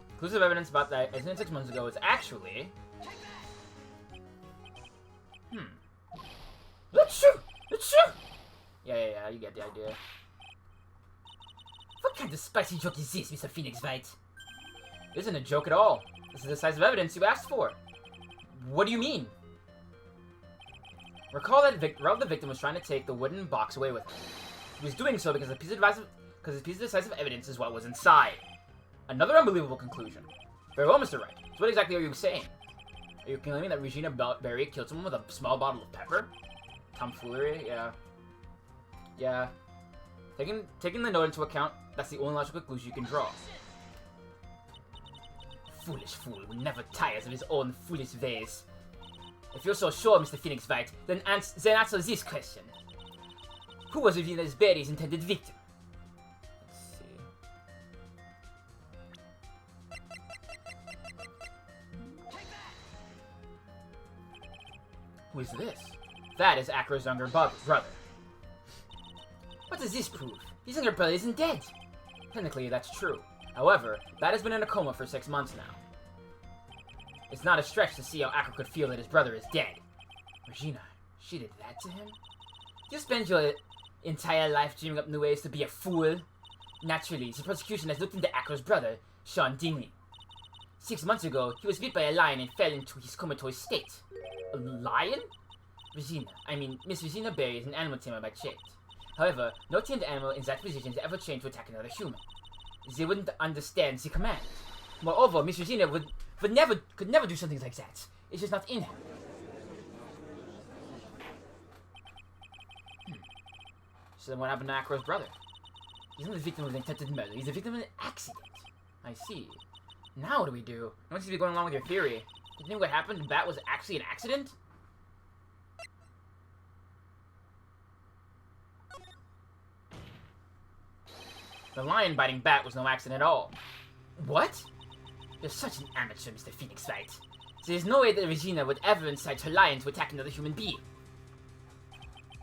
Conclusive evidence about that incident 6 months ago is actually... That's true! That's true! Yeah, you get the idea. What kind of spicy joke is this, Mr. Phoenix Wright? It isn't a joke at all. This is the size of evidence you asked for. What do you mean? Recall that the victim was trying to take the wooden box away with him. He was doing so because the piece of decisive evidence is what was inside. Another unbelievable conclusion. Very well, Mr. Wright. So what exactly are you saying? Are you claiming that Regina Berry killed someone with a small bottle of pepper? Tomfoolery? Yeah. Taking the note into account, that's the only logical conclusion you can draw. Foolish fool who never tires of his own foolish ways. If you're so sure, Mr. Phoenix Wright, then answer this question. Who was Regina Berry's intended victim? Let's see. Who is this? That is Acro's younger brother. What does this prove? His younger brother isn't dead. Technically, that's true. However, that has been in a coma for 6 months now. It's not a stretch to see how Acro could feel that his brother is dead. Regina, she did that to him? You spend your entire life dreaming up new ways to be a fool. Naturally, the prosecution has looked into Acro's brother, Sean Dingley. 6 months ago, he was bit by a lion and fell into his comatose state. A lion? Miss Regina Berry is an animal tamer by trade. However, no tamed animal in that position has ever trained to attack another human. They wouldn't understand the command. Moreover, Miss Regina could never do something like that. It's just not in her. So then what happened to Acro's brother? He's not the victim of an attempted murder. He's the victim of an accident. I see. Now what do we do? No one seems to be going along with your theory. Do you think what happened to Bat was actually an accident? The lion biting Bat was no accident at all. What? You're such an amateur, Mr. Phoenix Wright. There's no way that Regina would ever incite her lion to attack another human being.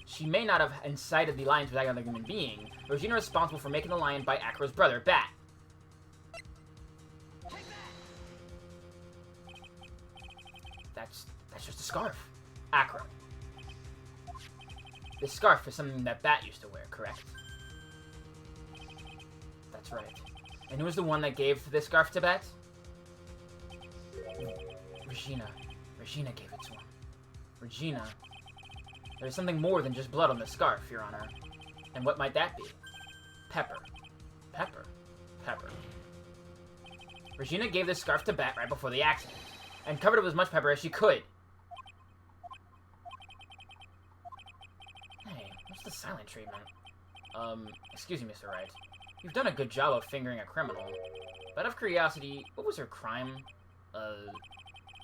She may not have incited the lion to attack another human being, but Regina is responsible for making the lion bite Acro's brother, Bat. That's just a scarf. Acro. This scarf is something that Bat used to wear, correct? That's right. And who was the one that gave this scarf to Bat? Regina. Regina gave it to him. Regina. There's something more than just blood on the scarf, Your Honor. And what might that be? Pepper. Pepper. Pepper. Regina gave this scarf to Bat right before the accident, and covered it with as much pepper as she could. Hey, what's the silent treatment? Excuse me, Mr. Wright. You've done a good job of fingering a criminal. But out of curiosity, what was her crime?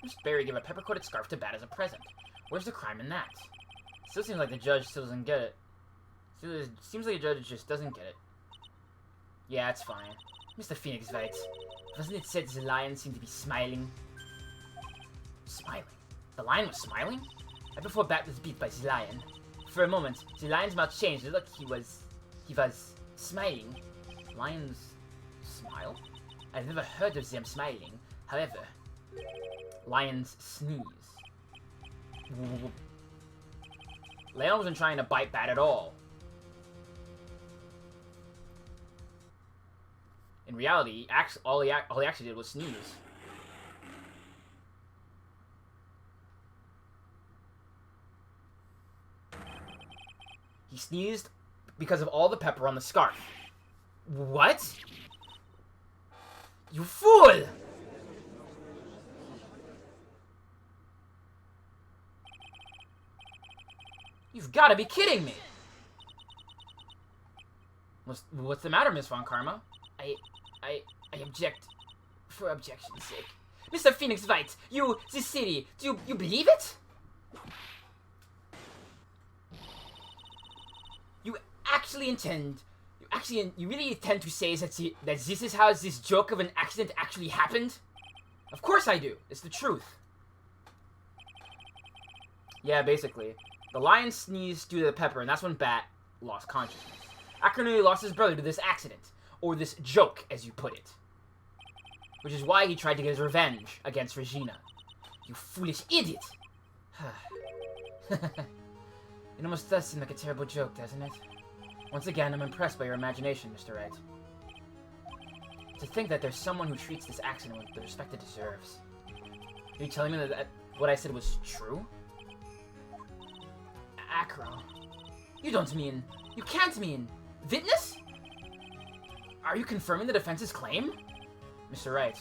Miss Barry gave a pepper-coated scarf to Bat as a present. Where's the crime in that? Still seems like the judge still doesn't get it. Seems like the judge just doesn't get it. Yeah, it's fine. Mr. Phoenix Wright, wasn't it said the lion seemed to be smiling? Smiling? The lion was smiling? Right before Bat was beat by the lion. For a moment, the lion's mouth changed and looked he was smiling. Lions smile? I've never heard of them smiling. However, lions sneeze. Leon wasn't trying to bite Bat at all. In reality, all he actually did was sneeze. He sneezed because of all the pepper on the scarf. What? You fool! You've got to be kidding me! What's the matter, Miss Von Karma? I object for objection's sake. Mr. Phoenix Wright, this city, do you believe it? You really intend to say that this is how this joke of an accident actually happened? Of course I do. It's the truth. Yeah, basically. The lion sneezed due to the pepper, and that's when Bat lost consciousness. Akron nearly lost his brother to this accident. Or this joke, as you put it. Which is why he tried to get his revenge against Regina. You foolish idiot! It almost does seem like a terrible joke, doesn't it? Once again, I'm impressed by your imagination, Mr. Wright. To think that there's someone who treats this accident with the respect it deserves. Are you telling me that what I said was true? Acro. You can't mean... Witness? Are you confirming the defense's claim? Mr. Wright,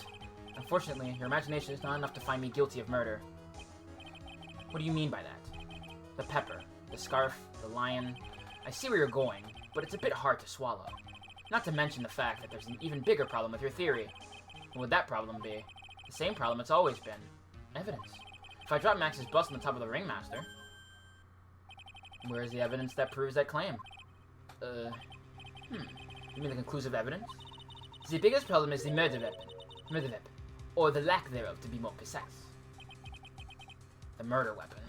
unfortunately, your imagination is not enough to find me guilty of murder. What do you mean by that? The pepper, the scarf, the lion... I see where you're going, but it's a bit hard to swallow. Not to mention the fact that there's an even bigger problem with your theory. What would that problem be? The same problem it's always been. Evidence. If I drop Max's bust on the top of the ringmaster... Where's the evidence that proves that claim? You mean the conclusive evidence? The biggest problem is the murder weapon. Or the lack thereof, to be more precise. The murder weapon.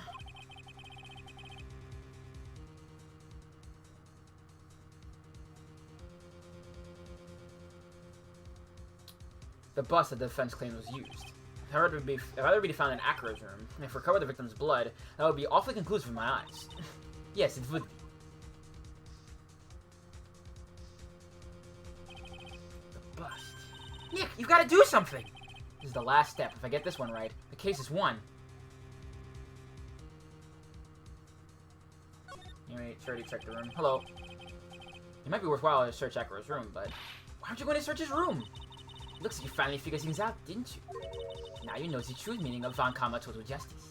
The bust that the defense claims was used. If I were to be found in Acro's room, and if recover the victim's blood, that would be awfully conclusive in my eyes. Yes, it would be. The bust. Nick, you've got to do something! This is the last step. If I get this one right, the case is won. Anyway, already checked the room. Hello. It might be worthwhile to search Acro's room, but... Why aren't you going to search his room? Looks like you finally figured things out, didn't you? Now you know the true meaning of Von Karma Total Justice.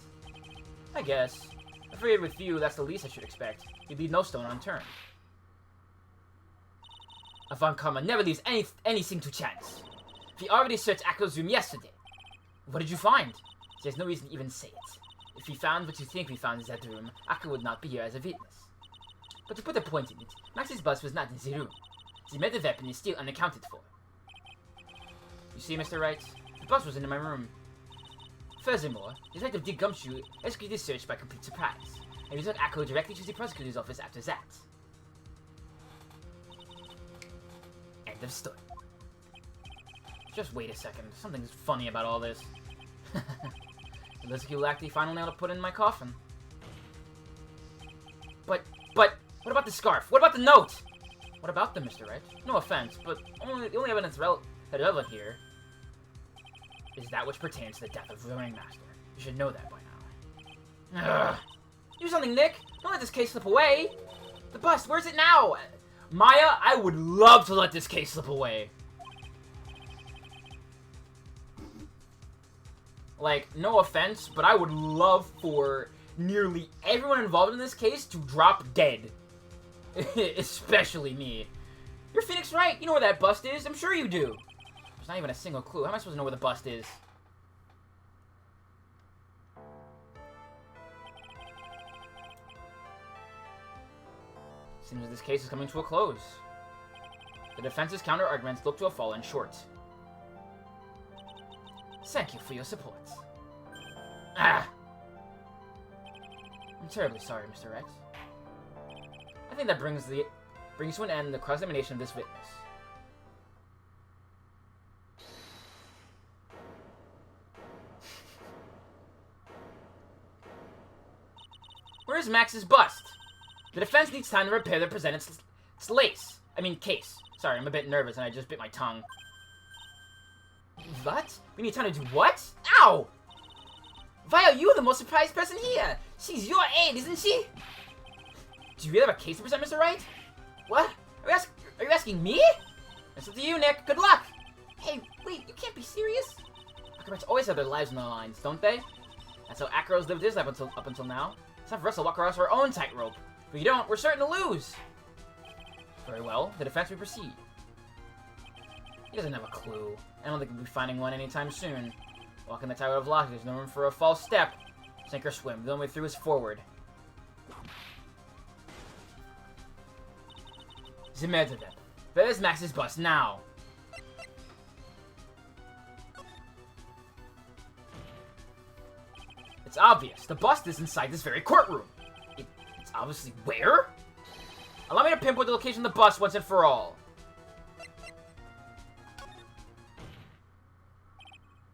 I guess. I figured with you, that's the least I should expect. You'd leave no stone unturned. A Von Karma never leaves anything to chance. We already searched Akro's room yesterday. What did you find? There's no reason to even say it. If we found what you think we found in that room, Akro would not be here as a witness. But to put a point in it, Max's bus was not in the room. The meta weapon is still unaccounted for. You see, Mr. Wright? The bus was in my room. Furthermore, Detective Dick Gumshoe executed the search by complete surprise, and returned Akro directly to the prosecutor's office after that. End of story. Just wait a second. Something's funny about all this. It looks like you lack the final nail to put in my coffin. But, what about the scarf? What about the note? What about them, Mr. Wright? No offense, but the only evidence relevant here is that which pertains to the death of the Ringmaster. You should know that by now. Ugh. Do something, Nick! Don't let this case slip away! The bust, where's it now? Maya, I would love to let this case slip away. Like, no offense, but I would love for nearly everyone involved in this case to drop dead. Especially me. You're Phoenix Wright. You know where that bust is. I'm sure you do. There's not even a single clue. How am I supposed to know where the bust is? Seems that this case is coming to a close. The defense's counter-arguments look to have fallen short. Thank you for your support. Ah! I'm terribly sorry, Mr. Wright. I think that brings to an end the cross-examination of this witness. Where's Max's bust? The defense needs time to repair the presented's case. Sorry, I'm a bit nervous and I just bit my tongue. What? We need time to do what? Ow! Why are you the most surprised person here? She's your aide, isn't she? Do you really have a case to present, Mr. Wright? What? Are you asking me? It's up to you, Nick. Good luck! Hey, wait, you can't be serious? Acrobats always have their lives on the lines, don't they? That's how Acro's lived his life up until now. It's time for us to walk across our own tightrope. If we don't, we're certain to lose. Very well, the defense will proceed. He doesn't have a clue. I don't think we'll be finding one anytime soon. Walking the tightrope of logic, there's no room for a false step. Sink or swim. The only way through is forward. The murder then. Where's Max's bus now? It's obvious. The bust is inside this very courtroom. It's obviously where? Allow me to pinpoint the location of the bus once and for all.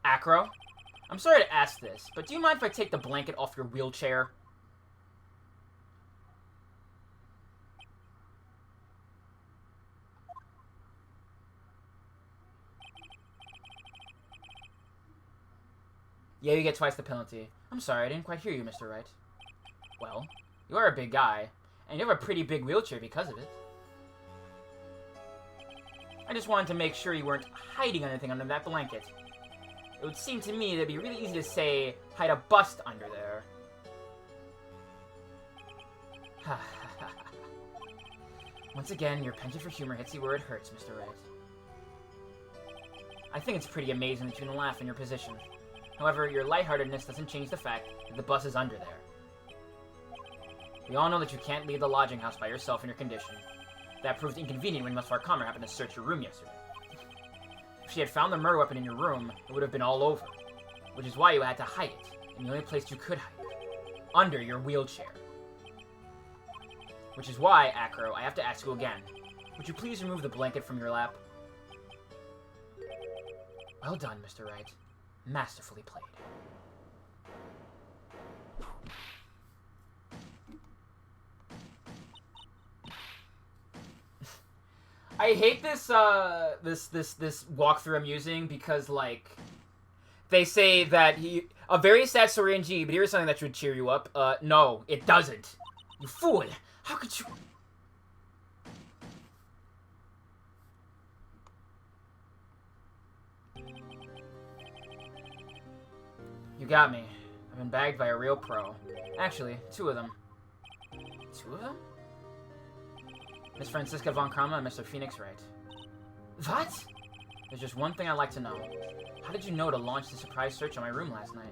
Acro? I'm sorry to ask this, but do you mind if I take the blanket off your wheelchair? Yeah, you get twice the penalty. I'm sorry, I didn't quite hear you, Mr. Wright. Well, you are a big guy, and you have a pretty big wheelchair because of it. I just wanted to make sure you weren't hiding anything under that blanket. It would seem to me that it'd be really easy to say, hide a bust under there. Once again, your penchant for humor hits you where it hurts, Mr. Wright. I think it's pretty amazing that you can laugh in your position. However, your lightheartedness doesn't change the fact that the bus is under there. We all know that you can't leave the lodging house by yourself in your condition. That proved inconvenient when Miss Farcomer happened to search your room yesterday. If she had found the murder weapon in your room, it would have been all over. Which is why you had to hide it, in the only place you could hide it. Under your wheelchair. Which is why, Acro, I have to ask you again. Would you please remove the blanket from your lap? Well done, Mr. Wright. Masterfully played. I hate this this walkthrough I'm using because, like, they say that a very sad story in G, but here's something that should cheer you up. No, it doesn't. You fool! How could you? You got me. I've been bagged by a real pro. Actually, 2 of them. 2 of them? Miss Franziska von Kramer and Mr. Phoenix Wright. What? There's just one thing I'd like to know. How did you know to launch the surprise search on my room last night?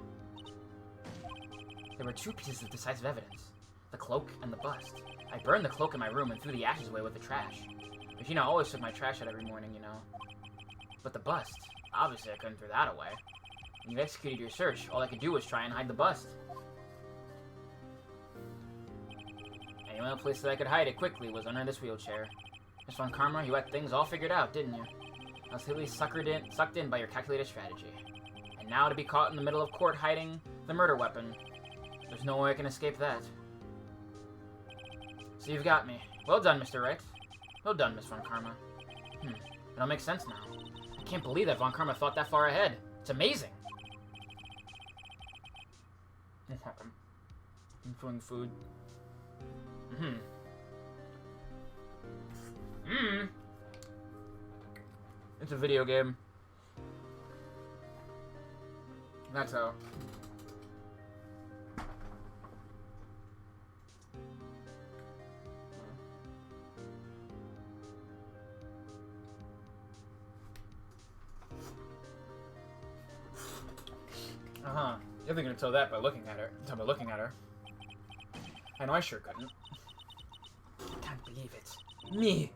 There were 2 pieces of decisive evidence. The cloak and the bust. I burned the cloak in my room and threw the ashes away with the trash. Regina always took my trash out every morning, you know. But the bust, obviously I couldn't throw that away. When you executed your search, all I could do was try and hide the bust. And the only place that I could hide it quickly was under this wheelchair. Miss Von Karma, you had things all figured out, didn't you? I was completely sucked in by your calculated strategy. And now to be caught in the middle of court hiding the murder weapon. There's no way I can escape that. So you've got me. Well done, Mr. Wright. Well done, Miss Von Karma. It all makes sense now. I can't believe that Von Karma thought that far ahead. It's amazing. I'm feeling food. It's a video game. That's how. You're gonna tell that by looking at her. Tell by looking at her. I know I sure couldn't. I can't believe it. Me!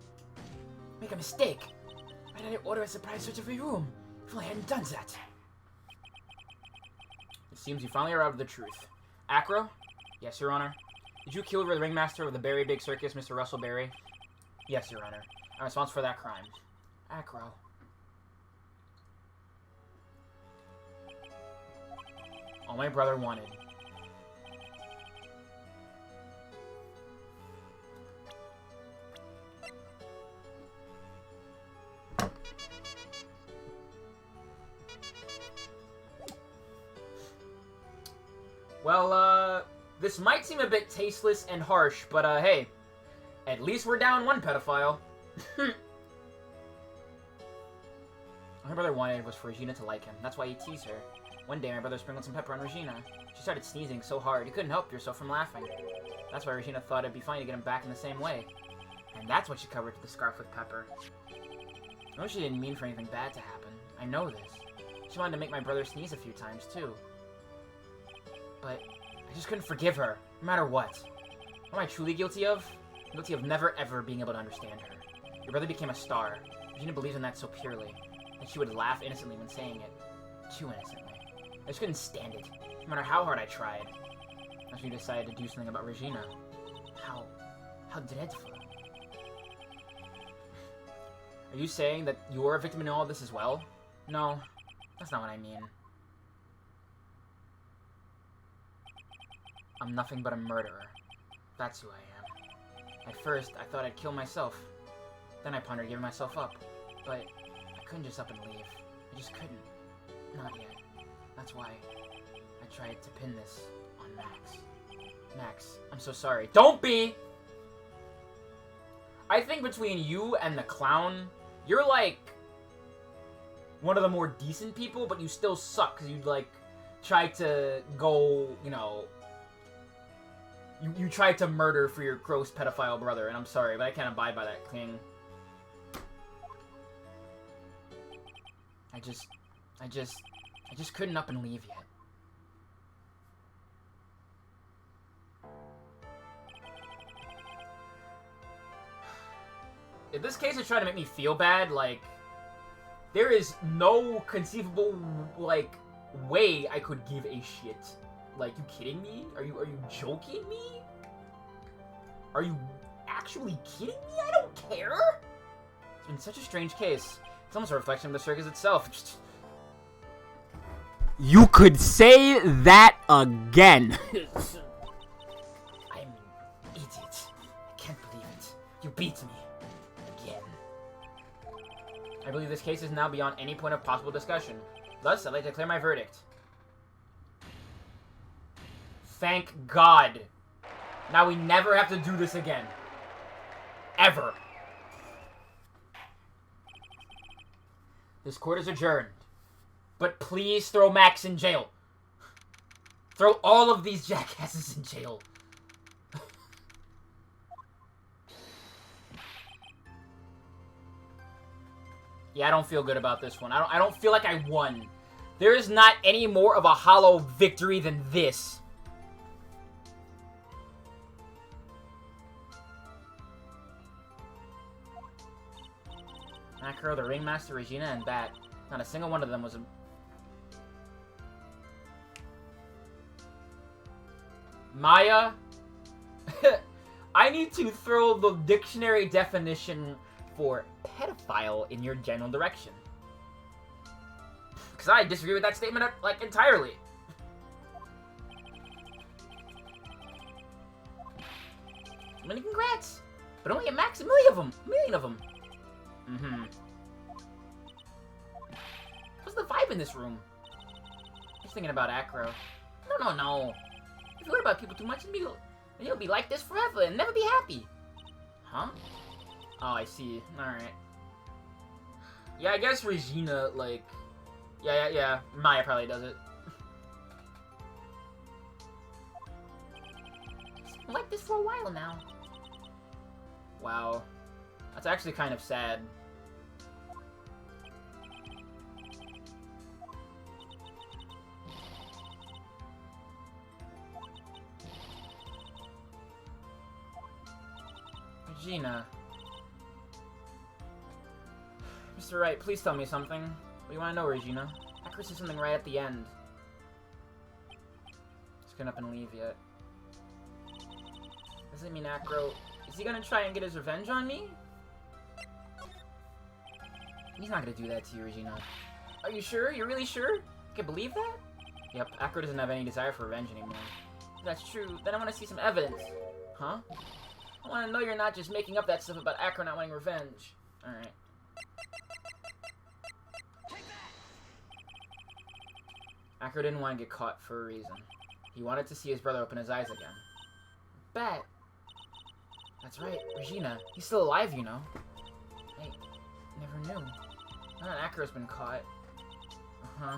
Make a mistake. Why did I order a surprise search of your room? If only I hadn't done that. It seems you finally arrived at the truth. Acro? Yes, Your Honor. Did you kill the ringmaster of the Berry Big Circus, Mr. Russell Berry? Yes, Your Honor. I'm responsible for that crime. Acro. All my brother wanted. Well, this might seem a bit tasteless and harsh, but, hey, at least we're down one pedophile. All my brother wanted was for Regina to like him. That's why he teased her. One day, my brother sprinkled some pepper on Regina. She started sneezing so hard, he couldn't help herself from laughing. That's why Regina thought it'd be funny to get him back in the same way. And that's why she covered the scarf with pepper. I know she didn't mean for anything bad to happen. I know this. She wanted to make my brother sneeze a few times, too. But I just couldn't forgive her, no matter what. What am I truly guilty of? I'm guilty of never ever being able to understand her. Your brother became a star. Regina believes in that so purely, that she would laugh innocently when saying it. Too innocently. I just couldn't stand it, no matter how hard I tried. That's when you decided to do something about Regina. How dreadful. Are you saying that you're a victim in all of this as well? No, that's not what I mean. I'm nothing but a murderer. That's who I am. At first, I thought I'd kill myself. Then I pondered giving myself up. But I couldn't just up and leave. I just couldn't. Not yet. That's why I tried to pin this on Max. Max, I'm so sorry. Don't be! I think between you and the clown, you're like one of the more decent people, but you still suck because you like tried to go, you know, you tried to murder for your gross pedophile brother, and I'm sorry, but I can't abide by that, King. I just couldn't up and leave yet. In this case, it's trying to make me feel bad. Like, there is no conceivable, like, way I could give a shit. Like, you kidding me? Are you joking me? Are you actually kidding me? I don't care! It's been such a strange case. It's almost a reflection of the circus itself. Just... You could say that again. I'm an idiot. I can't believe it. You beat me. Again. I believe this case is now beyond any point of possible discussion. Thus, I'd like to declare my verdict. Thank God. Now we never have to do this again. Ever. This court is adjourned. But please throw Max in jail. Throw all of these jackasses in jail. Yeah, I don't feel good about this one. I don't feel like I won. There is not any more of a hollow victory than this. Acro, the Ringmaster, Regina, and Bat. Not a single one of them was a... Maya? I need to throw the dictionary definition for pedophile in your general direction. Because I disagree with that statement, like, entirely. Many congrats! But only a max a million of them. Mm-hmm. What's the vibe in this room? Just thinking about Acro. No. If you worry about people too much, then you'll be like this forever and never be happy. Huh? Oh, I see. Alright. Yeah, I guess Regina, like... Yeah. Maya probably does it. It's been like this for a while now. Wow. That's actually kind of sad. Regina. Mr. Wright, please tell me something. What do you want to know, Regina? Acro said something right at the end. Just get up and leave yet. Does it mean Acro... Is he gonna try and get his revenge on me? He's not gonna do that to you, Regina. Are you sure? You're really sure? You can believe that? Yep, Acro doesn't have any desire for revenge anymore. If that's true, then I want to see some evidence. Huh? I want to know you're not just making up that stuff about Acro not wanting revenge. Alright. Acro didn't want to get caught for a reason. He wanted to see his brother open his eyes again. Bet. That's right, Regina. He's still alive, you know. I never knew. Now that Acro's been caught. Uh-huh.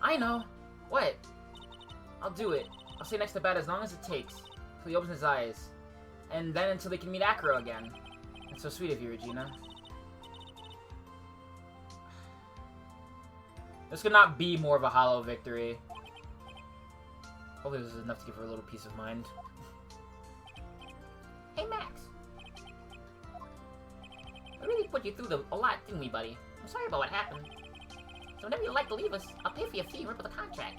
I know. What? I'll do it. I'll stay next to Bat as long as it takes. Till he opens his eyes. And then until they can meet Acro again. That's so sweet of you, Regina. This could not be more of a hollow victory. Hopefully this is enough to give her a little peace of mind. Hey, Max. We really put you through a lot, didn't we, buddy? I'm sorry about what happened. So whenever you'd like to leave us, I'll pay for your fee and rip up the contract.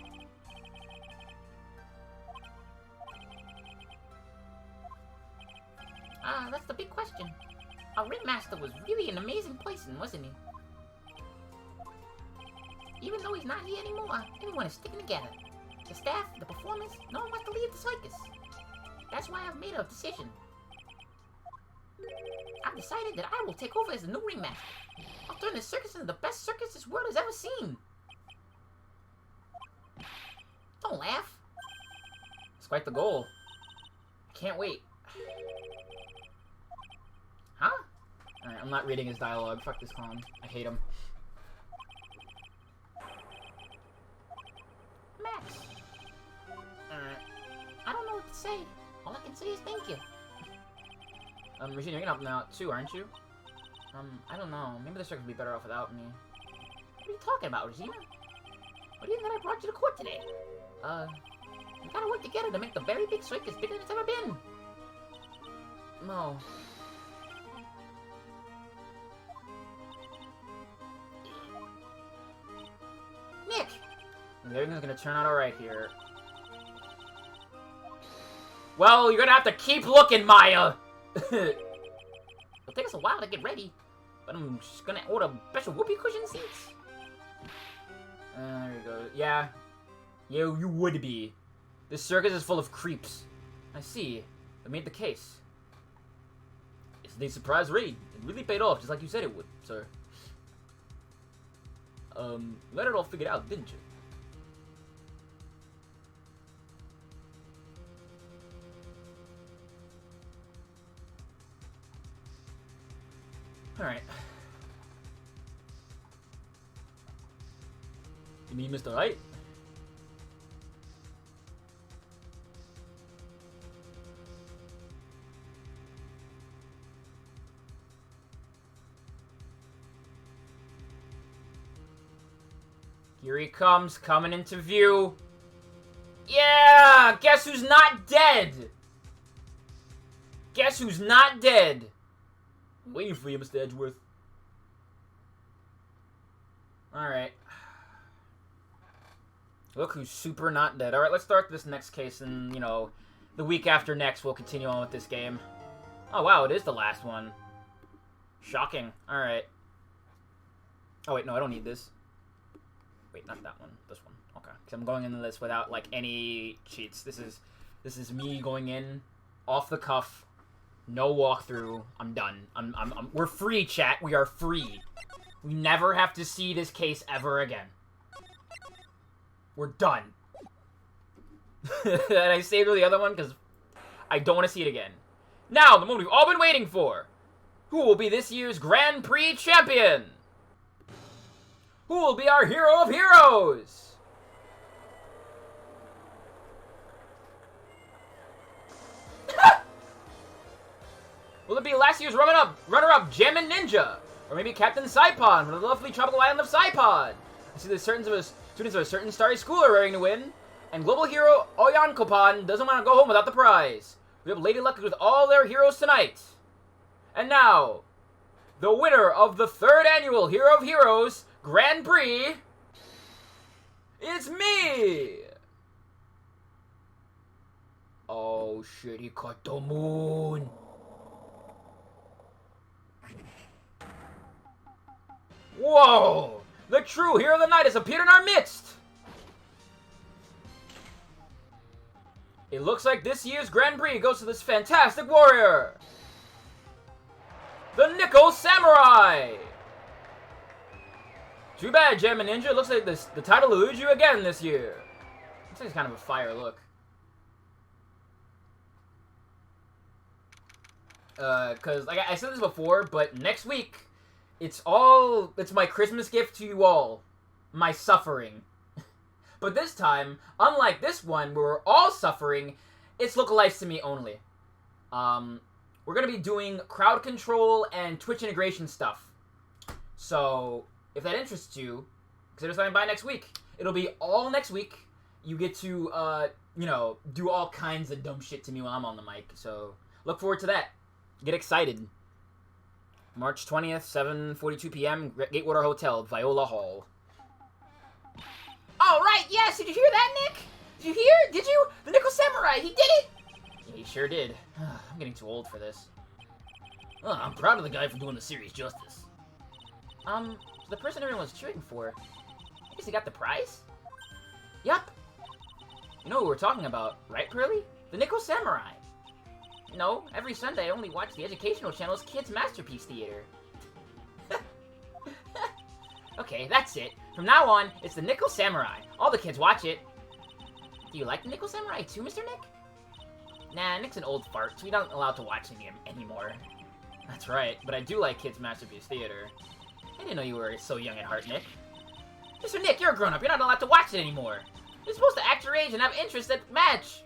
That's the big question. Our ringmaster was really an amazing person, wasn't he? Even though he's not here anymore, everyone is sticking together. The staff, the performers, no one wants to leave the circus. That's why I've made a decision. I've decided that I will take over as the new ringmaster. I'll turn this circus into the best circus this world has ever seen. Don't laugh. It's quite the goal. I can't wait. Huh? Alright, I'm not reading his dialogue. Fuck this clown. I hate him. Max. I don't know what to say. All I can say is thank you. Regina, you're gonna help me out too, aren't you? I don't know. Maybe the circus would be better off without me. What are you talking about, Regina? What do you think I brought you to court today? We gotta work together to make the very big circus bigger than it's ever been. No. Nick! Everything's gonna turn out alright here. Well, you're gonna have to keep looking, Maya! It'll take us a while to get ready, but I'm just gonna order special whoopee cushion seats. There you go. Yeah. Yeah, you would be. This circus is full of creeps. I see. It made the case. It's the surprise raid. It really paid off, just like you said it would, sir. You got it all figured out, didn't you? Alright. You mean Mr. Wright? Here he comes, coming into view. Yeah! Guess who's not dead? Guess who's not dead? I'm waiting for you, Mr. Edgeworth. Alright. Look who's super not dead. Alright, let's start this next case, and, you know, the week after next, we'll continue on with this game. Oh, wow, it is the last one. Shocking. Alright. Oh, wait, no, I don't need this. Wait, not that one. This one. Okay. Because I'm going into this without, like, any cheats. This is me going in, off the cuff, no walkthrough. I'm done. We're free, chat. We are free. We never have to see this case ever again. We're done. And I saved the other one because I don't want to see it again. Now, the moment we've all been waiting for. Who will be this year's Grand Prix champion? Who will be our hero of heroes? Will it be last year's runner-up Jammin' Ninja? Or maybe Captain Saipon from the lovely tropical island of Saipon? I see that students of a certain starry school are raring to win, and global hero Oyan Kopan doesn't want to go home without the prize. We have Lady Luck with all their heroes tonight. And now, the winner of the 3rd annual Hero of Heroes Grand Prix is me! Oh shit, he caught the moon. Whoa! The true hero of the night has appeared in our midst! It looks like this year's Grand Prix goes to this fantastic warrior! The Nickel Samurai! Too bad, Jammin' Ninja. It looks like the title eludes you again this year. Looks like it's kind of a fire look. Cause like I said this before, but next week, it's my Christmas gift to you all. My suffering. But this time, unlike this one, where we're all suffering, it's localized to me only. We're gonna be doing crowd control and Twitch integration stuff. So, if that interests you, consider stopping by next week. It'll be all next week. You get to, you know, do all kinds of dumb shit to me while I'm on the mic. So, look forward to that. Get excited. March 20th, 7:42 p.m., Gatewater Hotel, Viola Hall. All right, yes, did you hear that, Nick? Did you hear? Did you? The Nickel Samurai, he did it! Yeah, he sure did. I'm getting too old for this. I'm proud of the guy for doing the series justice. The person everyone's cheering for, I guess he got the prize? yup. You know who we're talking about, right, Pearly? The Nickel Samurai. No, every Sunday I only watch the educational channel's Kids Masterpiece Theater. Okay, that's it. From now on, it's the Nickel Samurai. All the kids watch it. Do you like the Nickel Samurai too, Mr. Nick? Nah, Nick's an old fart, so we don't allowed to watch him anymore. That's right, but I do like Kids Masterpiece Theater. I didn't know you were so young at heart, Nick. Mr. Nick, you're a grown-up. You're not allowed to watch it anymore. You're supposed to act your age and have interests that match.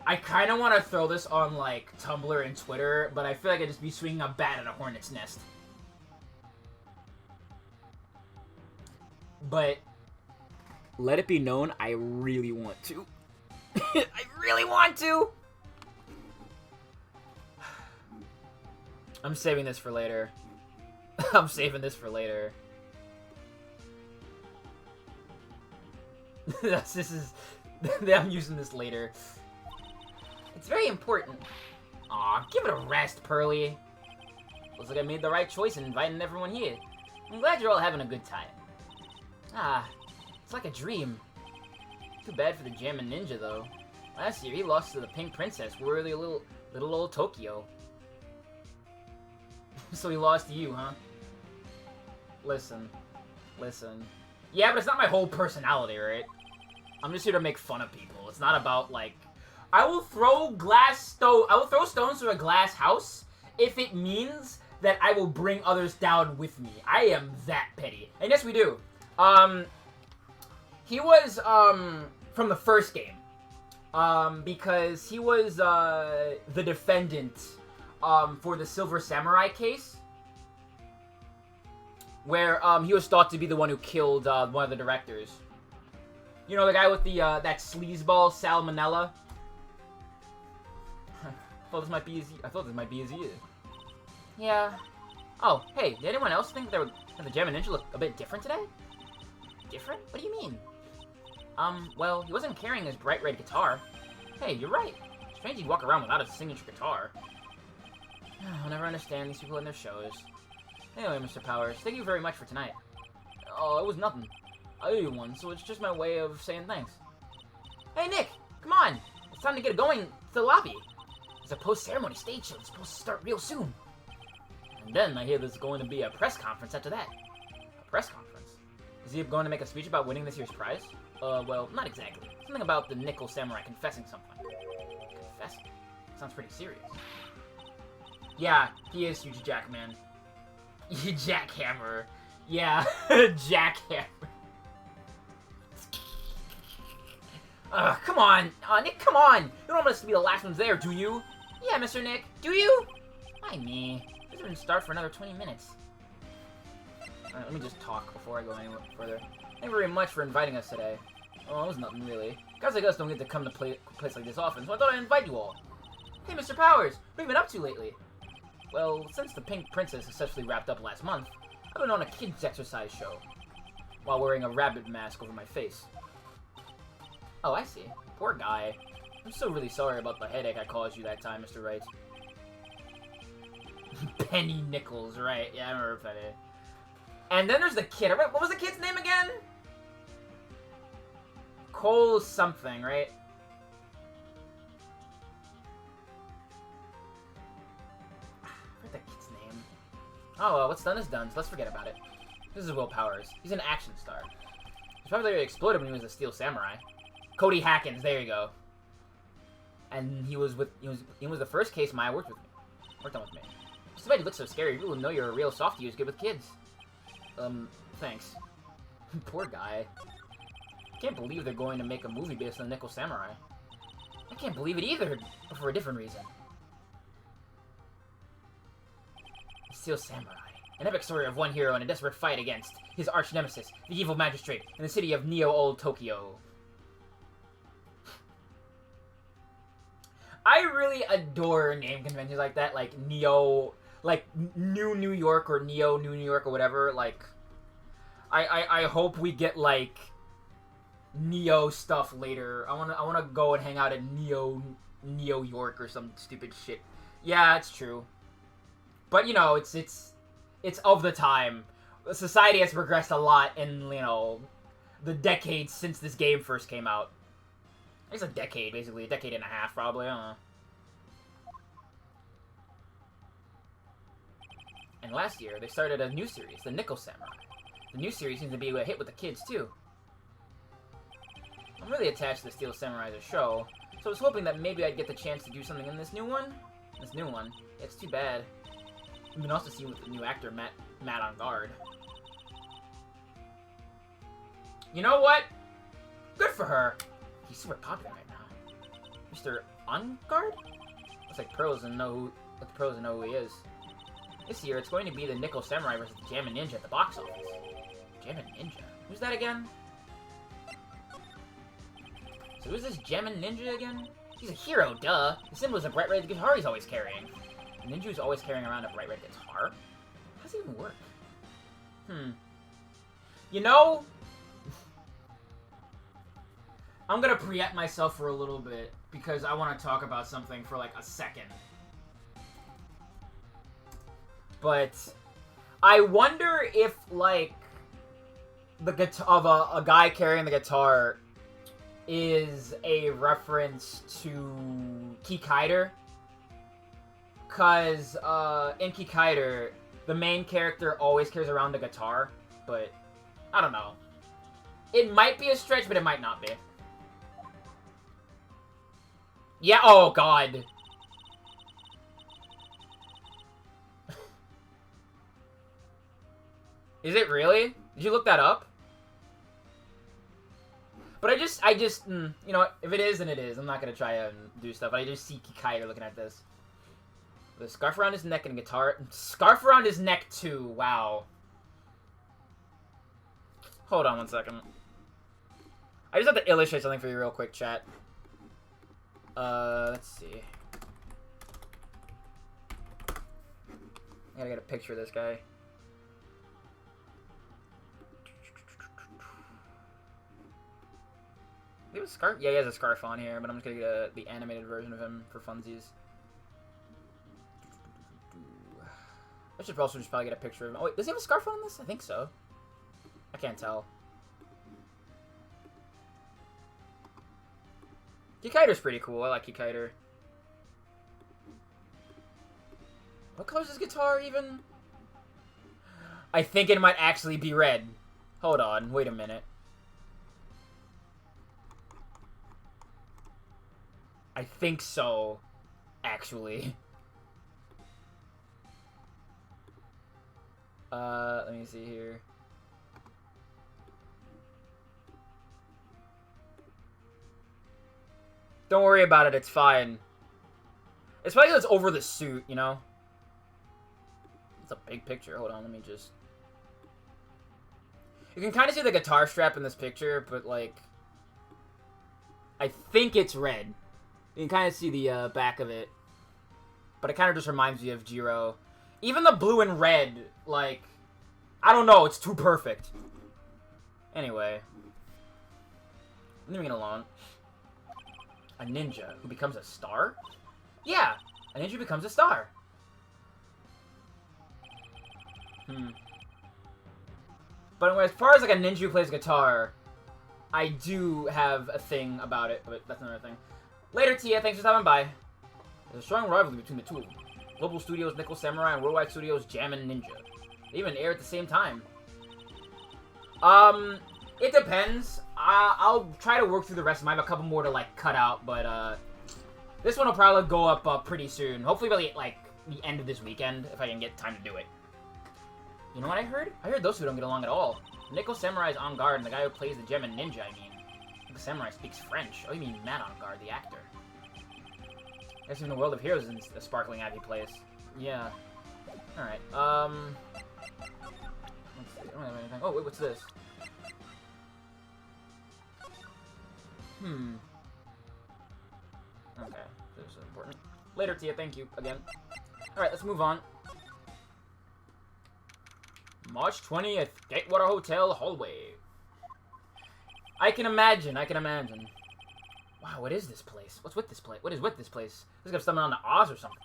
I kind of want to throw this on, like, Tumblr and Twitter, but I feel like I'd just be swinging a bat at a hornet's nest. But let it be known, I really want to. I really want to! I'm saving this for later. I'm saving this for later. I'm using this later. It's very important. Aw, give it a rest, Pearly. Looks like I made the right choice in inviting everyone here. I'm glad you're all having a good time. Ah, it's like a dream. Too bad for the Jammin' Ninja, though. Last year, he lost to the Pink Princess, worthy little old Tokyo. So he lost to you, huh? Listen. Yeah, but it's not my whole personality, right? I'm just here to make fun of people. It's not about, like... I will throw stones to a glass house if it means that I will bring others down with me. I am that petty. And yes, we do. He was, from the first game. Because he was, the defendant, for the Silver Samurai case. where he was thought to be the one who killed one of the directors. You know, the guy with the that sleazeball salmonella. I thought this might be as easy. Yeah. Oh, hey, did anyone else think that the Gem and Ninja look a bit different today? Different? What do you mean? Well, he wasn't carrying his bright red guitar. Hey, you're right. Strange he'd walk around without a signature guitar. I'll never understand these people and their shows. Anyway, Mr. Powers, thank you very much for tonight. Oh, it was nothing. I owe you one, so it's just my way of saying thanks. Hey, Nick! Come on! It's time to get going to the lobby. There's a post-ceremony stage show that's supposed to start real soon. And then I hear there's going to be a press conference after that. A press conference? Is he going to make a speech about winning this year's prize? Well, not exactly. Something about the Nickel Samurai confessing something. Confessing? Sounds pretty serious. Yeah, he is huge Jackman. Jackhammer. Yeah, Jackhammer. Come on! Nick, come on! You don't want us to be the last ones there, do you? Yeah, Mr. Nick. Do you? Why me? This doesn't start for another 20 minutes. Alright, let me just talk before I go any further. Thank you very much for inviting us today. Oh, it was nothing, really. Guys like us don't get to come to a place like this often, so I thought I'd invite you all. Hey, Mr. Powers! What have you been up to lately? Well, since the Pink Princess successfully wrapped up last month, I've been on a kids' exercise show, while wearing a rabbit mask over my face. Oh, I see. Poor guy. I'm so really sorry about the headache I caused you that time, Mr. Wright. Penny Nichols, right. Yeah, I remember Penny. And then there's the kid. What was the kid's name again? Cole something, right? I forget the kid's name. Oh, well, what's done is done, so let's forget about it. This is Will Powers. He's an action star. His popularity exploded when he was a Steel Samurai. Cody Hackins, there you go. And he was the first case Maya worked on with me. Just too bad you look so scary. People who know you're a real softie who's good with kids. Thanks. Poor guy. I can't believe they're going to make a movie based on the Nickel Samurai. I can't believe it either, but for a different reason. Steel Samurai. An epic story of one hero in a desperate fight against his arch-nemesis, the evil magistrate, in the city of Neo-Old Tokyo. I really adore name conventions like that, like Neo, like New New York or Neo New New York or whatever. Like, I hope we get like Neo stuff later. I wanna go and hang out at Neo York or some stupid shit. Yeah, it's true. But you know, it's of the time. Society has progressed a lot in, you know, the decades since this game first came out. It's a decade, basically. A decade and a half, probably. I don't know. And last year, they started a new series, the Nickel Samurai. The new series seems to be a hit with the kids, too. I'm really attached to the Steel Samurai as a show, so I was hoping that maybe I'd get the chance to do something in this new one. It's too bad. You can also see with the new actor, Matt on guard. You know what? Good for her. He's super popular right now. Mr. On guard? Looks like the pros know who he is. This year, it's going to be the Nickel Samurai versus the Jammin' Ninja at the box office. Jammin' Ninja? Who's that again? So who's this Jammin' Ninja again? He's a hero, duh. The symbol is a bright red guitar he's always carrying. The ninja who's always carrying around a bright red guitar? How does it even work? You know, I'm gonna preempt myself for a little bit because I want to talk about something for like a second. But I wonder if like the guitar of a guy carrying the guitar is a reference to Kikaider. Cause in Kikaider, the main character always carries around a guitar, but I don't know. It might be a stretch, but it might not be. Yeah, oh god. Is it really? Did you look that up? But I just, you know what? If it is, then it is. I'm not gonna try and do stuff. I just see Kikaider looking at this. With a scarf around his neck and a guitar. Scarf around his neck, too. Wow. Hold on 1 second. I just have to illustrate something for you real quick, chat. Let's see. I gotta get a picture of this guy. Do you have a scarf? Yeah, he has a scarf on here, but I'm just gonna get the animated version of him for funsies. I should also just probably get a picture of him. Oh, wait, does he have a scarf on this? I think so. I can't tell. Kikaider's pretty cool. I like Kikaider. What color's his guitar, even? I think it might actually be red. Hold on. Wait a minute. I think so, actually. Let me see here. Don't worry about it, it's fine. It's probably because it's over the suit, you know? It's a big picture. Hold on, let me just... You can kind of see the guitar strap in this picture, but, like... I think it's red. You can kind of see the back of it. But it kind of just reminds me of Jiro. Even the blue and red, like... I don't know, it's too perfect. Anyway. Leaving it alone. A ninja who becomes a star? Yeah, a ninja becomes a star. But as far as like a ninja who plays guitar, I do have a thing about it, but that's another thing. Later, Tia, thanks for stopping by. There's a strong rivalry between the two of them. Global Studios' Nickel Samurai and Worldwide Studios' Jammin' Ninja. They even air at the same time. It depends. I'll try to work through the rest of them. I have a couple more to, like, cut out, but, this one will probably go up pretty soon. Hopefully by, like, the end of this weekend, if I can get time to do it. You know what I heard? I heard those two don't get along at all. Nickel Samurai is on guard, and the guy who plays the Gem and Ninja, I mean. Nickel Samurai speaks French. Oh, you mean Matt on guard, the actor. I guess even the World of Heroes is a sparkling happy place. Yeah. Alright, let's see. I don't have anything. Oh, wait, what's this? Okay, this is important. Later, Tia, thank you, again. Alright, let's move on. March 20th, Gatewater Hotel hallway. I can imagine. Wow, what is this place? What's with this place? What is with this place? This got something on the Oz or something.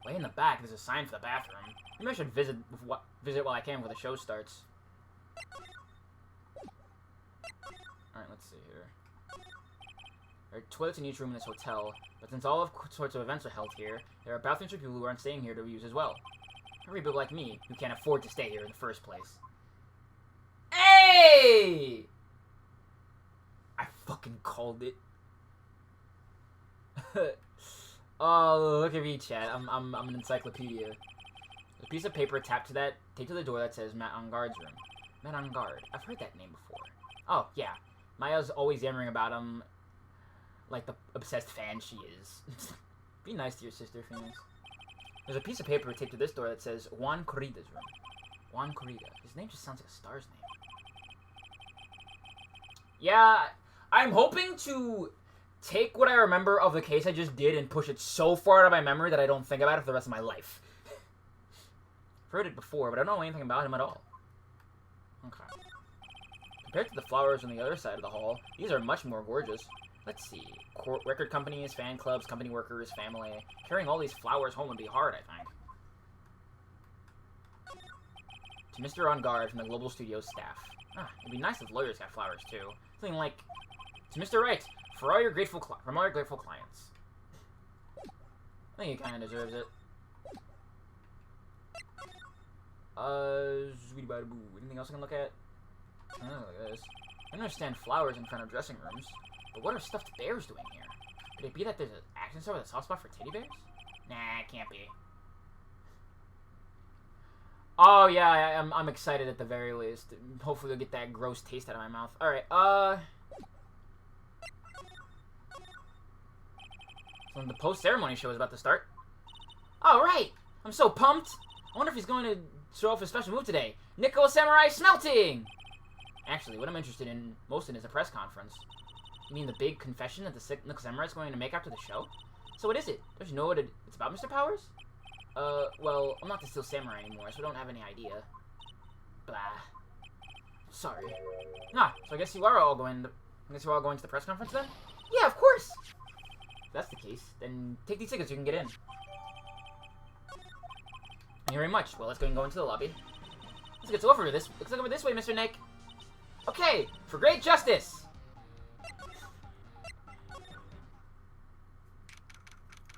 Way in the back, there's a sign for the bathroom. Maybe I should visit while I can before the show starts. Alright, let's see here. There are toilets in each room in this hotel, but since all sorts of events are held here, there are bathrooms for people who aren't staying here to use as well. For people like me, who can't afford to stay here in the first place. Hey! I fucking called it. Oh, look at me, chat. I'm an encyclopedia. A piece of paper taped to the door that says Matt on Guard's room. Matt on Guard. I've heard that name before. Oh, yeah. Maya's always yammering about him like the obsessed fan she is. Be nice to your sister, Phoenix. There's a piece of paper taped to this door that says Juan Corrida's room. Juan Corrida. His name just sounds like a star's name. Yeah, I'm hoping to take what I remember of the case I just did and push it so far out of my memory that I don't think about it for the rest of my life. I've heard it before, but I don't know anything about him at all. Okay. Compared to the flowers on the other side of the hall, these are much more gorgeous. Let's see. Record companies, fan clubs, company workers, family. Carrying all these flowers home would be hard, I think. To Mr. On Guard from the Global Studios staff. Ah, it'd be nice if lawyers got flowers, too. Something like, to Mr. Wright, from all your grateful clients. I think he kind of deserves it. Sweetie bada boo. Anything else I can look at? Oh, look at this. I understand flowers in front of dressing rooms, but what are stuffed bears doing here? Could it be that there's an action star with a soft spot for teddy bears? Nah, it can't be. Oh yeah, I'm excited at the very least. Hopefully we'll get that gross taste out of my mouth. Alright, so the post-ceremony show is about to start. Alright! I'm so pumped! I wonder if he's going to show off his special move today. Nickel Samurai Smelting! Actually, what I'm interested in most in is a press conference. You mean the big confession that the sick Nickel Samurai is going to make after the show? So what is it? Don't you know what it's about, Mr. Powers? Well, I'm not the Steel Samurai anymore, so I don't have any idea. Blah. Sorry. Nah, so I guess you are all going to... the press conference then? Yeah, of course! If that's the case, then take these tickets so you can get in. Thank you very much. Well, let's go and go into the lobby. Let's get over this. Let's look over this way, Mr. Nick. Okay, for great justice!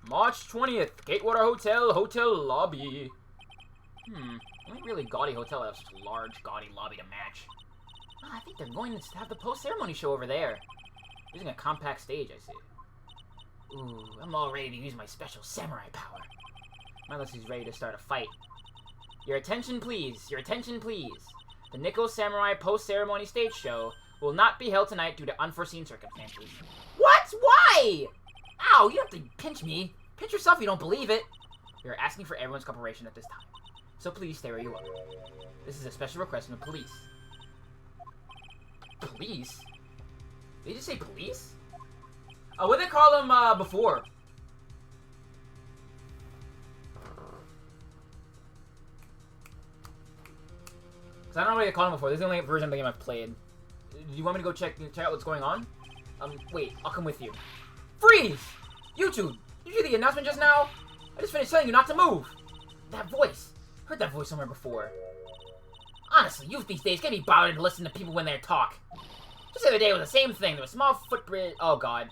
March 20th, Gatewater Hotel lobby. Only really gaudy hotel has such a large, gaudy lobby to match. Oh, I think they're going to have the post-ceremony show over there. Using a compact stage, I see. Ooh, I'm all ready to use my special samurai power. Unless he's ready to start a fight. Your attention, please. Your attention, please. The Nickel Samurai post-ceremony stage show will not be held tonight due to unforeseen circumstances. What? Why? Ow, you don't have to pinch me. Pinch yourself if you don't believe it. We are asking for everyone's cooperation at this time. So please stay where you are. This is a special request from the police. Police? Did you just say police? Oh, what did they call them before? Because I don't know what they called them before. This is the only version of the game I've played. Do you want me to go check out what's going on? Wait, I'll come with you. Freeze! You two! Did you hear the announcement just now? I just finished telling you not to move! That voice! Heard that voice somewhere before. Honestly, youth these days can't be bothered to listen to people when they talk. Just the other day was the same thing. There was a small footbridge. Oh, God.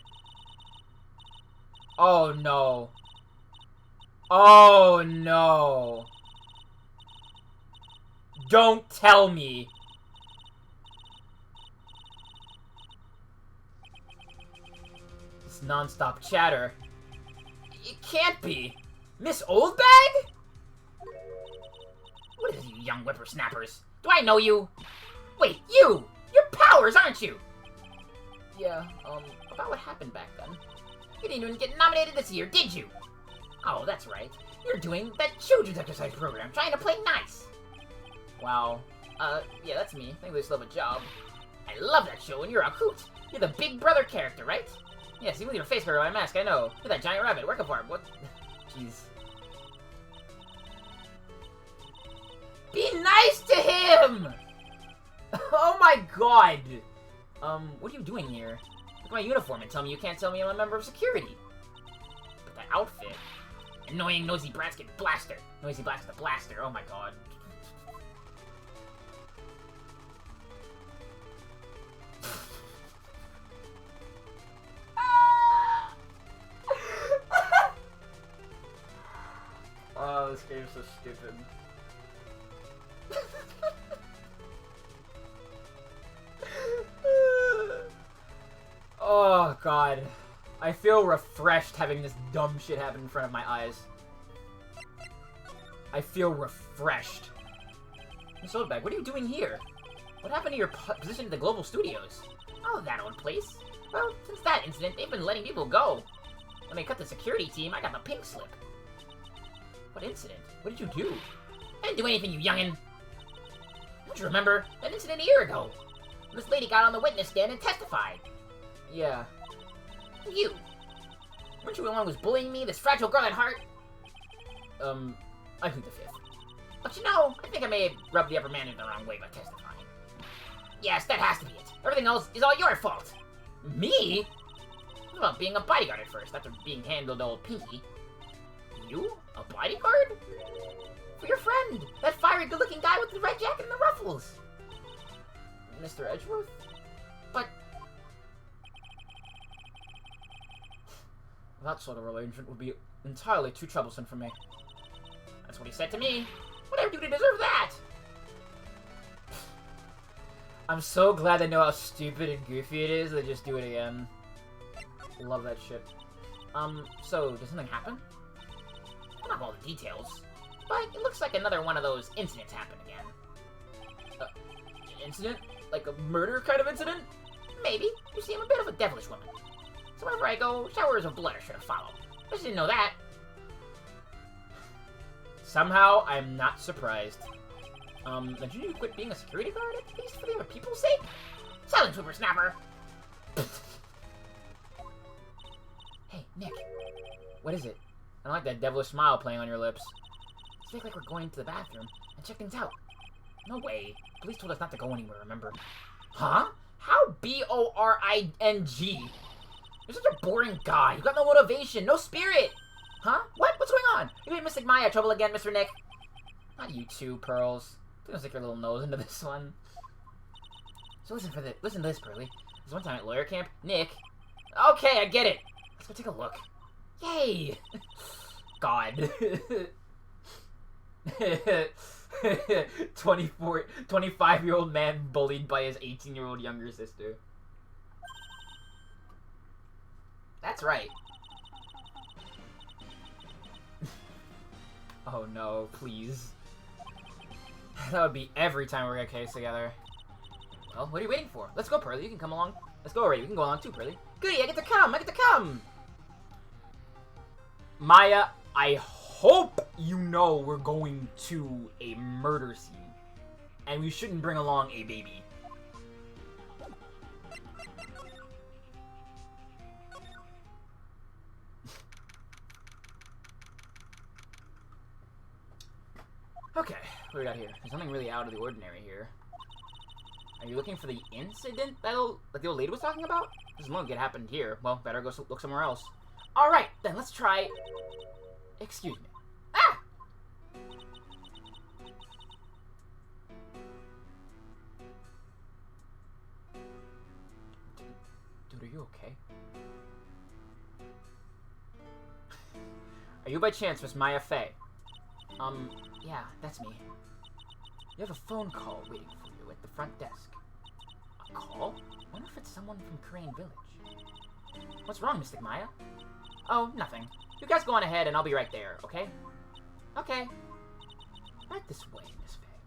Oh, no. Oh, no. Don't tell me. This non-stop chatter. It can't be. Miss Oldbag? What is it, you young whippersnappers? Do I know you? Wait, you! You're Powers, aren't you? Yeah, about what happened back then. You didn't even get nominated this year, did you? Oh, that's right. You're doing that children's exercise program, trying to play nice. Wow. Yeah, that's me. I think they still have a job. I love that show, and you're a hoot. You're the Big Brother character, right? Yeah, see, with your face covered by a mask, I know. You're that giant rabbit, working for him. What? Jeez. Be nice to him! Oh my god! What are you doing here? Look at my uniform and tell me you can't tell me I'm a member of security. But that outfit. Annoying nosy brats get blaster. Noisy blaster the blaster, oh my god. Oh, this game's so stupid. Oh, God. I feel refreshed having this dumb shit happen in front of my eyes. I feel refreshed. Miss Oldbag, what are you doing here? What happened to your position at the Global Studios? Oh, that old place. Well, since that incident, they've been letting people go. When they cut the security team, I got the pink slip. What incident? What did you do? I didn't do anything, you youngin'. Don't you remember that incident a year ago? This lady got on the witness stand and testified. Yeah. You. Weren't you the one who was bullying me, this fragile girl at heart? I plead the fifth. But you know, I think I may have rubbed the upper man in the wrong way by testifying. Yes, that has to be it. Everything else is all your fault. Me? What about being a bodyguard at first, after being handled old Pinky? You? A bodyguard? For your friend, that fiery good-looking guy with the red jacket and the ruffles. Mr. Edgeworth? But... that sort of arrangement would be entirely too troublesome for me. That's what he said to me. What did I do to deserve that? I'm so glad they know how stupid and goofy it is, they just do it again. Love that shit. So, did something happen? I don't have all the details, but it looks like another one of those incidents happened again. Incident? Like a murder kind of incident? Maybe. You see, I'm a bit of a devilish woman. So wherever I go, showers of blood are sure to follow. I just didn't know that. Somehow, I'm not surprised. Then you quit being a security guard at least for the other people's sake? Silence, whippersnapper! Hey, Nick. What is it? I don't like that devilish smile playing on your lips. It's like we're going to the bathroom and check things out. No way. Police told us not to go anywhere, remember? Huh? How B-O-R-I-N-G? You're such a boring guy. You got no motivation, no spirit. Huh? What? What's going on? You made Mystic Maya trouble again, Mr. Nick? Not you too, Pearls. Don't stick your little nose into this one. So listen to this, Pearly. There's one time at lawyer camp, Nick. Okay, I get it. Let's go take a look. Yay! God. 25-year-old man bullied by his 18-year-old younger sister. That's right. Oh no, please. That would be every time we get a case together. Well, what are you waiting for? Let's go, Pearly. You can come along. Let's go already. You can go along too, Pearly. Goody, I get to come! Maya, I hope you know we're going to a murder scene. And we shouldn't bring along a baby. Okay, what do we got here? There's nothing really out of the ordinary here. Are you looking for the incident that the old lady was talking about? Doesn't look like it happened here. Well, better go look somewhere else. Alright, then let's try... Excuse me. Ah! Dude, are you okay? Are you by chance Miss Maya Fey? Yeah, that's me. You have a phone call waiting for you at the front desk. A call? I wonder if it's someone from Crane Village. What's wrong, Mystic Maya? Oh, nothing. You guys go on ahead and I'll be right there, okay? Okay. Right this way, Miss Fey.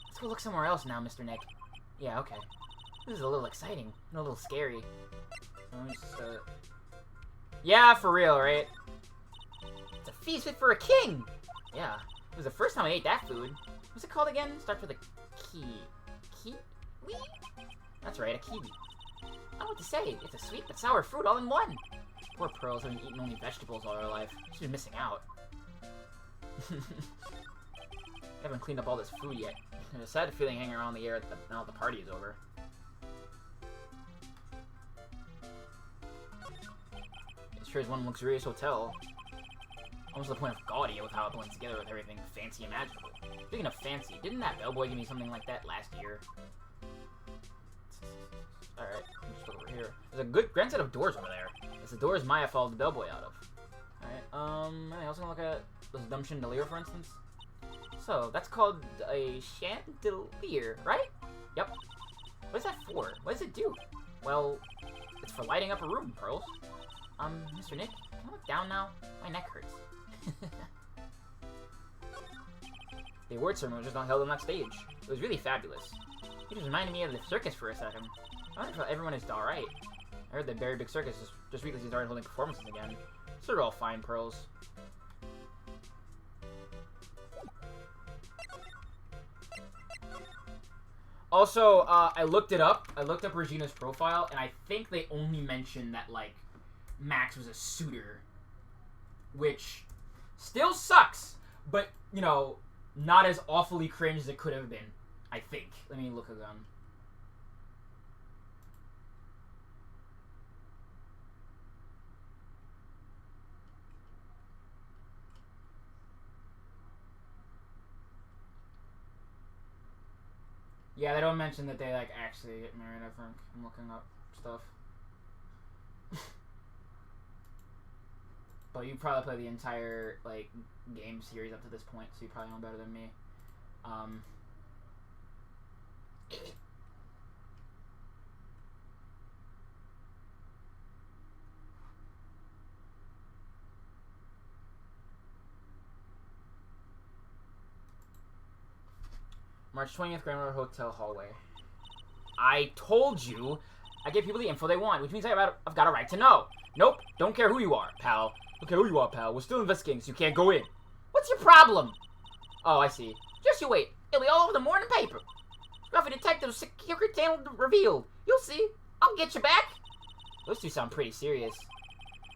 Let's go look somewhere else now, Mr. Nick. Yeah, okay. This is a little exciting and a little scary. Yeah, for real, right? It's a feast fit for a king! Yeah. It was the first time I ate that food. What's it called again? Starts with a kiwi? That's right, a kiwi. I don't know what to say. It's a sweet but sour fruit all in one. Poor Pearls have been eating only vegetables all her life. She's been missing out. I haven't cleaned up all this food yet. There's a sad feeling hanging around the air now the party is over. It sure is one luxurious hotel. Almost to the point of gaudy with how it blends together with everything fancy and magical. Speaking of fancy, didn't that bellboy give me something like that last year? Alright, just look over here. There's a good grand set of doors over there. It's the doors Maya followed the bellboy out of. Alright, I also gonna look at this dumb chandelier, for instance. So, that's called a chandelier, right? Yep. What is that for? What does it do? Well, it's for lighting up a room, Pearls. Mr. Nick, can I look down now? My neck hurts. The award ceremony was just held on that stage. It was really fabulous. It just reminded me of the circus for a second. I wonder if everyone is alright. I heard that Very Big Circus just recently started holding performances again. So they're all fine, Pearls. Also, I looked it up. I looked up Regina's profile, and I think they only mentioned that, like, Max was a suitor. Which still sucks, but, you know, not as awfully cringe as it could have been, I think. Let me look again. Yeah, they don't mention that they, like, actually get married, I think. I'm looking up stuff. But you probably played the entire, like, game series up to this point, so you probably know better than me. March 20th, Grand River Hotel hallway. I told you I give people the info they want, which means I've got a right to know. Nope, don't care who you are, pal. Don't care who you are, pal. We're still investigating, so you can't go in. What's your problem? Oh, I see. Just you wait. It'll be all over the morning paper. Scruffy Detective's secret channel revealed. You'll see. I'll get you back. Those two sound pretty serious.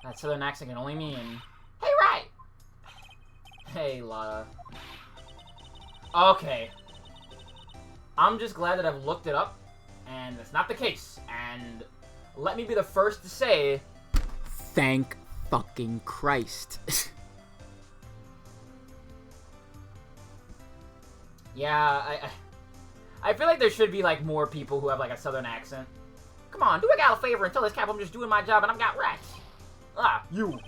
That southern accent can only mean... Hey, Wright! Hey, Lotta. Okay. I'm just glad that I've looked it up, and that's not the case. And let me be the first to say... Thank fucking Christ. Yeah, I feel like there should be, like, more people who have, like, a southern accent. Come on, do a gal a favor and tell this cap I'm just doing my job and I've got rats. You.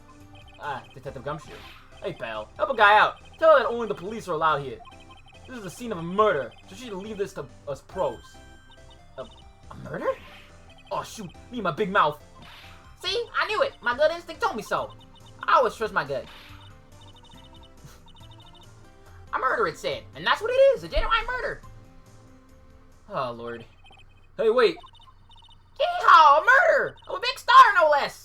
Detective Gumshoe. Hey, pal, help a guy out. Tell her that only the police are allowed here. This is the scene of a murder, so she should leave this to us pros. A murder? Oh, shoot, me and my big mouth. See, I knew it. My gut instinct told me so. I always trust my gut. A murder, it said, and that's what it is, a genuine murder. Oh, Lord. Hey, wait. Yeehaw, a murder! Of a big star, no less!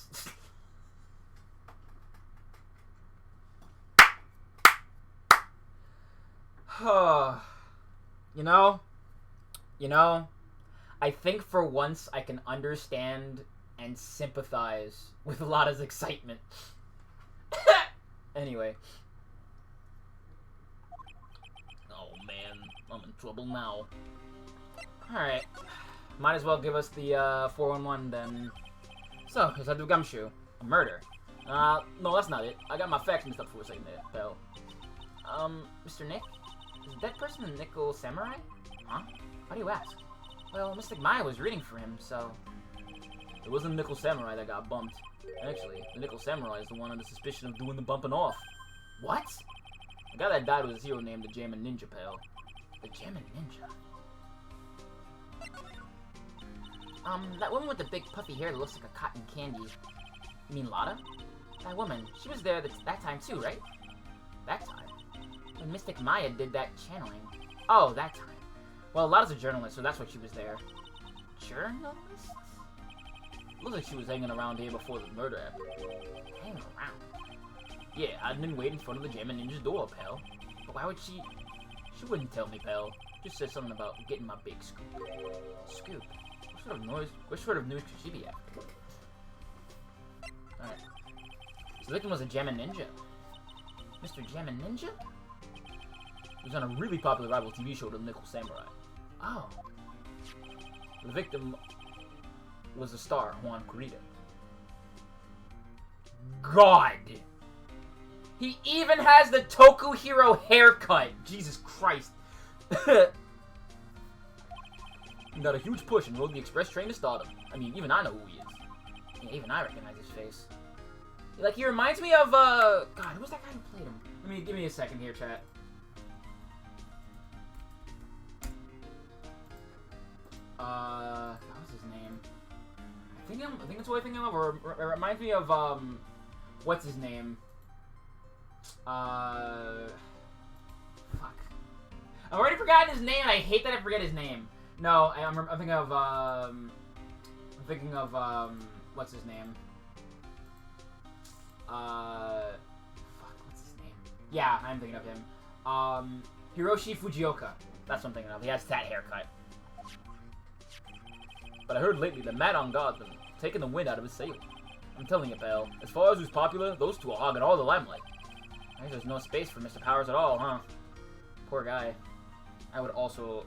You know, I think for once I can understand and sympathize with Lotta's excitement. Anyway. Oh man, I'm in trouble now. Alright. Might as well give us the 411 then. So, is that the Gumshoe? A murder? No, that's not it. I got my facts mixed up for a second there, pal. Mr. Nick? Is that person the Nickel Samurai? Huh? Why do you ask? Well, Mystic Maya was reading for him, so... It wasn't the Nickel Samurai that got bumped. Actually, the Nickel Samurai is the one under suspicion of doing the bumping off. What? The guy that died was a hero named the Jammin' Ninja, pal. The Jammin' Ninja? That woman with the big puffy hair that looks like a cotton candy. You mean Lotta? That woman, she was there that time too, right? That time? When Mystic Maya did that channeling. Oh, that time. Well, Lotta's a journalist, so that's why she was there. Journalist? Looks like she was hanging around here before the murder happened. Hang around? Yeah, I'd been waiting in front of the Jammin' Ninja's door, pal. But why would she... She wouldn't tell me, pal. Just said something about getting my big scoop. Scoop? What sort of news could she be after? Alright. So the victim was a Jammin' Ninja. Mr. Jammin' Ninja? He was on a really popular rival TV show, The Nickel Samurai. Oh. The victim was the star, Juan Kurita. God! He even has the Tokuhiro haircut! Jesus Christ. He got a huge push and rode the express train to stardom. I mean, even I know who he is. Yeah, even I recognize his face. Like, he reminds me of, God, who was that guy who played him? Give me a second here, chat. What was his name? I think it's what I think of, or it reminds me of, what's his name? Fuck. I've already forgotten his name, I hate that I forget his name. No, I'm thinking of, what's his name? Fuck, what's his name? Yeah, I'm thinking of him. Hiroshi Fujioka. That's what I'm thinking of. He has that haircut. But I heard lately that Matt on God's been taking the wind out of his sail. I'm telling you, pal, as far as who's popular, those two are hogging all the limelight. I guess there's no space for Mr. Powers at all, huh? Poor guy. I would also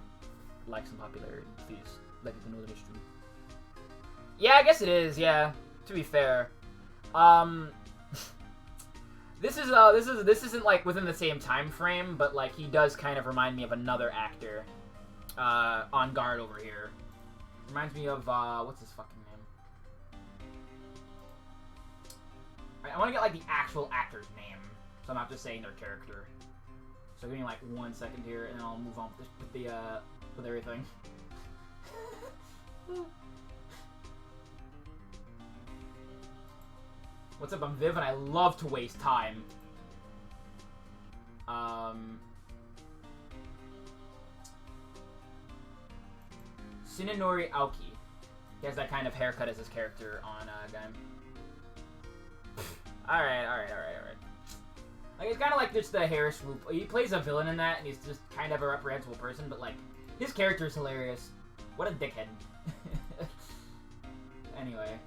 like some popularity, please. Let people know that it's true. Yeah, I guess it is, yeah. To be fair. This isn't like within the same time frame, but like he does kind of remind me of another actor on guard over here. Reminds me of what's his fucking name? I want to get like the actual actor's name, so I'm not just saying their character. So give me like 1 second here, and then I'll move on with everything. What's up? I'm Viv, and I love to waste time. Shinonori Aoki. He has that kind of haircut as his character on Game. Alright. Like, it's kind of like just the hair swoop. He plays a villain in that, and he's just kind of a reprehensible person, but, like, his character is hilarious. What a dickhead. Anyway.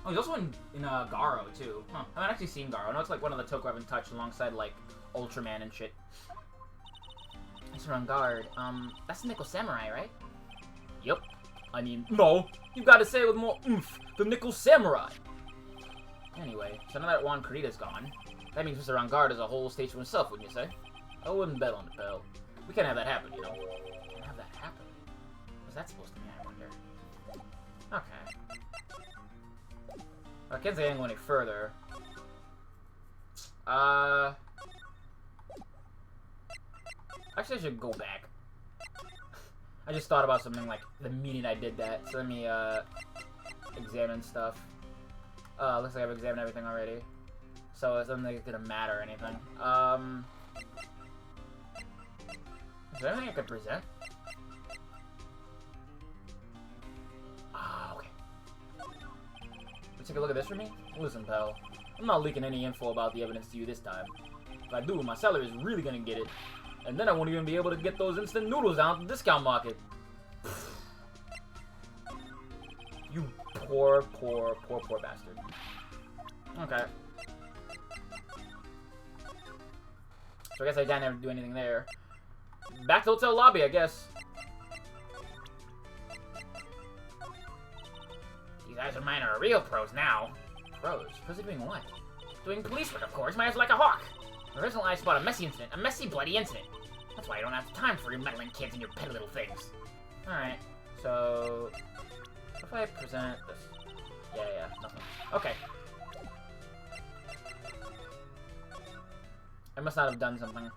Oh, he's also in Garo, too. Huh. I haven't actually seen Garo. I know it's, like, one of the Toku I haven't touched alongside, like, Ultraman and shit. Mr. On guard. That's the Nickel Samurai, right? Yep. I mean, no. You've got to say it with more oomph. The Nickel Samurai. Anyway, so now that Juan Corrida's gone, that means Mr. On guard is a whole stage to himself, wouldn't you say? I wouldn't bet on it, pal. We can't have that happen, you know. Can't have that happen. What's that supposed to mean, I wonder? Okay. I can't say anything any further. Actually, I should go back. I just thought about something, like, the minute I did that. So let me, examine stuff. Looks like I've examined everything already. So it doesn't think it's gonna matter or anything. Is there anything I could present? Ah, okay. You take a look at this for me? Listen, pal. I'm not leaking any info about the evidence to you this time. If I do, my seller is really gonna get it. And then I won't even be able to get those instant noodles out at the discount market. You poor bastard. Okay. So I guess I didn't ever do anything there. Back to the hotel lobby, I guess. These guys of mine are real pros now. Pros? Pros are doing what? Doing police work, of course. My eyes are like a hawk. Originally, I spot a messy incident. A messy, bloody incident. That's why I don't have time for your meddling kids and your petty little things. Alright, so... What if I present this? Yeah, nothing. Okay. I must not have done something.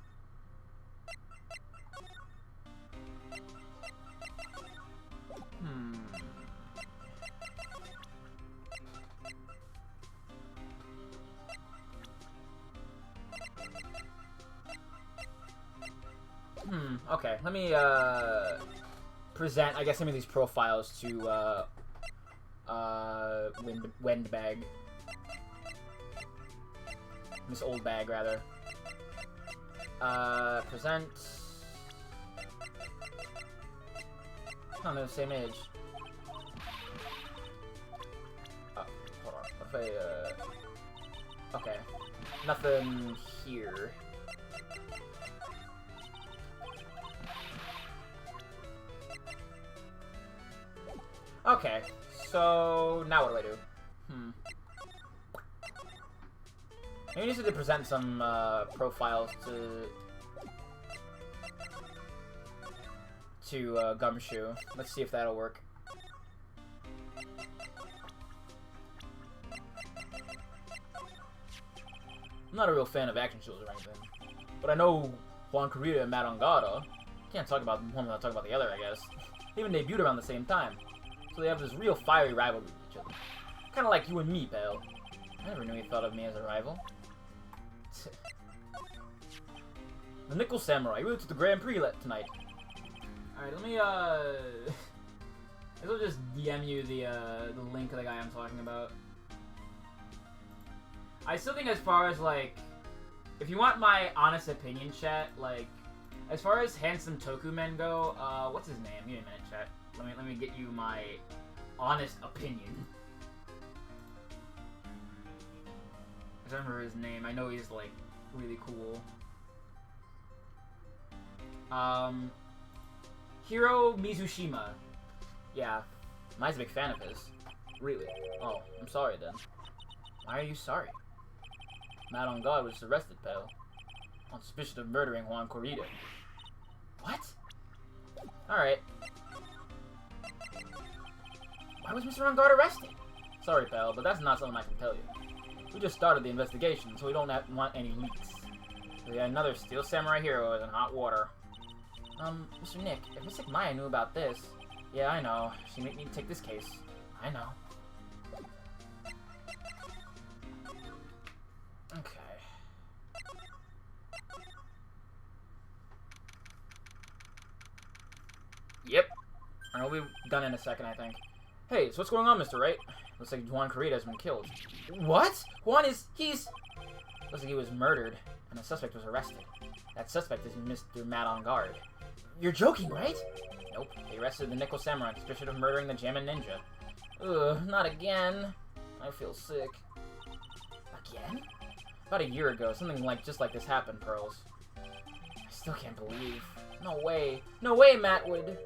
Okay, let me, present, I guess, some of these profiles to, Windbag. Miss Oldbag, rather. Present... Oh, they're the same age. Oh, hold on. What if I, okay. Nothing here. Okay, so now what do I do? Maybe I need to present some profiles to Gumshoe. Let's see if that'll work. I'm not a real fan of action shows or anything, but I know Juan Corrida and Matt Ongata. Can't talk about one without talking about the other, I guess. They even debuted around the same time. So they have this real fiery rivalry with each other. Kinda like you and me, pal. I never knew you thought of me as a rival. The Nickel Samurai, you went to the Grand Prix tonight. Alright, let me, I'll just DM you the link of the guy I'm talking about. I still think as far as, like, if you want my honest opinion, chat, like, as far as handsome Toku men go, what's his name? Give me a minute, chat. Let me get you my honest opinion. I don't remember his name. I know he's like really cool. Hiro Mizushima. Yeah, mine's a big fan of his. Really? Oh, I'm sorry then. Why are you sorry? Matt on God was arrested, pal, on suspicion of murdering Juan Corrida. What? Alright. Why was Mr. On Guard arrested? Sorry, pal, but that's not something I can tell you. We just started the investigation, so we don't want any leaks. We had another Steel Samurai hero in hot water. Mr. Nick, if Miss Maya knew about this... Yeah, I know. She made me take this case. I know. Okay. Yep. And we'll be done in a second, I think. Hey, so what's going on, Mr. Wright? Looks like Juan Corrida has been killed. What? He's... Looks like he was murdered, and the suspect was arrested. That suspect is Mr. Matt on guard. You're joking, right? Nope, they arrested the Nickel Samurai on suspicion of murdering the Jammin' Ninja. Ugh, not again. I feel sick. Again? About a year ago, something just like this happened, Pearls. I still can't believe. No way. No way, Matt would.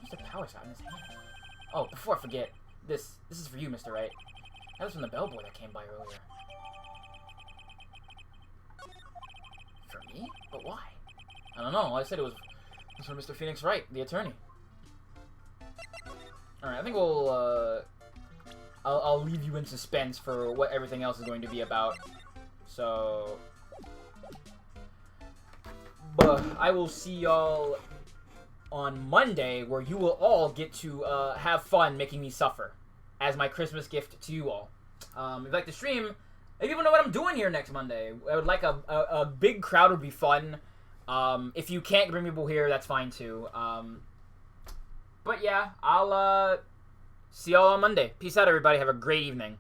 What's the power shot in his hand? Oh, before I forget, this is for you, Mr. Wright. That was from the bellboy that came by earlier. For me? But why? I don't know. I said it was for Mr. Phoenix Wright, the attorney. Alright, I think we'll, I'll leave you in suspense for what everything else is going to be about. So... But I will see y'all on Monday, where you will all get to have fun making me suffer as my Christmas gift to you all. If you like the stream, if you want to know what I'm doing here next Monday, I would like a big crowd would be fun. If you can't bring people here, that's fine too. But yeah, I'll see y'all on Monday. Peace out, everybody. Have a great evening.